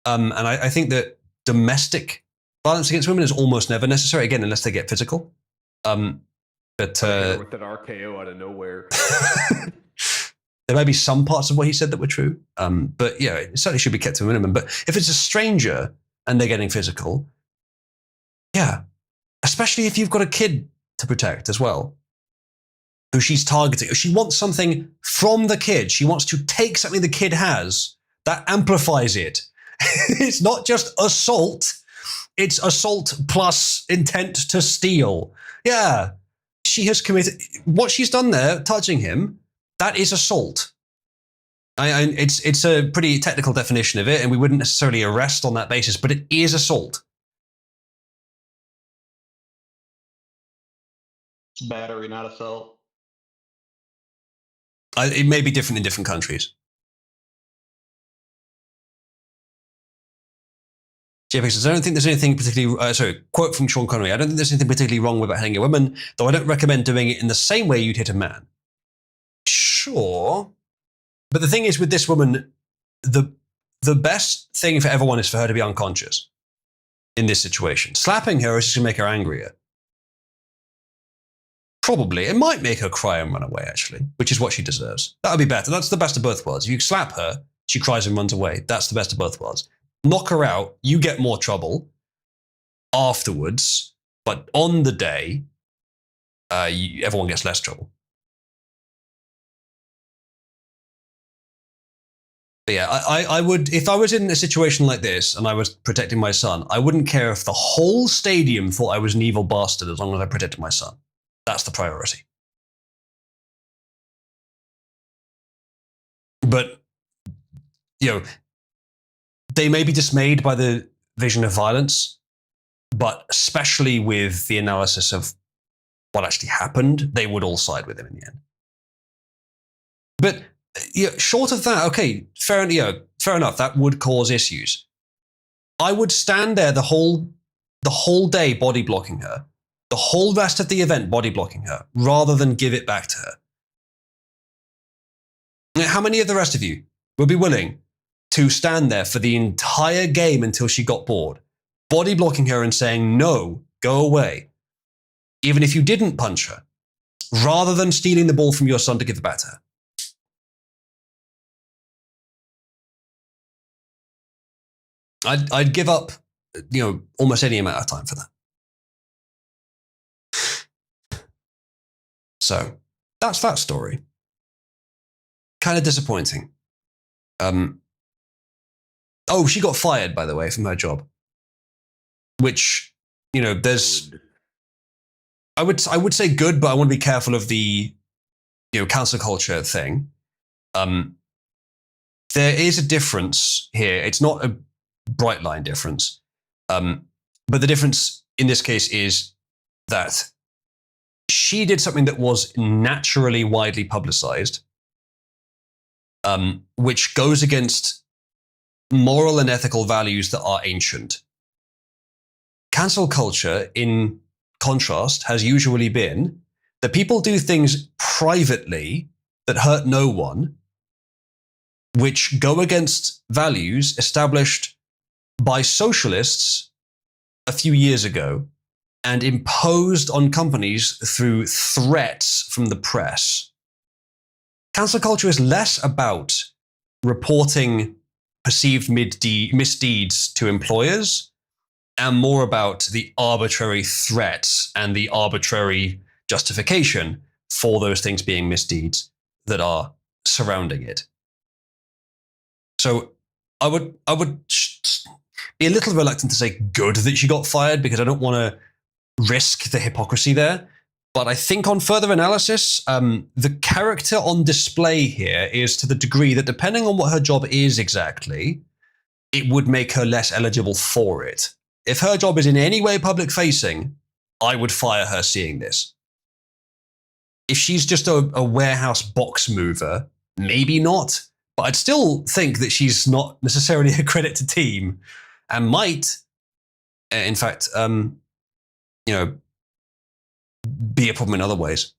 And I think that domestic violence against women is almost never necessary, again, unless they get physical. But with an RKO out of nowhere. There may be some parts of what he said that were true. But yeah, it certainly should be kept to a minimum. But if it's a stranger and they're getting physical, yeah, especially if you've got a kid to protect as well, who she's targeting. She wants something from the kid. She wants to take something the kid has that amplifies it. It's not just assault. It's assault plus intent to steal. Yeah, she has committed what she's done there, touching him. That is assault. It's a pretty technical definition of it, and we wouldn't necessarily arrest on that basis, but it is assault. Battery, not assault. It may be different in different countries. JPEG says, I don't think there's anything particularly, quote from Sean Connery, I don't think there's anything particularly wrong with hitting a woman, though I don't recommend doing it in the same way you'd hit a man. Sure. But the thing is with this woman, the best thing for everyone is for her to be unconscious in this situation. Slapping her is just going to make her angrier. Probably. It might make her cry and run away, actually, which is what she deserves. That would be better. That's the best of both worlds. If you slap her, she cries and runs away. That's the best of both worlds. Knock her out, you get more trouble afterwards, but on the day, everyone gets less trouble. But yeah, I would, if I was in a situation like this and I was protecting my son, I wouldn't care if the whole stadium thought I was an evil bastard as long as I protected my son. That's the priority. But, they may be dismayed by the vision of violence, but especially with the analysis of what actually happened, they would all side with him in the end. But short of that, okay, fair enough, that would cause issues. I would stand there the whole day body blocking her, the whole rest of the event body blocking her, rather than give it back to her. How many of the rest of you would be willing to stand there for the entire game until she got bored, body blocking her and saying, no, go away, even if you didn't punch her, rather than stealing the ball from your son to give it back to her? I'd give up, almost any amount of time for that. So that's that story. Kind of disappointing. Oh, she got fired, by the way, from her job. Which, there's. I would say good, but I want to be careful of the, cancel culture thing. There is a difference here. It's not a bright line difference. But the difference in this case is that she did something that was naturally widely publicized, which goes against moral and ethical values that are ancient. Cancel culture, in contrast, has usually been that people do things privately that hurt no one, which go against values established by socialists a few years ago and imposed on companies through threats from the press. Cancel culture is less about reporting perceived misdeeds to employers and more about the arbitrary threats and the arbitrary justification for those things being misdeeds that are surrounding it. So I would be a little reluctant to say good that she got fired because I don't want to risk the hypocrisy there. But I think on further analysis, the character on display here is to the degree that depending on what her job is exactly, it would make her less eligible for it. If her job is in any way public facing, I would fire her seeing this. If she's just a warehouse box mover, maybe not. But I'd still think that she's not necessarily a credit to team and might, in fact, be a problem in other ways.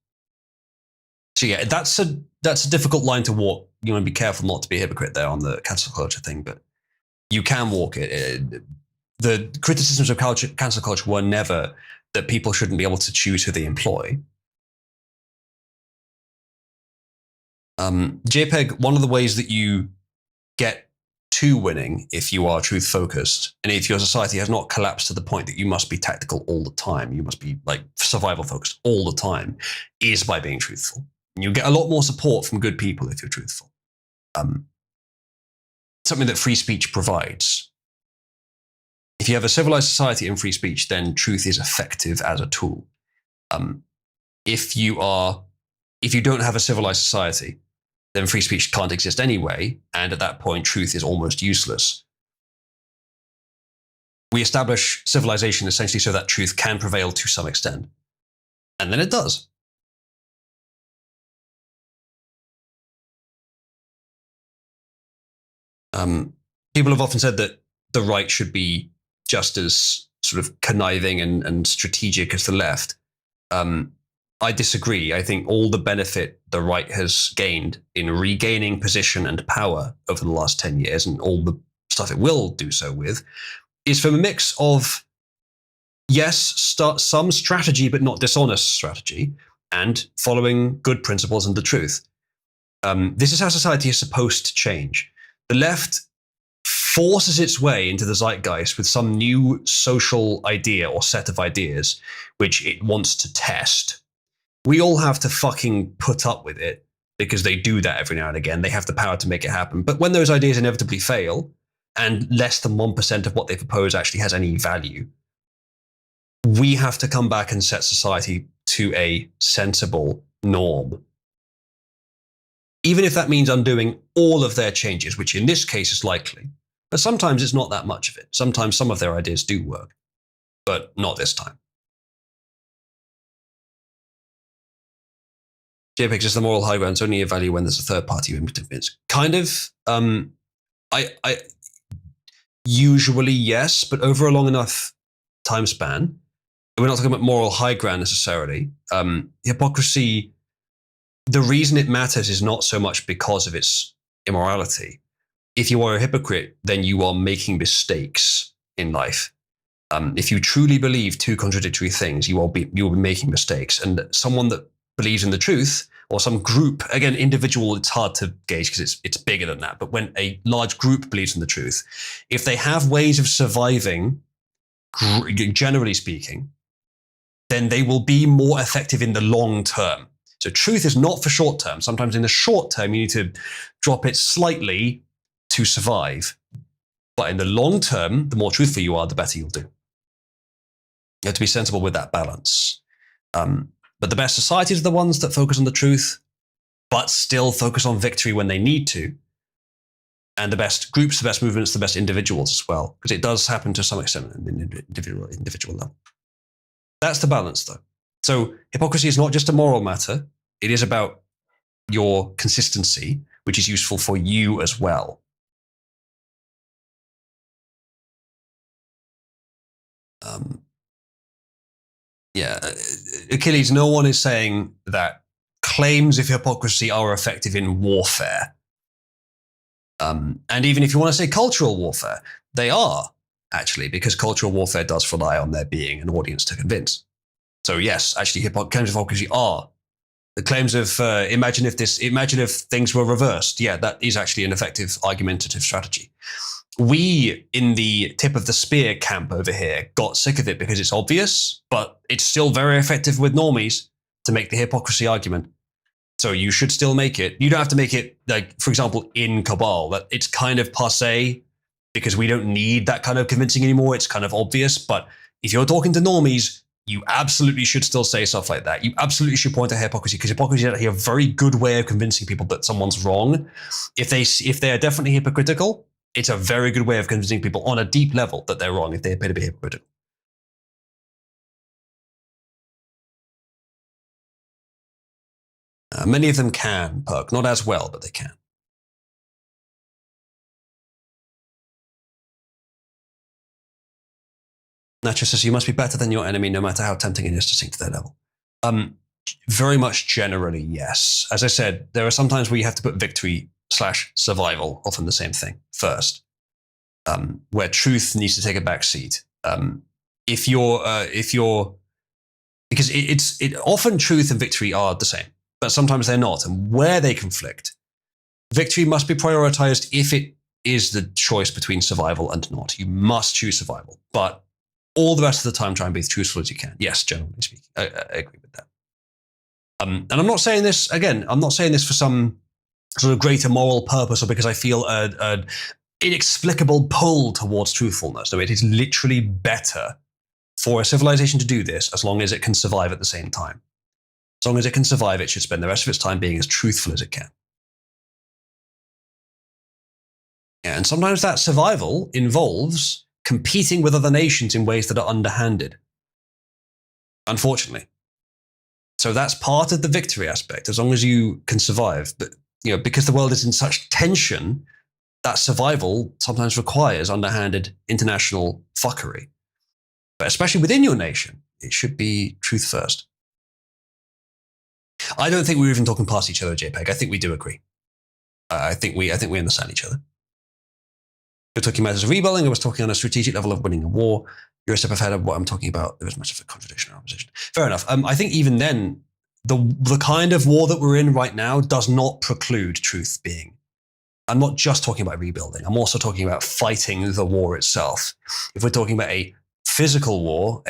So yeah, that's a difficult line to walk. You want to be careful not to be a hypocrite there on the cancel culture thing, but you can walk it. The criticisms of cancel culture were never that people shouldn't be able to choose who they employ. JPEG, one of the ways that you get to winning if you are truth focused and if your society has not collapsed to the point that you must be tactical all the time, you must be like survival focused all the time, is by being truthful. You get a lot more support from good people if you're truthful. Something that free speech provides. If you have a civilized society and free speech, then truth is effective as a tool. If you don't have a civilized society, then free speech can't exist anyway, and at that point, truth is almost useless. We establish civilization essentially so that truth can prevail to some extent. And then it does. People have often said that the right should be just as sort of conniving and strategic as the left. I disagree. I think all the benefit the right has gained in regaining position and power over the last 10 years, and all the stuff it will do so with, is from a mix of, yes, some strategy, but not dishonest strategy, and following good principles and the truth. This is how society is supposed to change. The left forces its way into the zeitgeist with some new social idea or set of ideas which it wants to test. We all have to fucking put up with it because they do that every now and again. They have the power to make it happen. But when those ideas inevitably fail, and less than 1% of what they propose actually has any value, we have to come back and set society to a sensible norm. Even if that means undoing all of their changes, which in this case is likely. But sometimes it's not that much of it. Sometimes some of their ideas do work, but not this time. JPEGs is the moral high ground. It's only a value when there's a third party who convince. Kind of. I usually yes, but over a long enough time span, we're not talking about moral high ground necessarily. Hypocrisy, the reason it matters is not so much because of its immorality. If you are a hypocrite, then you are making mistakes in life. If you truly believe two contradictory things, you will be making mistakes. And someone that believes in the truth, or some group, again, individual, it's hard to gauge because it's bigger than that. But when a large group believes in the truth, if they have ways of surviving, generally speaking, then they will be more effective in the long term. So truth is not for short term. Sometimes in the short term, you need to drop it slightly to survive. But in the long term, the more truthful you are, the better you'll do. You have to be sensible with that balance. But the best societies are the ones that focus on the truth, but still focus on victory when they need to. And the best groups, the best movements, the best individuals as well. Because it does happen to some extent at an individual level. That's the balance, though. So hypocrisy is not just a moral matter. It is about your consistency, which is useful for you as well. Achilles, no one is saying that claims of hypocrisy are effective in warfare. And even if you want to say cultural warfare, they are, actually, because cultural warfare does rely on there being an audience to convince. So yes, actually, claims of hypocrisy are. The claims of imagine if things were reversed. Yeah, that is actually an effective argumentative strategy. We, in the tip of the spear camp over here, got sick of it because it's obvious, but it's still very effective with normies to make the hypocrisy argument. So you should still make it. You don't have to make it, like, for example, in Cabal, that it's kind of passé because we don't need that kind of convincing anymore. It's kind of obvious. But if you're talking to normies, you absolutely should still say stuff like that. You absolutely should point to hypocrisy, because hypocrisy is actually a very good way of convincing people that someone's wrong. If they are definitely hypocritical, it's a very good way of convincing people on a deep level that they're wrong if they appear to be hypocritical. Many of them can, Perk. Not as well, but they can. Nacho says, you must be better than your enemy no matter how tempting it is to sink to their level. Very much generally, yes. As I said, there are some times where you have to put victory/survival, often the same thing, first, where truth needs to take a back seat. Because often truth and victory are the same, but sometimes they're not. And where they conflict, victory must be prioritized if it is the choice between survival and not. You must choose survival, but all the rest of the time, try and be as truthful as you can. Yes, generally speaking, I agree with that. And I'm not saying this, again, I'm not saying this for some sort of greater moral purpose or because I feel an inexplicable pull towards truthfulness. No, it is literally better for a civilization to do this as long as it can survive at the same time. As long as it can survive, it should spend the rest of its time being as truthful as it can. And sometimes that survival involves competing with other nations in ways that are underhanded, unfortunately. So that's part of the victory aspect, as long as you can survive. But because the world is in such tension, that survival sometimes requires underhanded international fuckery. But especially within your nation, it should be truth first. I don't think we're even talking past each other, JPEG. I think we do agree. I think we understand each other. You're talking about as a rebuilding. I was talking on a strategic level of winning a war. You're a step ahead of what I'm talking about. There is much of a contradiction in our position. Fair enough. I think even then, the kind of war that we're in right now does not preclude truth being. I'm not just talking about rebuilding. I'm also talking about fighting the war itself. If we're talking about a physical war,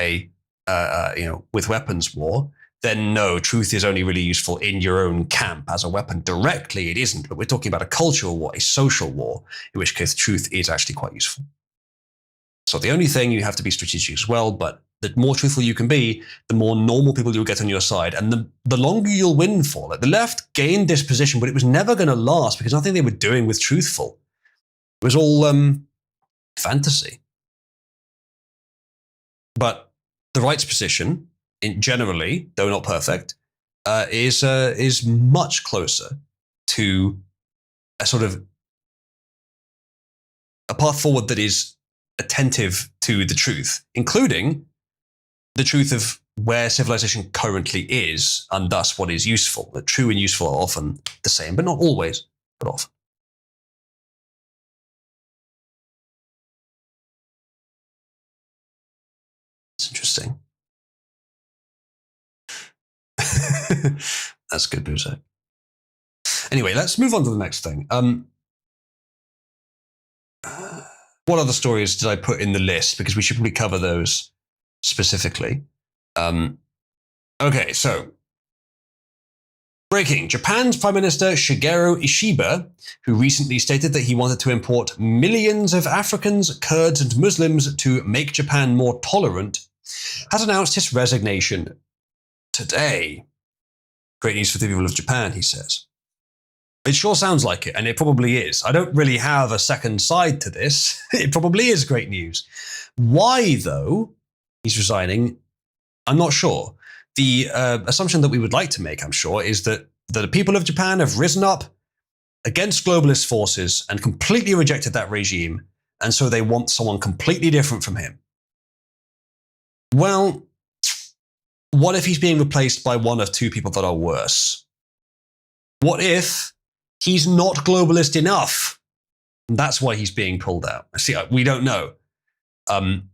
with weapons war, then no, truth is only really useful in your own camp as a weapon. Directly, it isn't. But we're talking about a cultural war, a social war, in which case truth is actually quite useful. So the only thing, you have to be strategic as well, but the more truthful you can be, the more normal people you'll get on your side, and the longer you'll win for. Like, the left gained this position, but it was never going to last because nothing they were doing was truthful. It was all fantasy. But the right's position, generally, though not perfect, is much closer to a sort of a path forward that is attentive to the truth, including the truth of where civilization currently is, and thus what is useful. The true and useful are often the same, but not always, but often. It's interesting. That's good, Buzak. Anyway, let's move on to the next thing. What other stories did I put in the list? Because we should probably cover those specifically. Okay, so breaking. Japan's Prime Minister Shigeru Ishiba, who recently stated that he wanted to import millions of Africans, Kurds, and Muslims to make Japan more tolerant, has announced his resignation today. Great news for the people of Japan, he says. It sure sounds like it, and it probably is. I don't really have a second side to this. It probably is great news. Why, though, he's resigning, I'm not sure. The assumption that we would like to make, I'm sure, is that the people of Japan have risen up against globalist forces and completely rejected that regime, and so they want someone completely different from him. Well, what if he's being replaced by one of two people that are worse? What if he's not globalist enough? And that's why he's being pulled out. See, we don't know.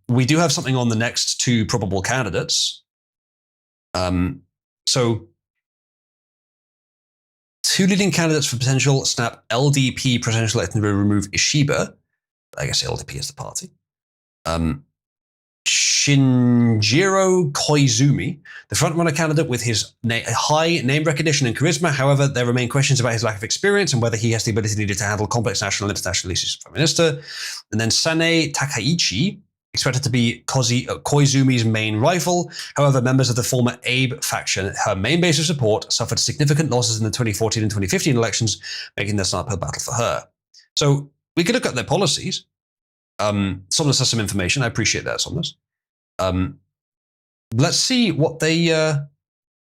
We do have something on the next two probable candidates. So, two leading candidates for potential snap LDP presidential election to remove Ishiba. I guess LDP is the party. Shinjiro Koizumi, the frontrunner candidate with his high name recognition and charisma. However, there remain questions about his lack of experience and whether he has the ability needed to handle complex national and international issues as Prime Minister. And then Sane Takaichi, expected to be Koizumi's main rival. However, members of the former Abe faction, her main base of support, suffered significant losses in the 2014 and 2015 elections, making this an uphill battle for her. So we could look at their policies. Somnus has some information. I appreciate that, Somnus. Let's see what they...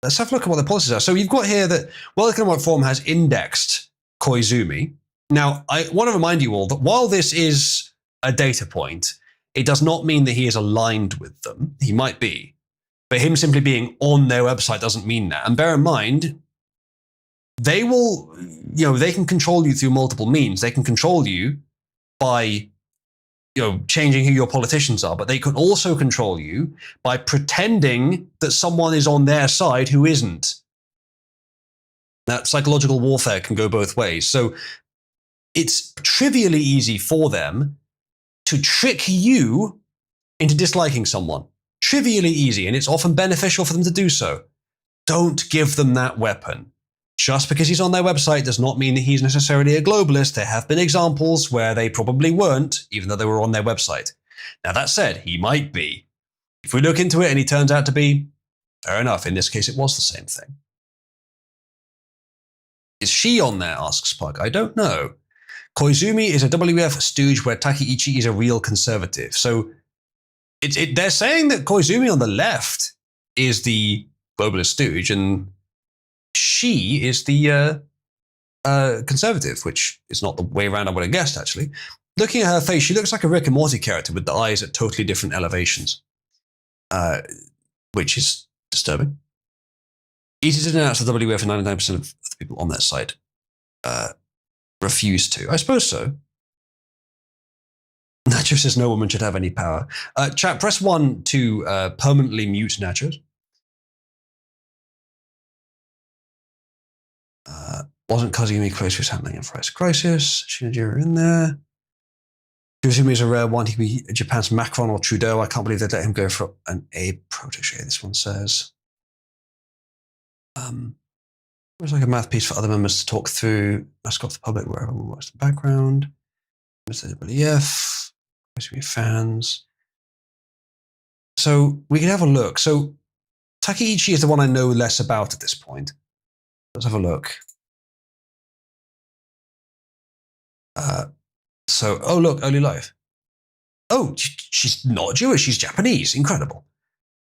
let's have a look at what their policies are. So you've got here that World Economic Forum has indexed Koizumi. Now, I want to remind you all that while this is a data point, it does not mean that he is aligned with them. He might be. But him simply being on their website doesn't mean that. And bear in mind, they will, they can control you through multiple means. They can control you by, changing who your politicians are, but they can also control you by pretending that someone is on their side who isn't. That psychological warfare can go both ways. So it's trivially easy for them to trick you into disliking someone. Trivially easy, and it's often beneficial for them to do so. Don't give them that weapon. Just because he's on their website does not mean that he's necessarily a globalist. There have been examples where they probably weren't, even though they were on their website. Now, that said, he might be. If we look into it and he turns out to be, fair enough. In this case, it was the same thing. Is she on there, asks Pug. I don't know. Koizumi is a WF stooge where Takaichi is a real conservative. So they're saying that Koizumi on the left is the globalist stooge and she is the conservative, which is not the way around I would have guessed, actually. Looking at her face, she looks like a Rick and Morty character with the eyes at totally different elevations, which is disturbing. Easy to announce the WF and 99% of the people on that site refuse to. I suppose so. Nacho says no woman should have any power. Chat, press 1 to permanently mute Nachos. Wasn't Kazumi close to handling a crisis? Shinajiro in there. Kazumi is a rare one. He could be Japan's Macron or Trudeau. I can't believe they'd let him go for an A protege, this one says. There's like a math piece for other members to talk through. Ask off the public where everyone works in the background. Mr. WF. Kazumi fans. So we can have a look. So Takeichi is the one I know less about at this point. Let's have a look. Oh look, early life. Oh, she's not Jewish, she's Japanese. Incredible.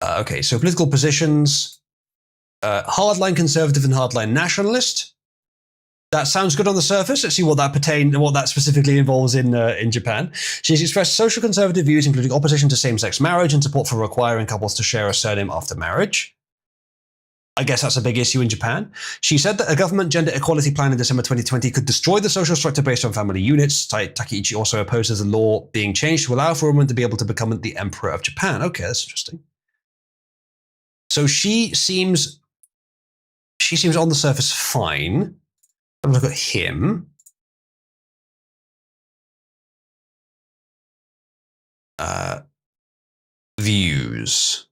Okay, so political positions. Hardline conservative and hardline nationalist. That sounds good on the surface. Let's see what that specifically involves in Japan. She's expressed social conservative views, including opposition to same-sex marriage and support for requiring couples to share a surname after marriage. I guess that's a big issue in Japan. She said that a government gender equality plan in December 2020 could destroy the social structure based on family units. Takeichi also opposes the law being changed to allow for a woman to be able to become the emperor of Japan. Okay, that's interesting. So she seems on the surface fine. Have a look at him. Views.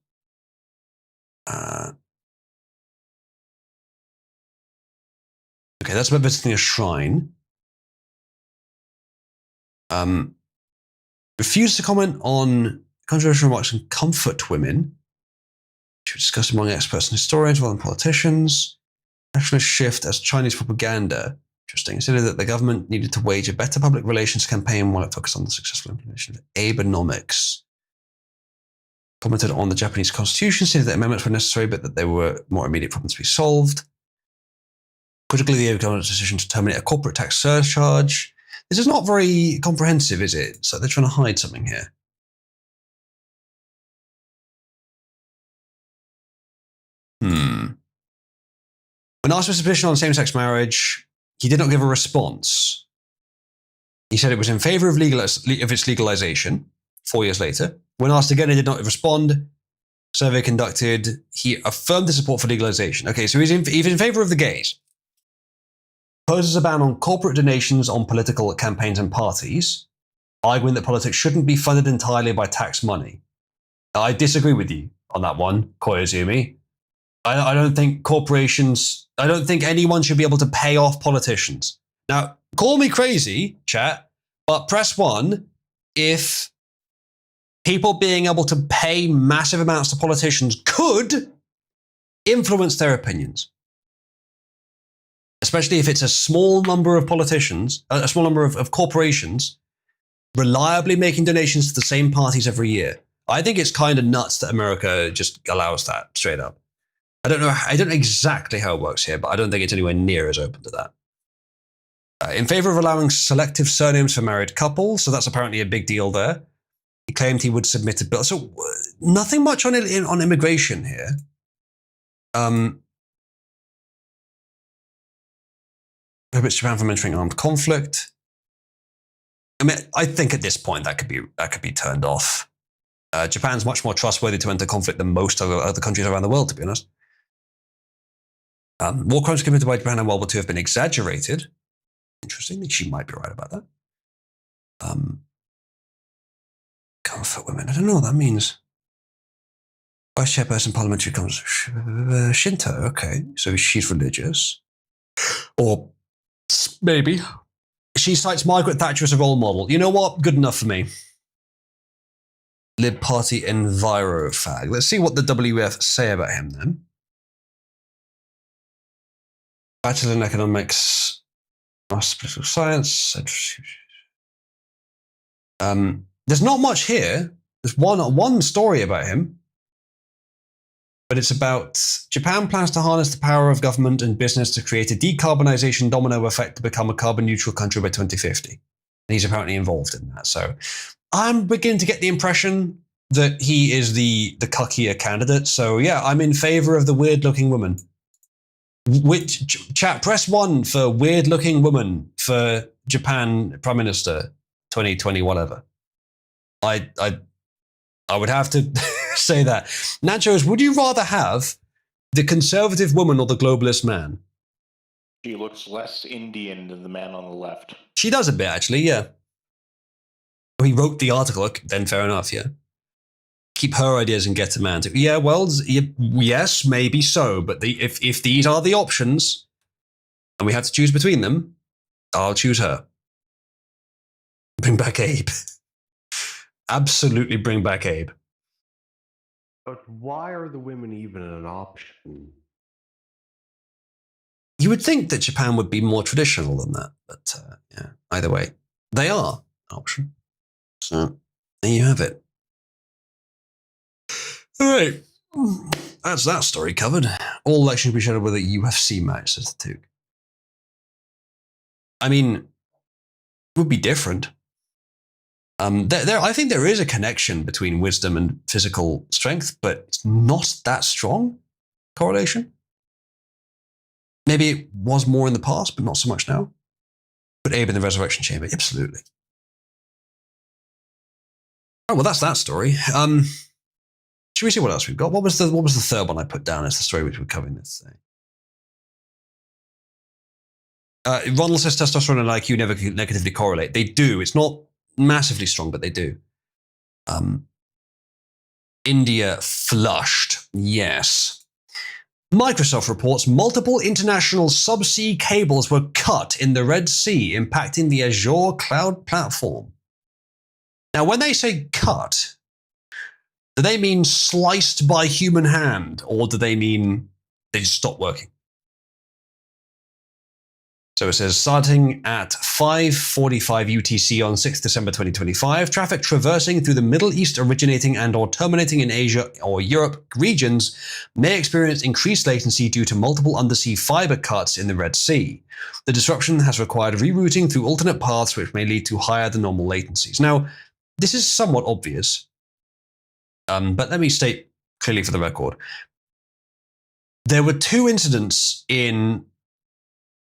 Okay, that's about visiting a shrine. Refused to comment on controversial remarks and comfort women, which were discussed among experts and historians rather than politicians. Nationalist shift as Chinese propaganda. Interesting. It stated that the government needed to wage a better public relations campaign while it focused on the successful implementation of Abenomics. Commented on the Japanese constitution, stated that amendments were necessary, but that there were more immediate problems to be solved. Critically, the government's decision to terminate a corporate tax surcharge. This is not very comprehensive, is it? So they're trying to hide something here. When asked for his position on same-sex marriage, he did not give a response. He said it was in favor of its legalization 4 years later. When asked again, he did not respond. Survey conducted. He affirmed the support for legalization. Okay, so he's in favor of the gays. Opposes a ban on corporate donations on political campaigns and parties, arguing that politics shouldn't be funded entirely by tax money. I disagree with you on that one, Koizumi. I don't think I don't think anyone should be able to pay off politicians. Now, call me crazy, chat, but press 1 if people being able to pay massive amounts to politicians could influence their opinions. Especially if it's a small number of politicians, a small number of corporations reliably making donations to the same parties every year. I think it's kind of nuts that America just allows that straight up. I don't know exactly how it works here, but I don't think it's anywhere near as open to that. In favor of allowing selective surnames for married couples, so that's apparently a big deal there. He claimed he would submit a bill. So nothing much on immigration here. Prohibits Japan from entering armed conflict. I mean, I think at this point that could be turned off. Japan's much more trustworthy to enter conflict than most other countries around the world, to be honest. War crimes committed by Japan in World War II have been exaggerated. Interesting. She might be right about that. Comfort women. I don't know what that means. Vice chairperson parliamentary comes Shinto. Okay, so she's religious, or maybe she cites Margaret Thatcher as a role model. You know what? Good enough for me. Lib Party Envirofag. Let's see what the WF say about him then. Bachelor in Economics, Master of Political Science. There's not much here. There's one story about him, but it's about Japan plans to harness the power of government and business to create a decarbonization domino effect to become a carbon neutral country by 2050. And he's apparently involved in that. So I'm beginning to get the impression that he is the cuckier candidate. So yeah, I'm in favor of the weird looking woman. Chat, press 1 for weird-looking woman for Japan Prime Minister 2020 whatever. I would have to say that. Nachos, would you rather have the conservative woman or the globalist man? She looks less Indian than the man on the left. She does a bit, actually, yeah. He wrote the article, then fair enough, yeah. Keep her ideas and get a man to. Yeah, well, yes, maybe so. But if these are the options, and we have to choose between them, I'll choose her. Bring back Abe. Absolutely bring back Abe. But why are the women even an option? You would think that Japan would be more traditional than that, but yeah, either way, they are an option. So there you have it. All right, that's that story covered. All elections we showed with a UFC match, says the Duke. I mean, it would be different. I think there is a connection between wisdom and physical strength, but it's not that strong correlation. Maybe it was more in the past, but not so much now. But Abe in the Resurrection Chamber, absolutely. Oh, well, that's that story. Should we see what else we've got? What was the third one I put down as the story which we're covering this day? Ronald says testosterone and IQ never negatively correlate. They do. It's not massively strong, but they do. India flushed. Yes. Microsoft reports multiple international subsea cables were cut in the Red Sea, impacting the Azure cloud platform. Now, when they say cut, do they mean sliced by human hand, or do they mean they just stopped working? So it says, starting at 5:45 UTC on 6 December 2025, traffic traversing through the Middle East originating and or terminating in Asia or Europe regions may experience increased latency due to multiple undersea fiber cuts in the Red Sea. The disruption has required rerouting through alternate paths which may lead to higher than normal latencies. Now, this is somewhat obvious, but let me state clearly for the record. There were two incidents in...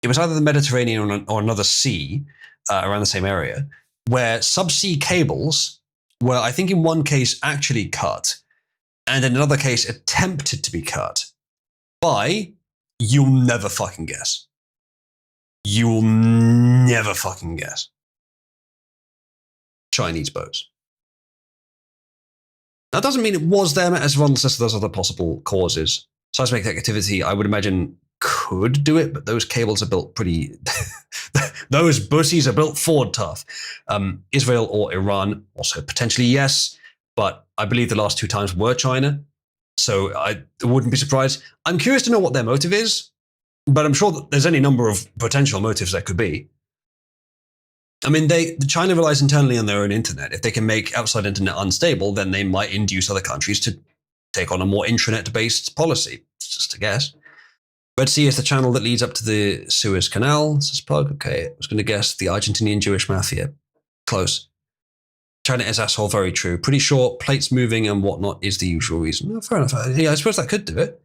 It was either the Mediterranean or another sea around the same area, where subsea cables were, I think in one case, actually cut, and in another case attempted to be cut by, you'll never fucking guess. You'll never fucking guess. Chinese boats. That doesn't mean it was them, as Ronald says, there's other possible causes. Seismic activity, I would imagine, could do it, but those cables are built pretty... those bussies are built forward tough. Israel or Iran, also potentially yes, but I believe the last two times were China, so I wouldn't be surprised. I'm curious to know what their motive is, but I'm sure that there's any number of potential motives there could be. I mean, China relies internally on their own internet. If they can make outside internet unstable, then they might induce other countries to take on a more intranet-based policy. It's just a guess. Red Sea is the channel that leads up to the Suez Canal, says Pug. Okay, I was going to guess the Argentinian Jewish mafia. Close. China is asshole, very true. Pretty sure plates moving and whatnot is the usual reason. No, fair enough. Yeah, I suppose that could do it.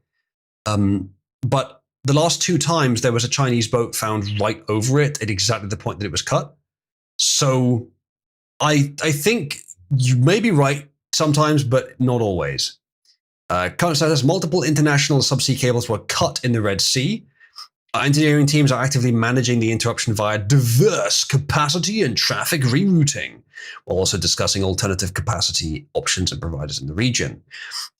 But the last two times there was a Chinese boat found right over it at exactly the point that it was cut. So I think you may be right sometimes, but not always. Current status, multiple international subsea cables were cut in the Red Sea. Our engineering teams are actively managing the interruption via diverse capacity and traffic rerouting, while also discussing alternative capacity options and providers in the region.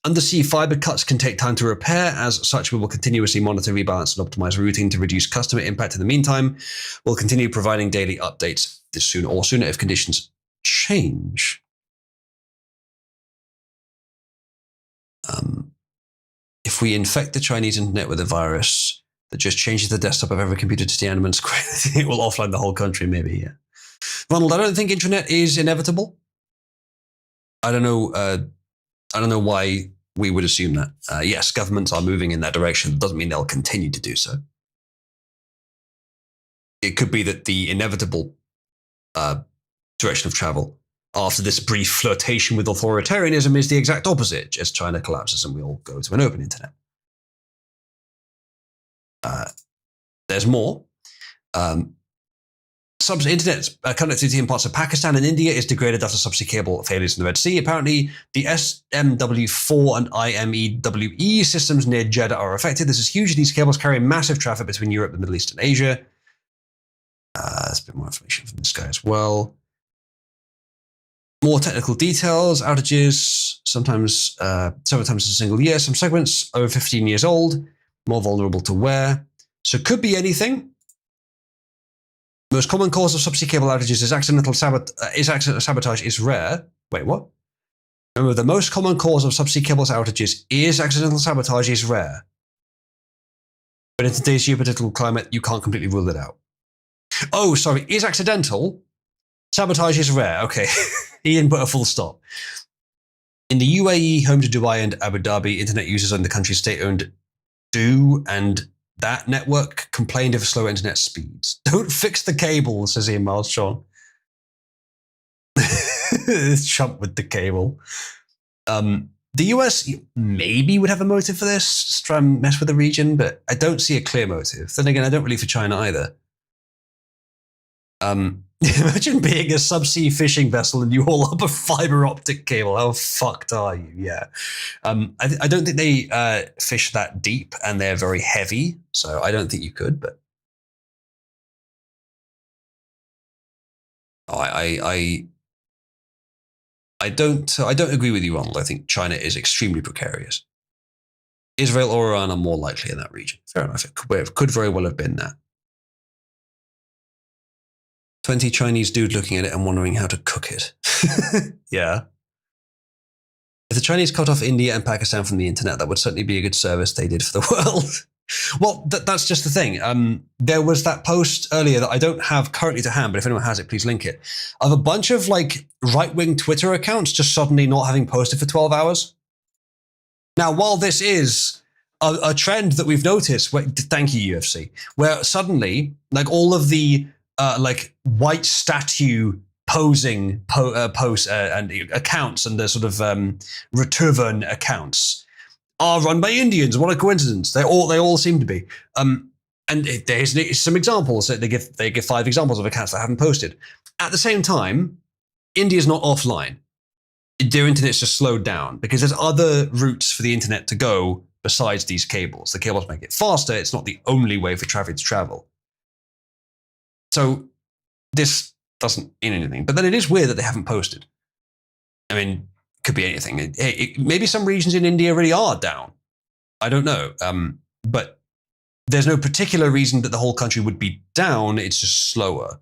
Undersea fiber cuts can take time to repair. As such, we will continuously monitor, rebalance, and optimize routing to reduce customer impact. In the meantime, we'll continue providing daily updates this soon or sooner if conditions change. If we infect the Chinese internet with a virus that just changes the desktop of every computer to Tiananmen Square, it will offline the whole country, maybe, yeah. Ronald, I don't think intranet is inevitable. I don't know why we would assume that. Yes, governments are moving in that direction. It doesn't mean they'll continue to do so. It could be that the inevitable direction of travel after this brief flirtation with authoritarianism is the exact opposite, as China collapses and we all go to an open internet. There's more. Internet connectivity in parts of Pakistan and India is degraded after subsea cable failures in the Red Sea. Apparently, the SMW4 and IMEWE systems near Jeddah are affected. This is huge. These cables carry massive traffic between Europe, the Middle East, and Asia. There's a bit more information from this guy as well. More technical details, outages, sometimes several times in a single year. Some segments over 15 years old, more vulnerable to wear. So it could be anything. Most common cause of subsea cable outages is accidental sabotage is rare. Wait, what? Remember, the most common cause of subsea cables outages is accidental sabotage is rare. But in today's geopolitical climate, you can't completely rule it out. Oh, sorry, is accidental. Sabotage is rare. Okay, he didn't put a full stop. In the UAE, home to Dubai and Abu Dhabi, internet users on the country's state-owned Do and That network complained of slow internet speeds. Don't fix the cable, says Ian Miles Sean. Trump with the cable. The US maybe would have a motive for this, just try and mess with the region, but I don't see a clear motive. Then again, I don't really for China either. Imagine being a subsea fishing vessel and you haul up a fiber optic cable. How fucked are you? Yeah. I don't think they fish that deep and they're very heavy, so I don't think you could, but I don't agree with you, Ronald. I think China is extremely precarious. Israel or Iran are more likely in that region. Fair enough. It could very well have been that. 20 Chinese dude looking at it and wondering how to cook it. Yeah. If the Chinese cut off India and Pakistan from the internet, that would certainly be a good service they did for the world. Well, that's just the thing. There was that post earlier that I don't have currently to hand, but if anyone has it, please link it, of a bunch of like right-wing Twitter accounts just suddenly not having posted for 12 hours. Now, while this is a trend that we've noticed, thank you, UFC, where suddenly like all of the like white statue posing posts and accounts and the sort of return accounts are run by Indians. What a coincidence! They all seem to be. And there's some examples. They give 5 examples of accounts that haven't posted. At the same time, India's not offline. Their internet's just slowed down because there's other routes for the internet to go besides these cables. The cables make it faster. It's not the only way for traffic to travel. So this doesn't mean anything. But then it is weird that they haven't posted. I mean, could be anything. Maybe some regions in India really are down. I don't know. But there's no particular reason that the whole country would be down. It's just slower.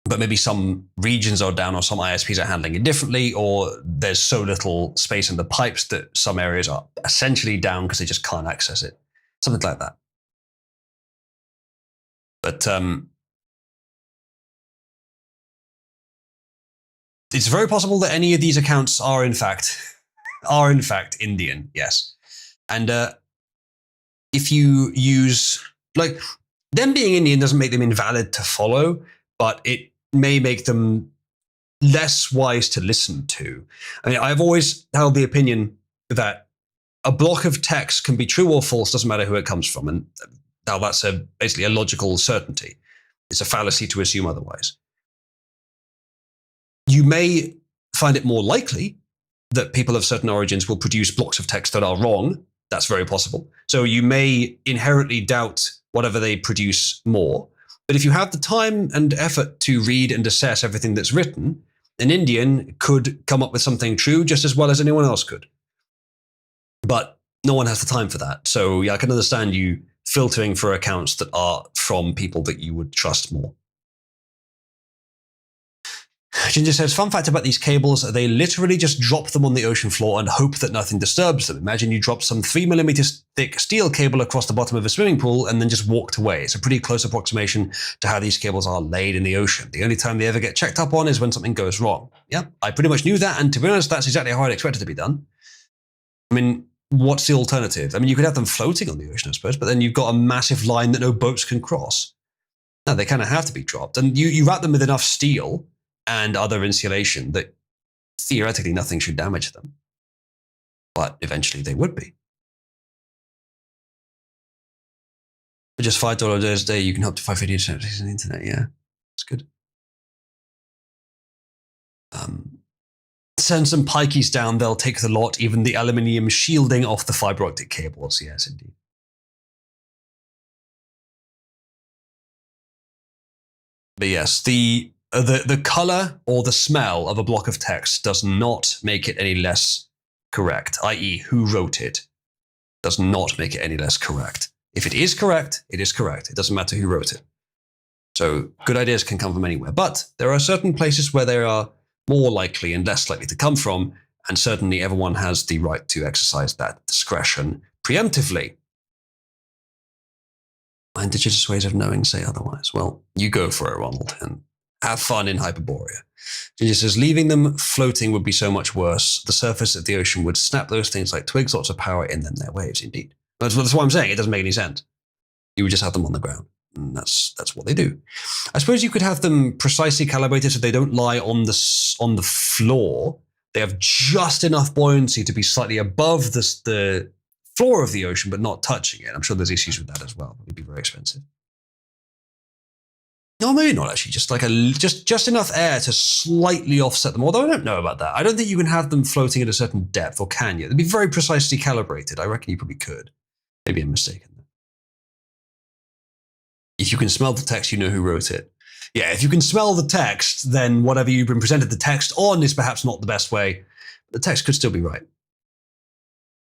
But maybe some regions are down or some ISPs are handling it differently, or there's so little space in the pipes that some areas are essentially down because they just can't access it. Something like that. But it's very possible that any of these accounts are in fact Indian, yes. And if you use, like, them being Indian doesn't make them invalid to follow, but it may make them less wise to listen to. I mean, I've always held the opinion that a block of text can be true or false, doesn't matter who it comes from. And now that's basically a logical certainty. It's a fallacy to assume otherwise. You may find it more likely that people of certain origins will produce blocks of text that are wrong. That's very possible. So you may inherently doubt whatever they produce more. But if you have the time and effort to read and assess everything that's written, an Indian could come up with something true just as well as anyone else could. But no one has the time for that. So yeah, I can understand you filtering for accounts that are from people that you would trust more. Ginger says, fun fact about these cables, they literally just drop them on the ocean floor and hope that nothing disturbs them. Imagine you drop some 3mm thick steel cable across the bottom of a swimming pool and then just walked away. It's a pretty close approximation to how these cables are laid in the ocean. The only time they ever get checked up on is when something goes wrong. Yeah, I pretty much knew that, and to be honest, that's exactly how I'd expect it to be done. I mean, what's the alternative? I mean, you could have them floating on the ocean, I suppose, but then you've got a massive line that no boats can cross. No, they kind of have to be dropped. And you wrap them with enough steel and other insulation that theoretically nothing should damage them. But eventually they would be. For just $5 a day, you can help to 550 on the internet. Yeah, it's good. Send some pikeys down, they'll take the lot, even the aluminium shielding off the fiber optic cables. Yes, indeed. But yes, the color or the smell of a block of text does not make it any less correct, i.e. who wrote it does not make it any less correct. If it is correct, it is correct. It doesn't matter who wrote it. So good ideas can come from anywhere. But there are certain places where they are more likely and less likely to come from, and certainly everyone has the right to exercise that discretion preemptively. Indigenous ways of knowing say otherwise. Well, you go for it, Ronald, and have fun in Hyperborea. Ginger says, leaving them floating would be so much worse. The surface of the ocean would snap those things like twigs, lots of power in them, their waves, indeed. That's what I'm saying. It doesn't make any sense. You would just have them on the ground. And that's what they do. I suppose you could have them precisely calibrated so they don't lie on the floor. They have just enough buoyancy to be slightly above the floor of the ocean, but not touching it. I'm sure there's issues with that as well. It'd be very expensive. No, maybe not actually. Just like just enough air to slightly offset them. Although I don't know about that. I don't think you can have them floating at a certain depth, or can you? They'd be very precisely calibrated. I reckon you probably could. Maybe I'm mistaken. If you can smell the text, you know who wrote it. Yeah, if you can smell the text, then whatever you've been presented the text on is perhaps not the best way. The text could still be right.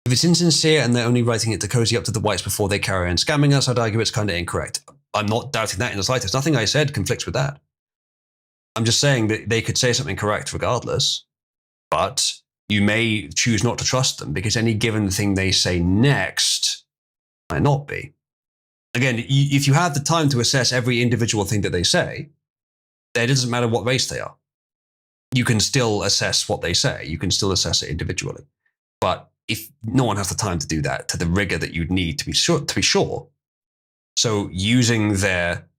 If it's insincere and they're only writing it to cozy up to the whites before they carry on scamming us, I'd argue it's kind of incorrect. I'm not doubting that in the slightest. Nothing I said conflicts with that. I'm just saying that they could say something correct regardless, but you may choose not to trust them because any given thing they say next might not be. Again, if you have the time to assess every individual thing that they say, then it doesn't matter what race they are. You can still assess what they say. You can still assess it individually. But if no one has the time to do that to the rigor that you'd need to be sure, so using their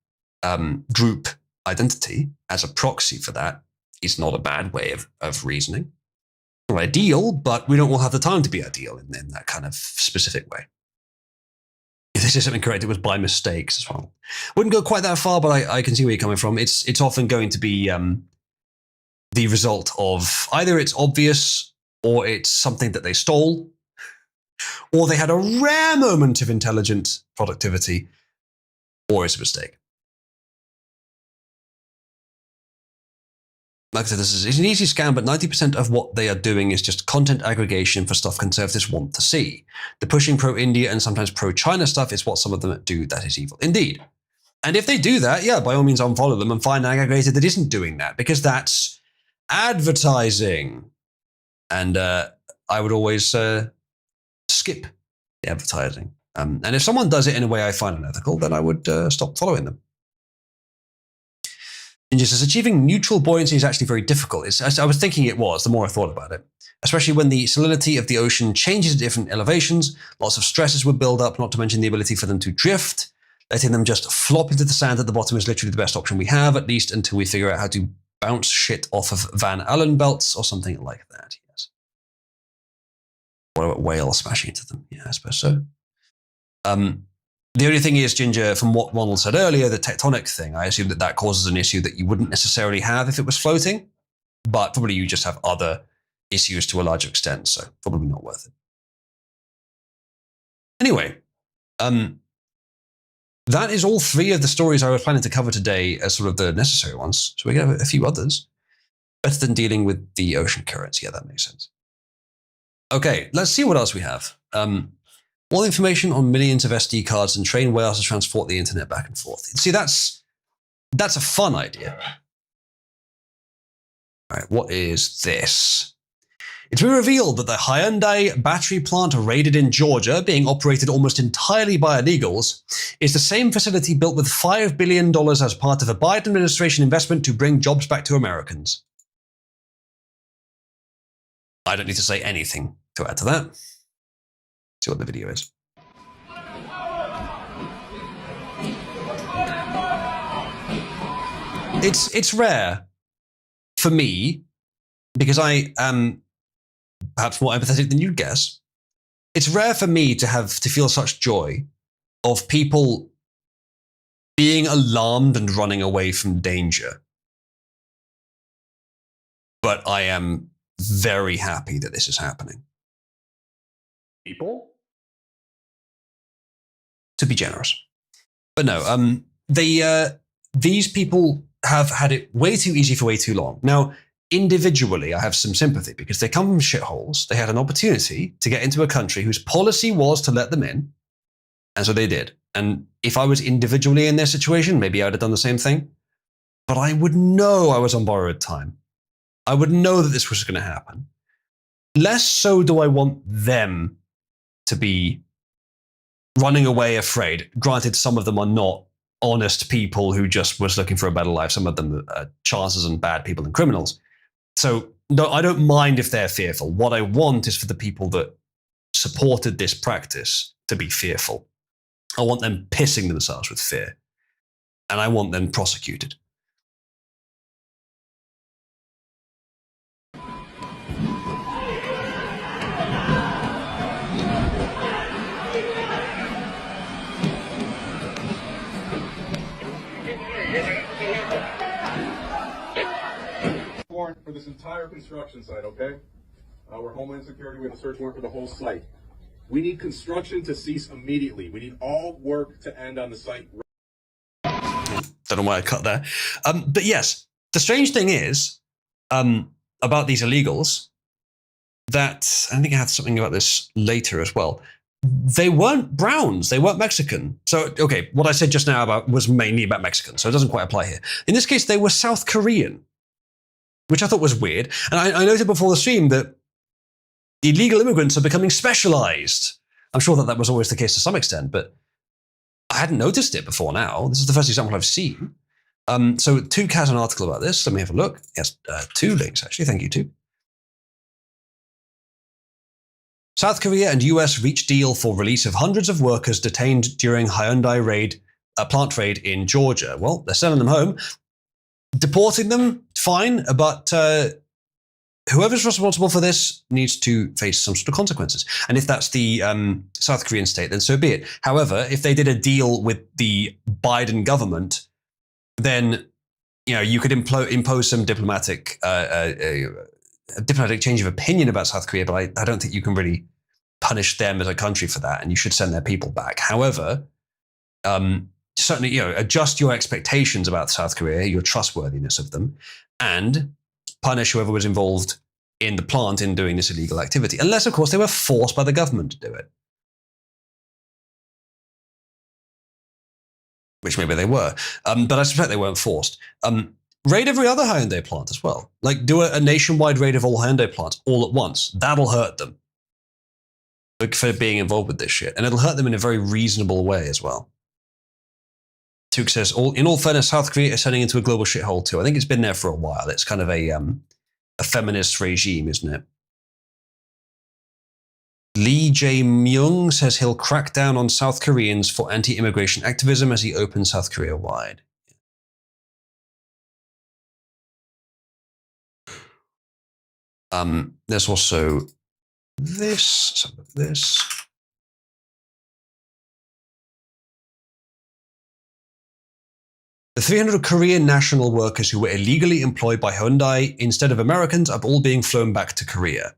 group identity as a proxy for that is not a bad way of reasoning. Not ideal, but we don't all have the time to be ideal in that kind of specific way. If they say something correct, it was by mistakes as well. Wouldn't go quite that far, but I can see where you're coming from. It's often going to be the result of either it's obvious or it's something that they stole, or they had a rare moment of intelligent productivity, or it's a mistake. Like I said, it's an easy scam, but 90% of what they are doing is just content aggregation for stuff conservatives want to see. The pushing pro-India and sometimes pro-China stuff is what some of them do that is evil. Indeed. And if they do that, yeah, by all means unfollow them and find an aggregator that isn't doing that, because that's advertising. And I would always skip the advertising. And if someone does it in a way I find unethical, then I would stop following them. And just as achieving neutral buoyancy is actually very difficult. I was thinking it was, the more I thought about it. Especially when the salinity of the ocean changes at different elevations, lots of stresses would build up, not to mention the ability for them to drift. Letting them just flop into the sand at the bottom is literally the best option we have, at least until we figure out how to bounce shit off of Van Allen belts or something like that. Yes. What about whales smashing into them? Yeah, I suppose so. The only thing is, Ginger, from what Ronald said earlier, the tectonic thing, I assume that causes an issue that you wouldn't necessarily have if it was floating, but probably you just have other issues to a larger extent, so probably not worth it. Anyway, that is all three of the stories I was planning to cover today as sort of the necessary ones, so we can have a few others. Better than dealing with the ocean currents. Yeah, that makes sense. Okay, let's see what else we have. All information on millions of SD cards and train whales to transport the internet back and forth. See, that's a fun idea. All right, what is this? It's been revealed that the Hyundai battery plant raided in Georgia, being operated almost entirely by illegals, is the same facility built with $5 billion as part of a Biden administration investment to bring jobs back to Americans. I don't need to say anything to add to that. See what the video is. It's rare for me, because I am perhaps more empathetic than you'd guess. It's rare for me to feel such joy of people being alarmed and running away from danger. But I am very happy that this is happening. People? To be generous. But no, these people have had it way too easy for way too long. Now, individually, I have some sympathy because they come from shitholes. They had an opportunity to get into a country whose policy was to let them in. And so they did. And if I was individually in their situation, maybe I would have done the same thing. But I would know I was on borrowed time. I would know that this was going to happen. Less so do I want them to be running away afraid. Granted, some of them are not honest people who just was looking for a better life. Some of them are chances and bad people and criminals. So no, I don't mind if they're fearful. What I want is for the people that supported this practice to be fearful. I want them pissing themselves with fear. And I want them prosecuted. Warrant for this entire construction site, okay? We're Homeland Security. We have a search warrant for the whole site. We need construction to cease immediately. We need all work to end on the site. Don't know why I cut there. But yes, the strange thing is about these illegals that I think I have something about this later as well. They weren't Browns. They weren't Mexican. So, okay, what I said just now about was mainly about Mexicans, so it doesn't quite apply here. In this case, they were South Korean, which I thought was weird. And I noted before the stream that illegal immigrants are becoming specialized. I'm sure that was always the case to some extent, but I hadn't noticed it before now. This is the first example I've seen. So Tuke has an article about this. Let me have a look. Yes, 2 links, actually. Thank you, Tuke. South Korea and US reach deal for release of hundreds of workers detained during Hyundai plant raid in Georgia. Well, they're sending them home. Deporting them, fine, but whoever's responsible for this needs to face some sort of consequences. And if that's the South Korean state, then so be it. However, if they did a deal with the Biden government, then you could impose some diplomatic change of opinion about South Korea, but I don't think you can really punish them as a country for that, and you should send their people back. However, certainly, adjust your expectations about South Korea, your trustworthiness of them, and punish whoever was involved in the plant in doing this illegal activity. Unless, of course, they were forced by the government to do it. Which maybe they were. But I suspect they weren't forced. Raid every other Hyundai plant as well. Like, do a nationwide raid of all Hyundai plants all at once. That'll hurt them for being involved with this shit. And it'll hurt them in a very reasonable way as well. Tuke says, in all fairness, South Korea is heading into a global shithole too. I think it's been there for a while. It's kind of a feminist regime, isn't it? Lee Jae-myung says he'll crack down on South Koreans for anti-immigration activism as he opens South Korea wide. There's also this. The 300 Korean national workers who were illegally employed by Hyundai instead of Americans are all being flown back to Korea.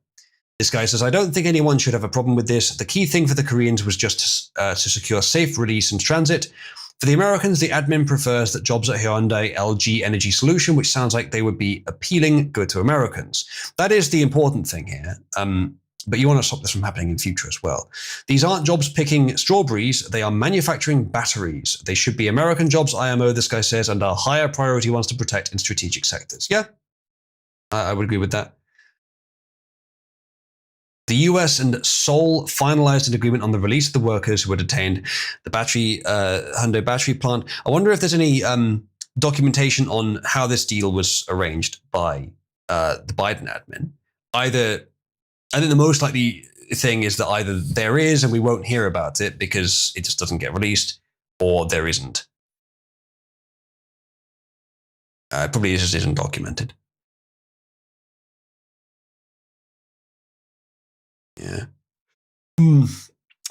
This guy says, I don't think anyone should have a problem with this. The key thing for the Koreans was just to secure safe release and transit. For the Americans, the admin prefers that jobs at Hyundai LG Energy Solution, which sounds like they would be appealing, go to Americans. That is the important thing here. But you want to stop this from happening in future as well. These aren't jobs picking strawberries. They are manufacturing batteries. They should be American jobs, IMO, this guy says, and are higher priority ones to protect in strategic sectors. Yeah, I would agree with that. The US and Seoul finalized an agreement on the release of the workers who were detained. The Hyundai battery plant. I wonder if there's any documentation on how this deal was arranged by the Biden admin. I think the most likely thing is that either there is and we won't hear about it because it just doesn't get released, or there isn't. It probably just isn't documented. Yeah.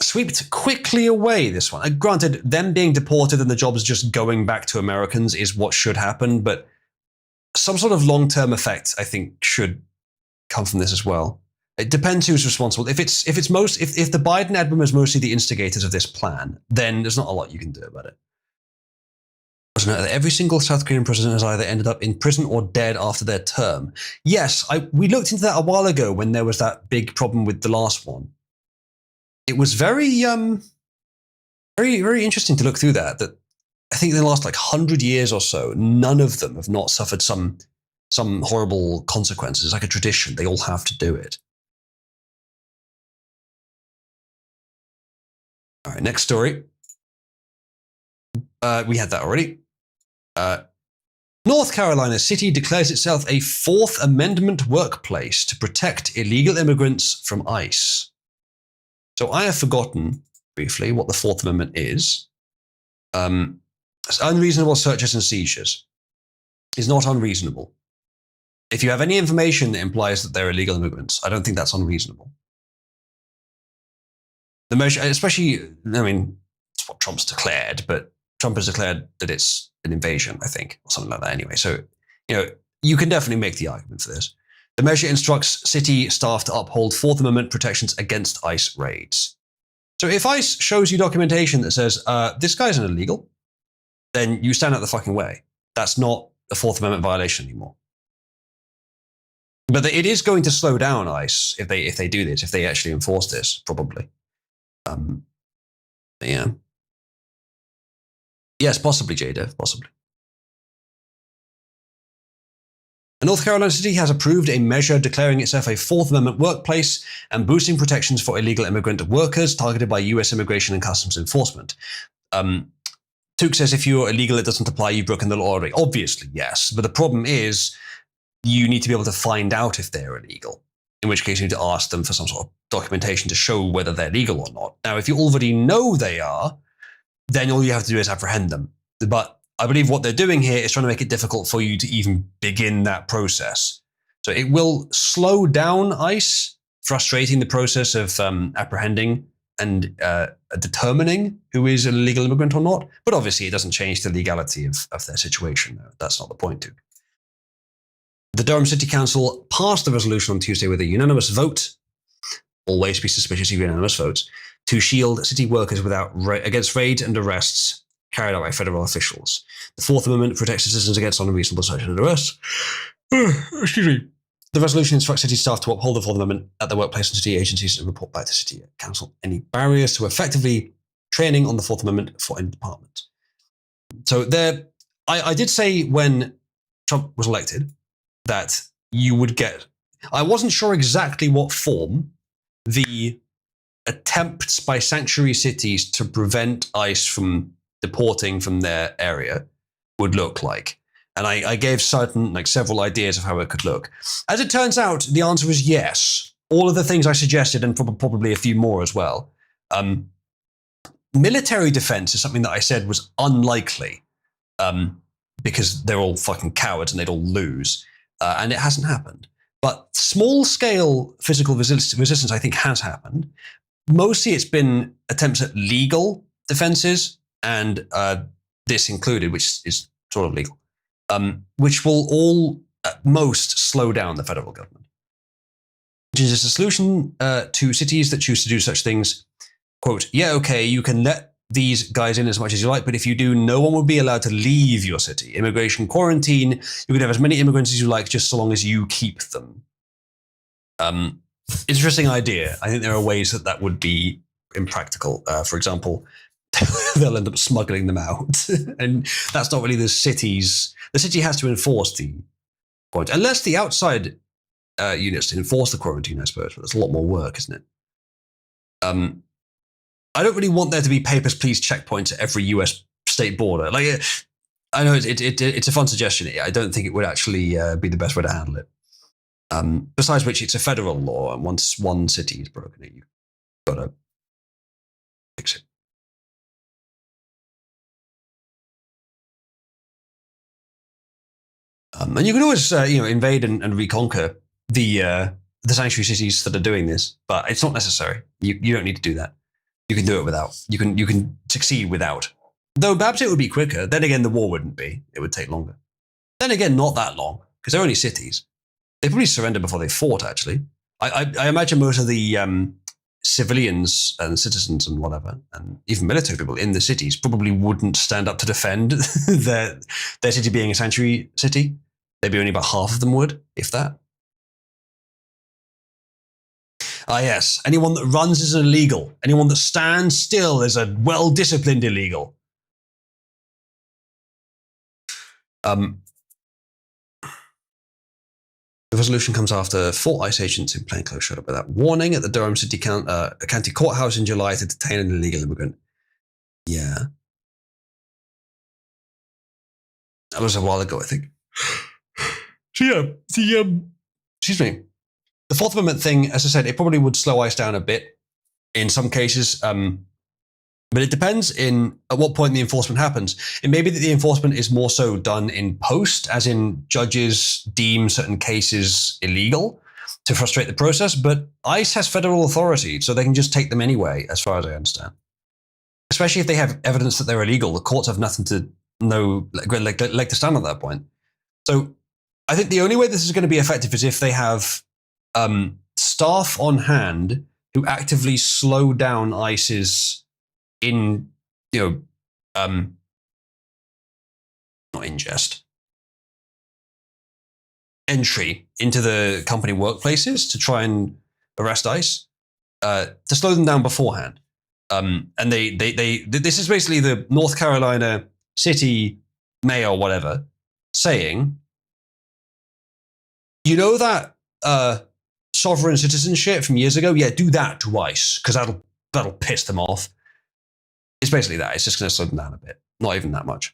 swept quickly away this one. Granted, them being deported and the jobs just going back to Americans is what should happen, but some sort of long-term effect, I think, should come from this as well. It depends who's responsible. If the Biden admin is mostly the instigators of this plan, then there's not a lot you can do about it. Every single South Korean president has either ended up in prison or dead after their term. Yes, we looked into that a while ago when there was that big problem with the last one. It was very, very, very interesting to look through that. That I think in the last 100 years or so, none of them have not suffered some horrible consequences. It's like a tradition; they all have to do it. All right, next story. We had that already. North Carolina City declares itself a Fourth Amendment workplace to protect illegal immigrants from ICE. So I have forgotten briefly what the Fourth Amendment is. It's unreasonable searches and seizures. Is not unreasonable. If you have any information that implies that they're illegal immigrants, I don't think that's unreasonable. The measure, especially, I mean, it's what Trump's declared, but Trump has declared that it's an invasion, I think, or something like that anyway. So, you can definitely make the argument for this. The measure instructs city staff to uphold Fourth Amendment protections against ICE raids. So if ICE shows you documentation that says, this guy's an illegal, then you stand out the fucking way. That's not a Fourth Amendment violation anymore. But it is going to slow down ICE if they do this, if they actually enforce this, probably. Yeah. Yes, possibly, Jada, possibly. North Carolina City has approved a measure declaring itself a Fourth Amendment workplace and boosting protections for illegal immigrant workers targeted by U.S. Immigration and Customs Enforcement. Took says if you're illegal, it doesn't apply, you've broken the law already. Obviously, yes. But the problem is you need to be able to find out if they're illegal, in which case you need to ask them for some sort of documentation to show whether they're legal or not. Now, if you already know they are, then all you have to do is apprehend them. But I believe what they're doing here is trying to make it difficult for you to even begin that process. So it will slow down ICE, frustrating the process of apprehending and determining who is an illegal immigrant or not. But obviously, it doesn't change the legality of their situation. That's not the point. The Durham City Council passed the resolution on Tuesday with a unanimous vote, always be suspicious of unanimous votes, to shield city workers against raids and arrests carried out by federal officials. The Fourth Amendment protects citizens against unreasonable search and arrest. Excuse me. The resolution instructs city staff to uphold the Fourth Amendment at their workplace and city agencies and report back to city council any barriers to effectively training on the Fourth Amendment for any department. So I did say when Trump was elected that you would get, I wasn't sure exactly what form the attempts by sanctuary cities to prevent ICE from deporting from their area would look like. And I gave several ideas of how it could look. As it turns out, the answer is yes. All of the things I suggested and probably a few more as well. Military defense is something that I said was unlikely because they're all fucking cowards and they'd all lose. And it hasn't happened. But small-scale physical resistance, I think, has happened. Mostly it's been attempts at legal defenses, and this included, which is sort of legal, which will all at most slow down the federal government. Which is a solution to cities that choose to do such things. Quote, yeah, okay, you can let these guys in as much as you like, but if you do, no one will be allowed to leave your city. Immigration quarantine, you can have as many immigrants as you like, just so long as you keep them. Interesting idea. I think there are ways that would be impractical. For example, they'll end up smuggling them out. And that's not really the city's. The city has to enforce the quarantine. Unless the outside units enforce the quarantine, I suppose. But that's a lot more work, isn't it? I don't really want there to be papers, please checkpoints at every US state border. I know it's a fun suggestion. I don't think it would actually be the best way to handle it. Besides which, it's a federal law, and once one city is broken it, you've got to fix it. And you can always, invade and reconquer the sanctuary cities that are doing this, but it's not necessary. You don't need to do that. You can do it without. You can succeed without. Though perhaps it would be quicker. Then again, the war wouldn't be. It would take longer. Then again, not that long, because they're only cities. They probably surrendered before they fought, actually. I imagine most of the civilians and citizens and whatever, and even military people in the cities probably wouldn't stand up to defend their city being a sanctuary city. Maybe only about half of them would, if that. Ah, yes. Anyone that runs is an illegal. Anyone that stands still is a well-disciplined illegal. The resolution comes after 4 ICE agents in plainclothes showed up without warning at the Durham City County Courthouse in July to detain an illegal immigrant. Yeah. That was a while ago, I think. So yeah, excuse me. The Fourth Amendment thing, as I said, it probably would slow ICE down a bit in some cases, but it depends at what point the enforcement happens. It may be that the enforcement is more so done in post, as in judges deem certain cases illegal to frustrate the process, but ICE has federal authority, so they can just take them anyway, as far as I understand. Especially if they have evidence that they're illegal, the courts have nothing to know, like to stand at that point. So I think the only way this is going to be effective is if they have staff on hand who actively slow down ICE's not ingest, entry into the company workplaces to try and arrest ICE, to slow them down beforehand. And this is basically the North Carolina city mayor or whatever saying, you know that sovereign citizenship from years ago? Yeah, do that to ICE, because that'll piss them off. It's basically that. It's just going to slow them down a bit. Not even that much.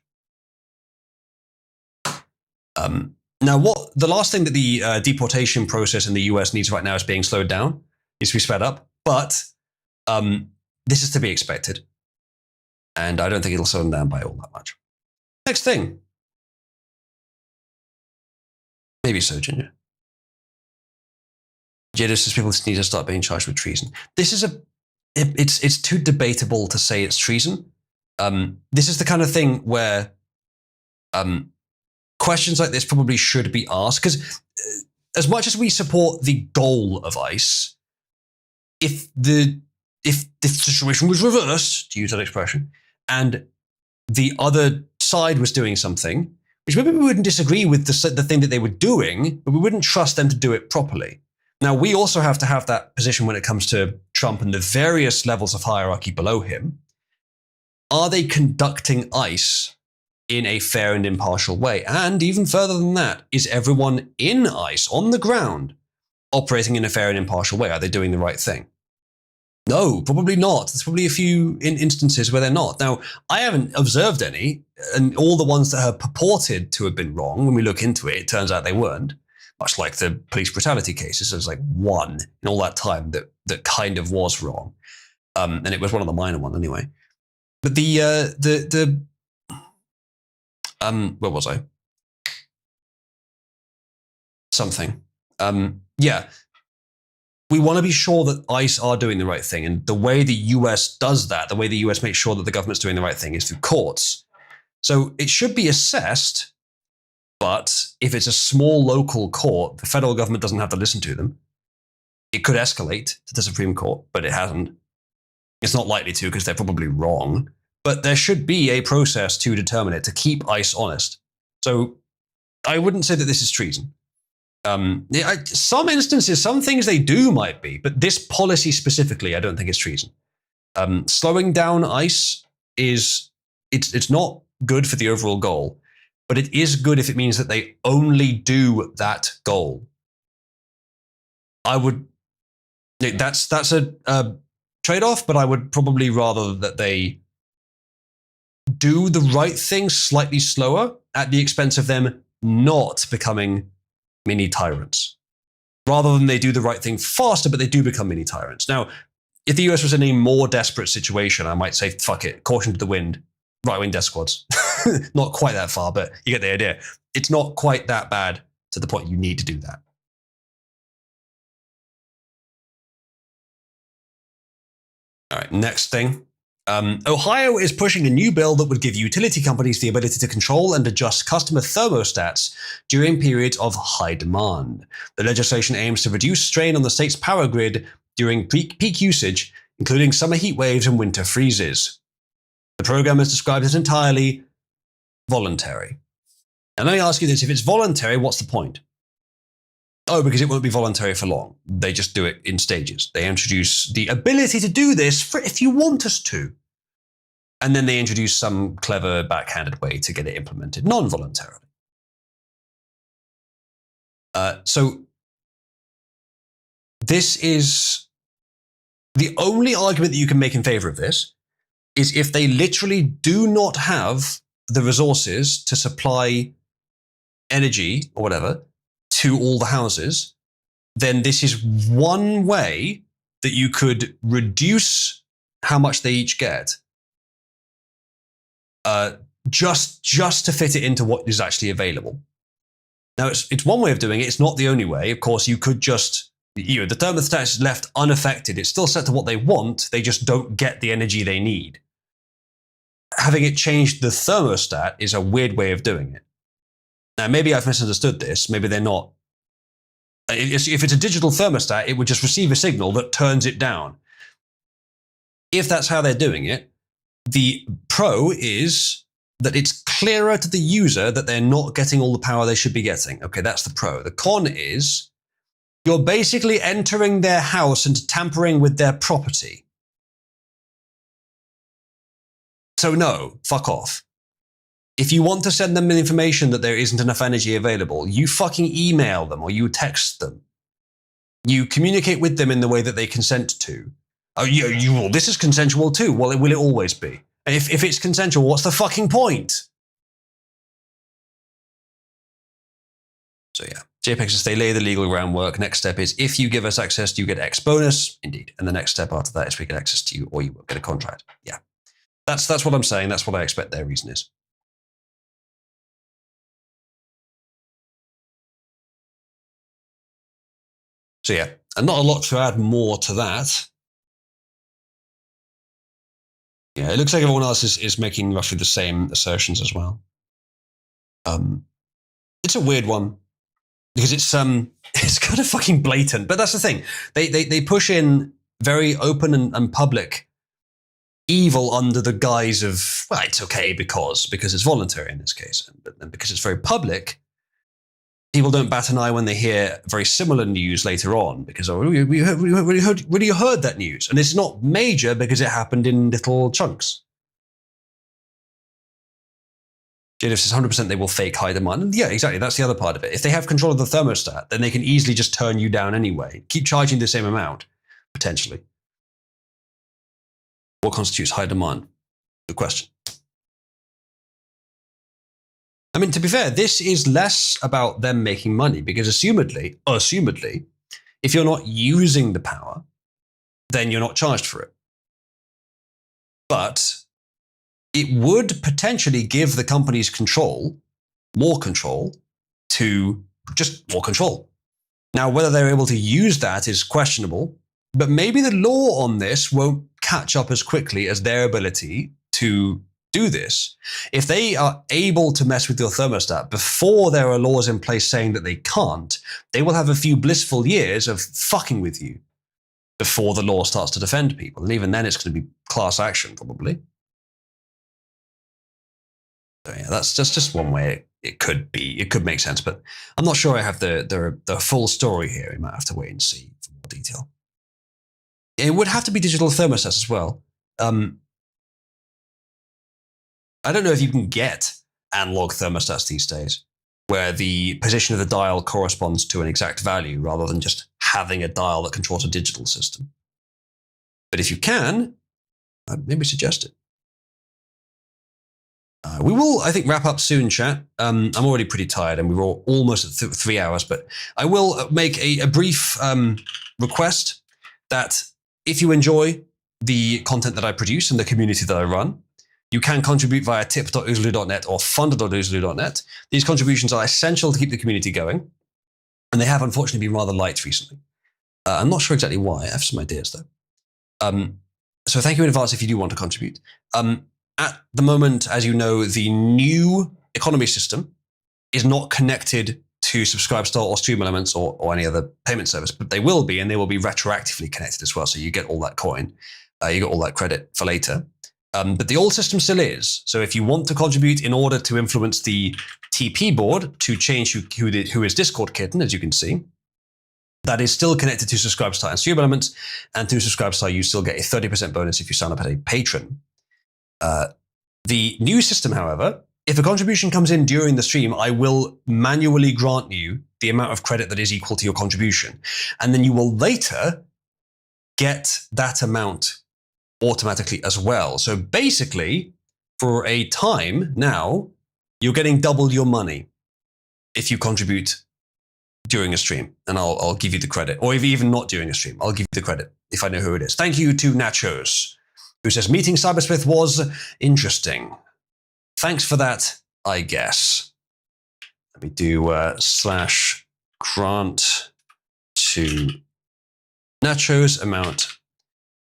Now, the last thing that the deportation process in the US needs right now is being slowed down. Needs to be sped up. But this is to be expected. And I don't think it'll slow them down by all that much. Next thing. Maybe so, Ginger. Jadis says people need to start being charged with treason. This is it's too debatable to say it's treason. This is the kind of thing where questions like this probably should be asked, because as much as we support the goal of ICE, if the situation was reversed, to use that expression, and the other side was doing something, which maybe we wouldn't disagree with the thing that they were doing, but we wouldn't trust them to do it properly. Now, we also have to have that position when it comes to Trump and the various levels of hierarchy below him. Are they conducting ICE in a fair and impartial way? And even further than that, is everyone in ICE on the ground operating in a fair and impartial way? Are they doing the right thing? No, probably not. There's probably a few instances where they're not. Now, I haven't observed any, and all the ones that have purported to have been wrong, when we look into it, it turns out they weren't. Much like the police brutality cases, there's like one in all that time that kind of was wrong, and it was one of the minor ones anyway. But where was I? Something. Yeah. We want to be sure that ICE are doing the right thing, and the way the US does that, the way the US makes sure that the government's doing the right thing, is through courts. So it should be assessed. But if it's a small local court, the federal government doesn't have to listen to them. It could escalate to the Supreme Court, but it hasn't. It's not likely to, because they're probably wrong. But there should be a process to determine it, to keep ICE honest. So I wouldn't say that this is treason. Some instances, some things they do might be, but this policy specifically, I don't think it's treason. Slowing down ICE it's not good for the overall goal. But it is good if it means that they only do that goal. That's a trade-off, but I would probably rather that they do the right thing slightly slower at the expense of them not becoming mini tyrants. Rather than they do the right thing faster, but they do become mini tyrants. Now, if the US was in a more desperate situation, I might say, fuck it, caution to the wind, right-wing death squads. Not quite that far, but you get the idea. It's not quite that bad to the point you need to do that. All right, next thing. Ohio is pushing a new bill that would give utility companies the ability to control and adjust customer thermostats during periods of high demand. The legislation aims to reduce strain on the state's power grid during peak usage, including summer heat waves and winter freezes. The program is described as entirely voluntary. And let me ask you this, if it's voluntary, what's the point? Oh, because it won't be voluntary for long. They just do it in stages. They introduce the ability to do this for if you want us to. And then they introduce some clever backhanded way to get it implemented non-voluntarily. So this is the only argument that you can make in favor of this is if they literally do not have the resources to supply energy or whatever to all the houses, then this is one way that you could reduce how much they each get, just to fit it into what is actually available. Now, it's one way of doing it. It's not the only way. Of course, you could just, the thermostat is left unaffected. It's still set to what they want. They just don't get the energy they need. Having it change the thermostat is a weird way of doing it. Now, maybe I've misunderstood this. Maybe they're not. If it's a digital thermostat, it would just receive a signal that turns it down. If that's how they're doing it, the pro is that it's clearer to the user that they're not getting all the power they should be getting. Okay, that's the pro. The con is you're basically entering their house and tampering with their property. So no, fuck off. If you want to send them information that there isn't enough energy available, you fucking email them or you text them. You communicate with them in the way that they consent to. Oh, well, this is consensual too. Well, will it always be? If it's consensual, what's the fucking point? So yeah, JPEG says they lay the legal groundwork. Next step is if you give us access, you get X bonus. Indeed. And the next step after that is we get access to you or you will get a contract. Yeah. That's what I'm saying. That's what I expect their reason is. So yeah, and not a lot to add more to that. Yeah, it looks like everyone else is making roughly the same assertions as well. It's a weird one because it's kind of fucking blatant. But that's the thing. They push in very open and public evil under the guise of, well, it's okay because it's voluntary in this case, and because it's very public. People don't bat an eye when they hear very similar news later on because, oh, we heard that news. And it's not major because it happened in little chunks. Jadif says 100% they will fake high demand. And yeah, exactly. That's the other part of it. If they have control of the thermostat, then they can easily just turn you down anyway. Keep charging the same amount, potentially. What constitutes high demand? Good question. I mean, to be fair, this is less about them making money because assumedly, if you're not using the power, then you're not charged for it. But it would potentially give the companies more control to just more control. Now, whether they're able to use that is questionable, but maybe the law on this won't catch up as quickly as their ability to do this. If they are able to mess with your thermostat before there are laws in place saying that they can't, they will have a few blissful years of fucking with you before the law starts to defend people. And even then it's going to be class action probably. So yeah, that's just one way it could be. It could make sense, but I'm not sure I have the full story here. We might have to wait and see for more detail. It would have to be digital thermostats as well. I don't know if you can get analog thermostats these days, where the position of the dial corresponds to an exact value rather than just having a dial that controls a digital system. But if you can, I'd maybe suggest it. We will, I think, wrap up soon, chat. I'm already pretty tired and we were almost at 3 hours, but I will make a brief request that if you enjoy the content that I produce and the community that I run, you can contribute via tip.oozaloo.net or fund.oozaloo.net. These contributions are essential to keep the community going, and they have unfortunately been rather light recently. I'm not sure exactly why. I have some ideas though. So thank you in advance if you do want to contribute. At the moment, as you know, the new economy system is not connected to Subscribestar or Stream Elements or any other payment service, but they will be, and they will be retroactively connected as well. So you get all that coin, you get all that credit for later. But the old system still is. So if you want to contribute in order to influence the TP board to change who is Discord Kitten, as you can see, that is still connected to Subscribestar and Stream Elements. And through Subscribestar, you still get a 30% bonus if you sign up as a patron. The new system, however, if a contribution comes in during the stream, I will manually grant you the amount of credit that is equal to your contribution. And then you will later get that amount automatically as well. So basically, for a time now, you're getting double your money if you contribute during a stream. And I'll give you the credit. Or if even not during a stream, I'll give you the credit if I know who it is. Thank you to Nachos, who says, meeting Cybersmith was interesting. Thanks for that, I guess. Let me do /grant to Nachos, amount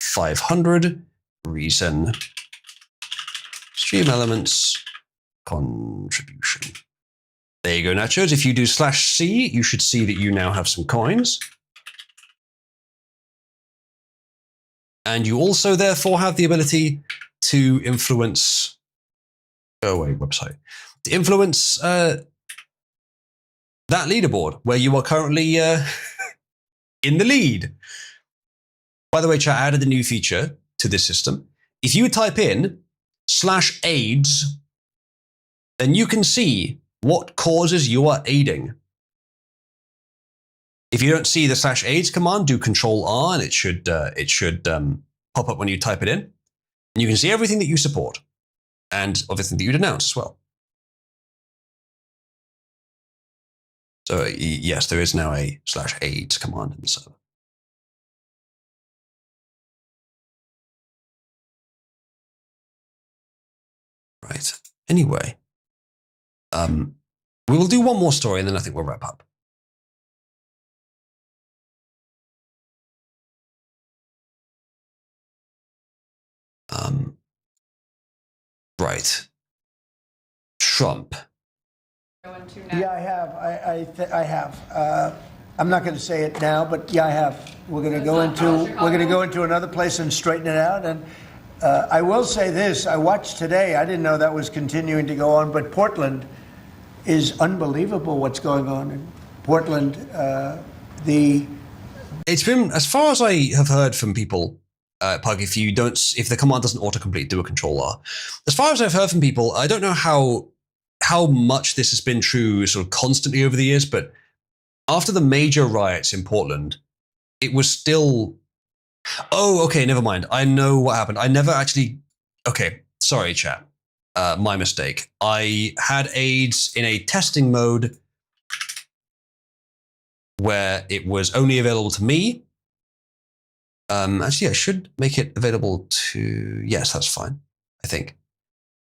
500, reason, Stream Elements, contribution. There you go, Nachos. If you do /C, you should see that you now have some coins. And you also, therefore, have the ability to influence... Go away, website. To influence that leaderboard, where you are currently in the lead. By the way, chat, I added a new feature to this system. If you type in /AIDS, then you can see what causes you are aiding. If you don't see the /AIDS command, do Control-R, and it should pop up when you type it in. And you can see everything that you support, and everything that you denounce as well. So yes, there is now a /AIDS command in the server. Right. Anyway, we will do one more story, and then I think we'll wrap up. Right. Trump. Yeah, I have. I have. I'm not going to say it now, but yeah, I have. We're going to go into another place and straighten it out. And I will say this: I watched today. I didn't know that was continuing to go on, but Portland is unbelievable. What's going on in Portland? It's been, as far as I have heard from people. Pug, if the command doesn't autocomplete, do a Control-R. As far as I've heard from people, I don't know how much this has been true sort of constantly over the years, but after the major riots in Portland, it was still... Oh, okay, never mind. I know what happened. I never actually... Okay, sorry, chat. My mistake. I had AIDS in a testing mode where it was only available to me. Actually, I should make it available to... Yes, that's fine, I think.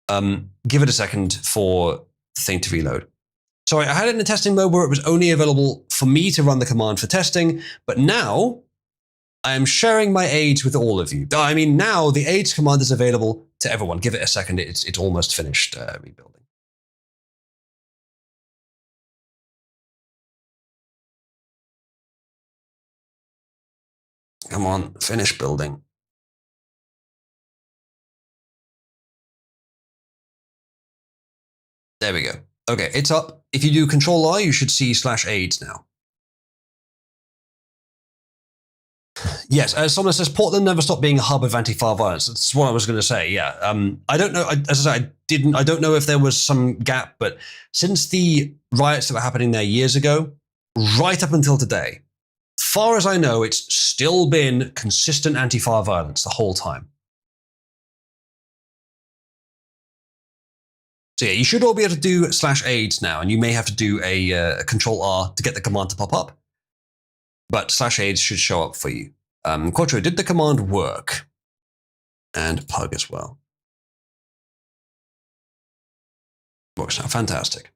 Give it a second for the thing to reload. Sorry, I had it in a testing mode where it was only available for me to run the command for testing, but now I am sharing my AIDS with all of you. I mean, now the AIDS command is available to everyone. Give it a second, it's almost finished rebuilding. Come on, finish building. There we go. Okay, it's up. If you do Control-R, you should see /AIDS now. Yes, as someone says, Portland never stopped being a hub of anti-fire violence. That's what I was going to say, yeah. I don't know, as I said, I don't know if there was some gap, but since the riots that were happening there years ago, right up until today, far as I know, it's still been consistent anti-fire violence the whole time. So yeah, you should all be able to do /AIDS now, and you may have to do a Control-R to get the command to pop up. But /AIDS should show up for you. Quattro, did the command work? And Pug as well. Works now, fantastic.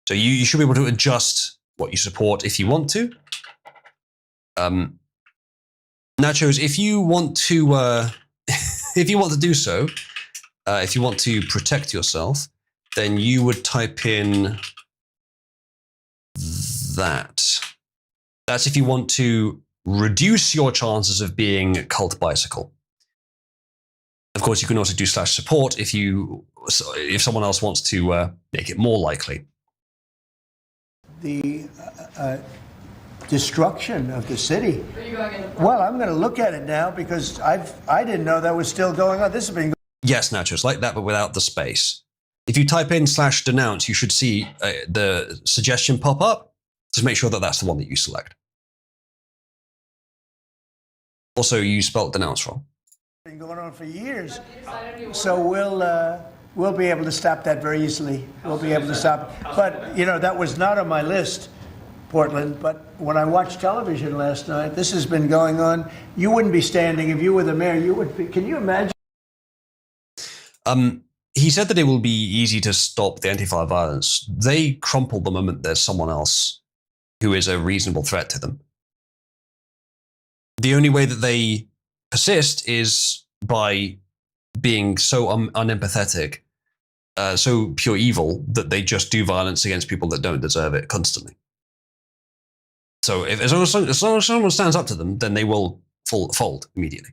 So you should be able to adjust what you support if you want to. Nachos, if you want to if you want to do so, if you want to protect yourself, then you would type in that. That's if you want to reduce your chances of being cult bicycle. Of course, you can also do /support if someone else wants to make it more likely. The destruction of the city. Well, I'm going to look at it now because I didn't know that was still going on. This has been. Yes, Nachos, like that, but without the space. If you type in /denounce, you should see the suggestion pop up. Just make sure that that's the one that you select. Also, you spelled denounce wrong. Been going on for years, so we'll be able to stop that very easily. We'll be able to stop. But that was not on my list, Portland. But when I watched television last night, this has been going on. You wouldn't be standing if you were the mayor. You would be. Can you imagine? He said that it will be easy to stop the Antifa violence. They crumple the moment there's someone else who is a reasonable threat to them. The only way that they persist is by being so unempathetic, so pure evil, that they just do violence against people that don't deserve it constantly. So as long as someone stands up to them, then they will fold immediately.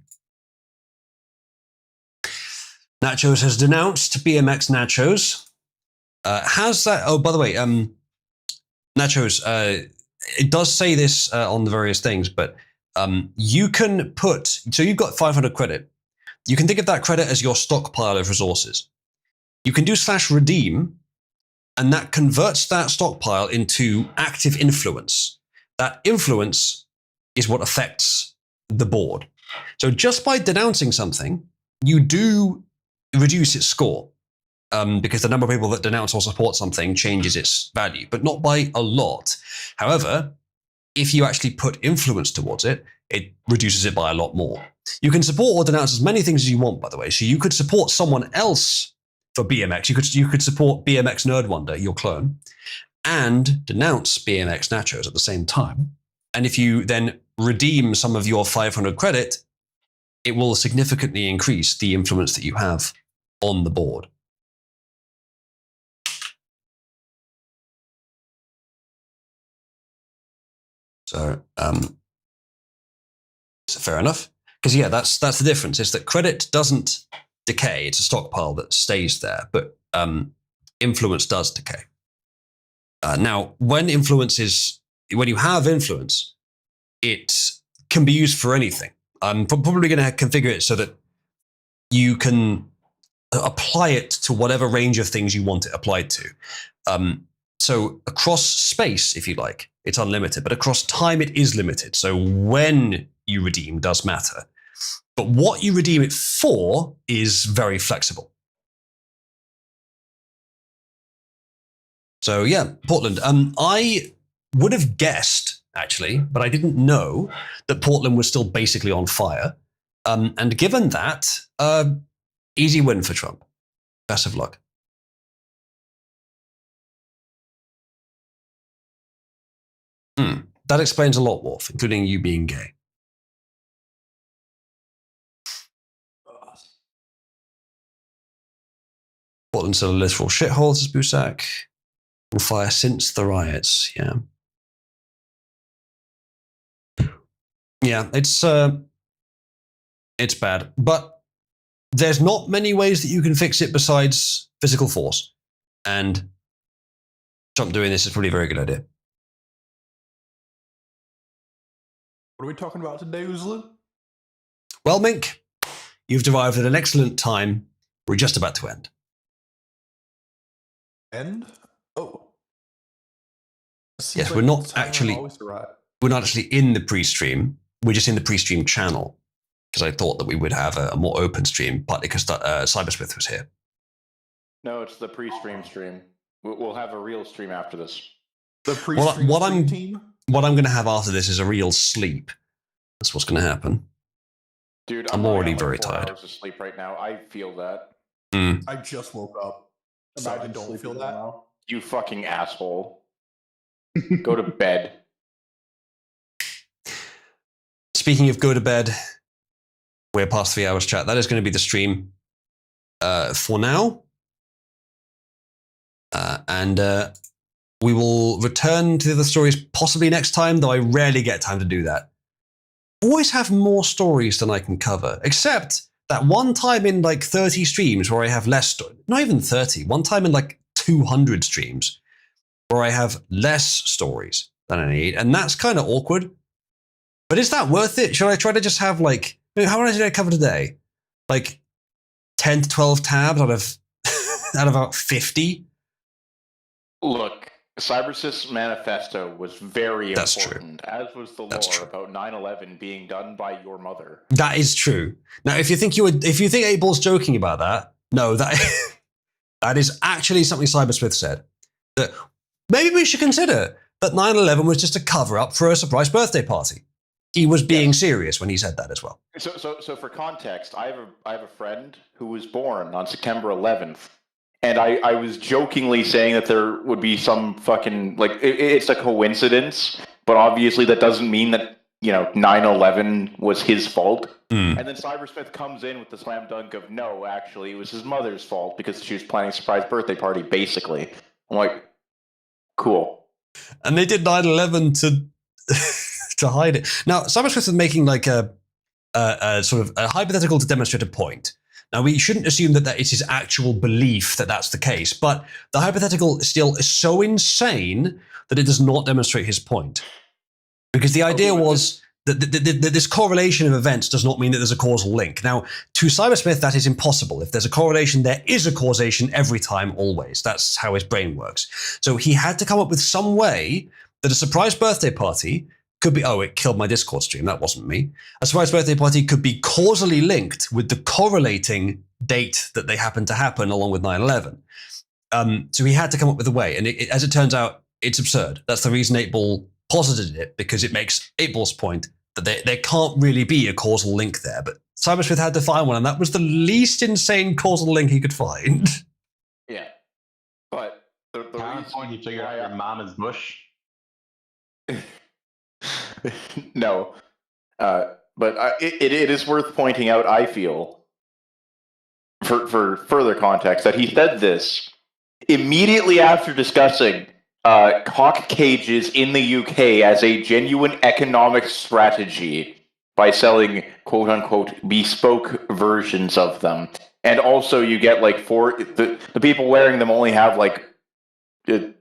Nachos has denounced BMX Nachos. Has that? Oh, by the way, Nachos, it does say this on the various things, but you can put, so you've got 500 credit. You can think of that credit as your stockpile of resources. You can do /redeem, and that converts that stockpile into active influence. That influence is what affects the board. So just by denouncing something, you do reduce its score, because the number of people that denounce or support something changes its value, but not by a lot. However, if you actually put influence towards it, it reduces it by a lot more. You can support or denounce as many things as you want, by the way. So you could support someone else for BMX. You could support BMX Nerd Wonder, your clone, and denounce BMX Nachos at the same time. And if you then redeem some of your 500 credit, it will significantly increase the influence that you have on the board. So, fair enough. Because yeah, that's the difference. Is that credit doesn't decay; it's a stockpile that stays there. But influence does decay. Now, when you have influence, it can be used for anything. I'm probably going to configure it so that you can apply it to whatever range of things you want it applied to. So across space, if you like, it's unlimited, but across time, it is limited. So when you redeem does matter. But what you redeem it for is very flexible. So yeah, Portland. I would have guessed, actually, but I didn't know that Portland was still basically on fire. And given that, easy win for Trump. Best of luck. That explains a lot, Worf, including you being gay. Portland's a literal shithole, says Busak. On fire since the riots, yeah. Yeah, it's bad. But there's not many ways that you can fix it besides physical force. And Trump doing this is probably a very good idea. What are we talking about today, Uzlu? Well, Mink, you've arrived at an excellent time. We're just about to end. End? Oh. Yes, we're not actually in the pre-stream. We're just in the pre-stream channel because I thought that we would have a more open stream, partly because Cybersmith was here. No, it's the pre-stream stream. We'll have a real stream after this. The pre-stream team? What I'm going to have after this is a real sleep. That's what's going to happen. Dude, I'm already very tired. Hours of sleep right now. I feel that. I just woke up. So I don't feel that. Now. You fucking asshole. Go to bed. Speaking of go to bed, we're past 3 hours, chat. That is going to be the stream for now. And we will return to the stories possibly next time, though I rarely get time to do that. Always have more stories than I can cover, except that one time in like 30 streams where I have less, not even 30, one time in like 200 streams where I have less stories than I need, and that's kind of awkward. But is that worth it? Should I try to just have like, how many did I cover today? Like 10 to 12 tabs out of out of about 50? Look, Cybersys Manifesto was very That's important, true. as was the lore about 9/11 being done by your mother. That is true. Now, if you think 8ball's joking about that, no, that is actually something Cybersmith said. That maybe we should consider that 9/11 was just a cover-up for a surprise birthday party. He was being serious when he said that as well. So for context, I have a friend who was born on September 11th. And I was jokingly saying that there would be some fucking, like, it's a coincidence, but obviously that doesn't mean that, 9/11 was his fault. And then Cybersmith comes in with the slam dunk of, no, actually, it was his mother's fault because she was planning a surprise birthday party, basically. I'm like, cool. And they did 9/11 to hide it. Now, Cybersmith is making like a sort of a hypothetical to demonstrate a point. Now, we shouldn't assume that it is his actual belief that that's the case, but the hypothetical still is so insane that it does not demonstrate his point. Because the idea was that this correlation of events does not mean that there's a causal link. Now, to Cybersmith, that is impossible. If there's a correlation, there is a causation every time, always. That's how his brain works. So he had to come up with some way that a surprise birthday party could be, it killed my Discord stream, that wasn't me. A surprise birthday party could be causally linked with the correlating date that they happen to happen along with 9/11. So he had to come up with a way. And as it turns out, it's absurd. That's the reason 8ball posited it, because it makes 8ball's point that there can't really be a causal link there. But Cybersmith had to find one, and that was the least insane causal link he could find. Yeah. But the point you figure out your mom is Bush. No. But it is worth pointing out, I feel, for further context, that he said this immediately after discussing cock cages in the UK as a genuine economic strategy by selling quote-unquote bespoke versions of them. And also you get like the people wearing them only have like 2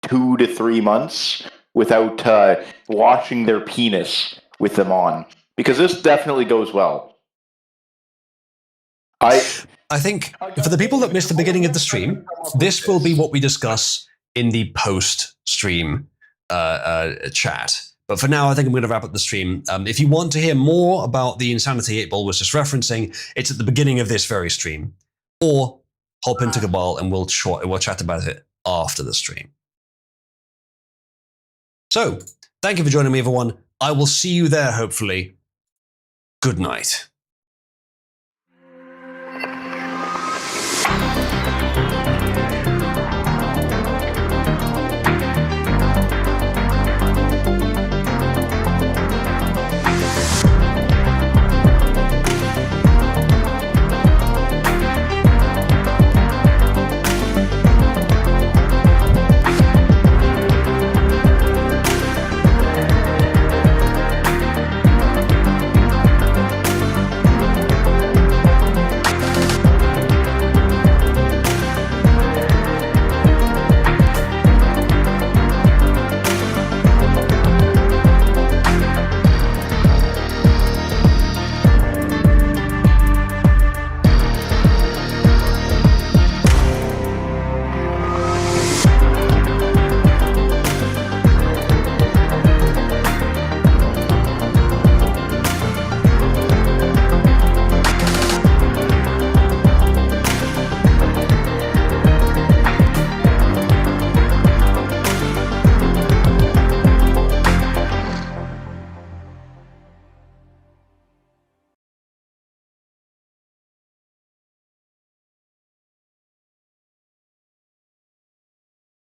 to 3 months without washing their penis with them on. Because this definitely goes well. I think for the people that missed the beginning of the stream, this will be what we discuss in the post-stream chat. But for now, I think I'm going to wrap up the stream. If you want to hear more about the insanity 8ball was just referencing, it's at the beginning of this very stream. Or hop into Cabal and we'll chat about it after the stream. So, thank you for joining me, everyone. I will see you there, hopefully. Good night.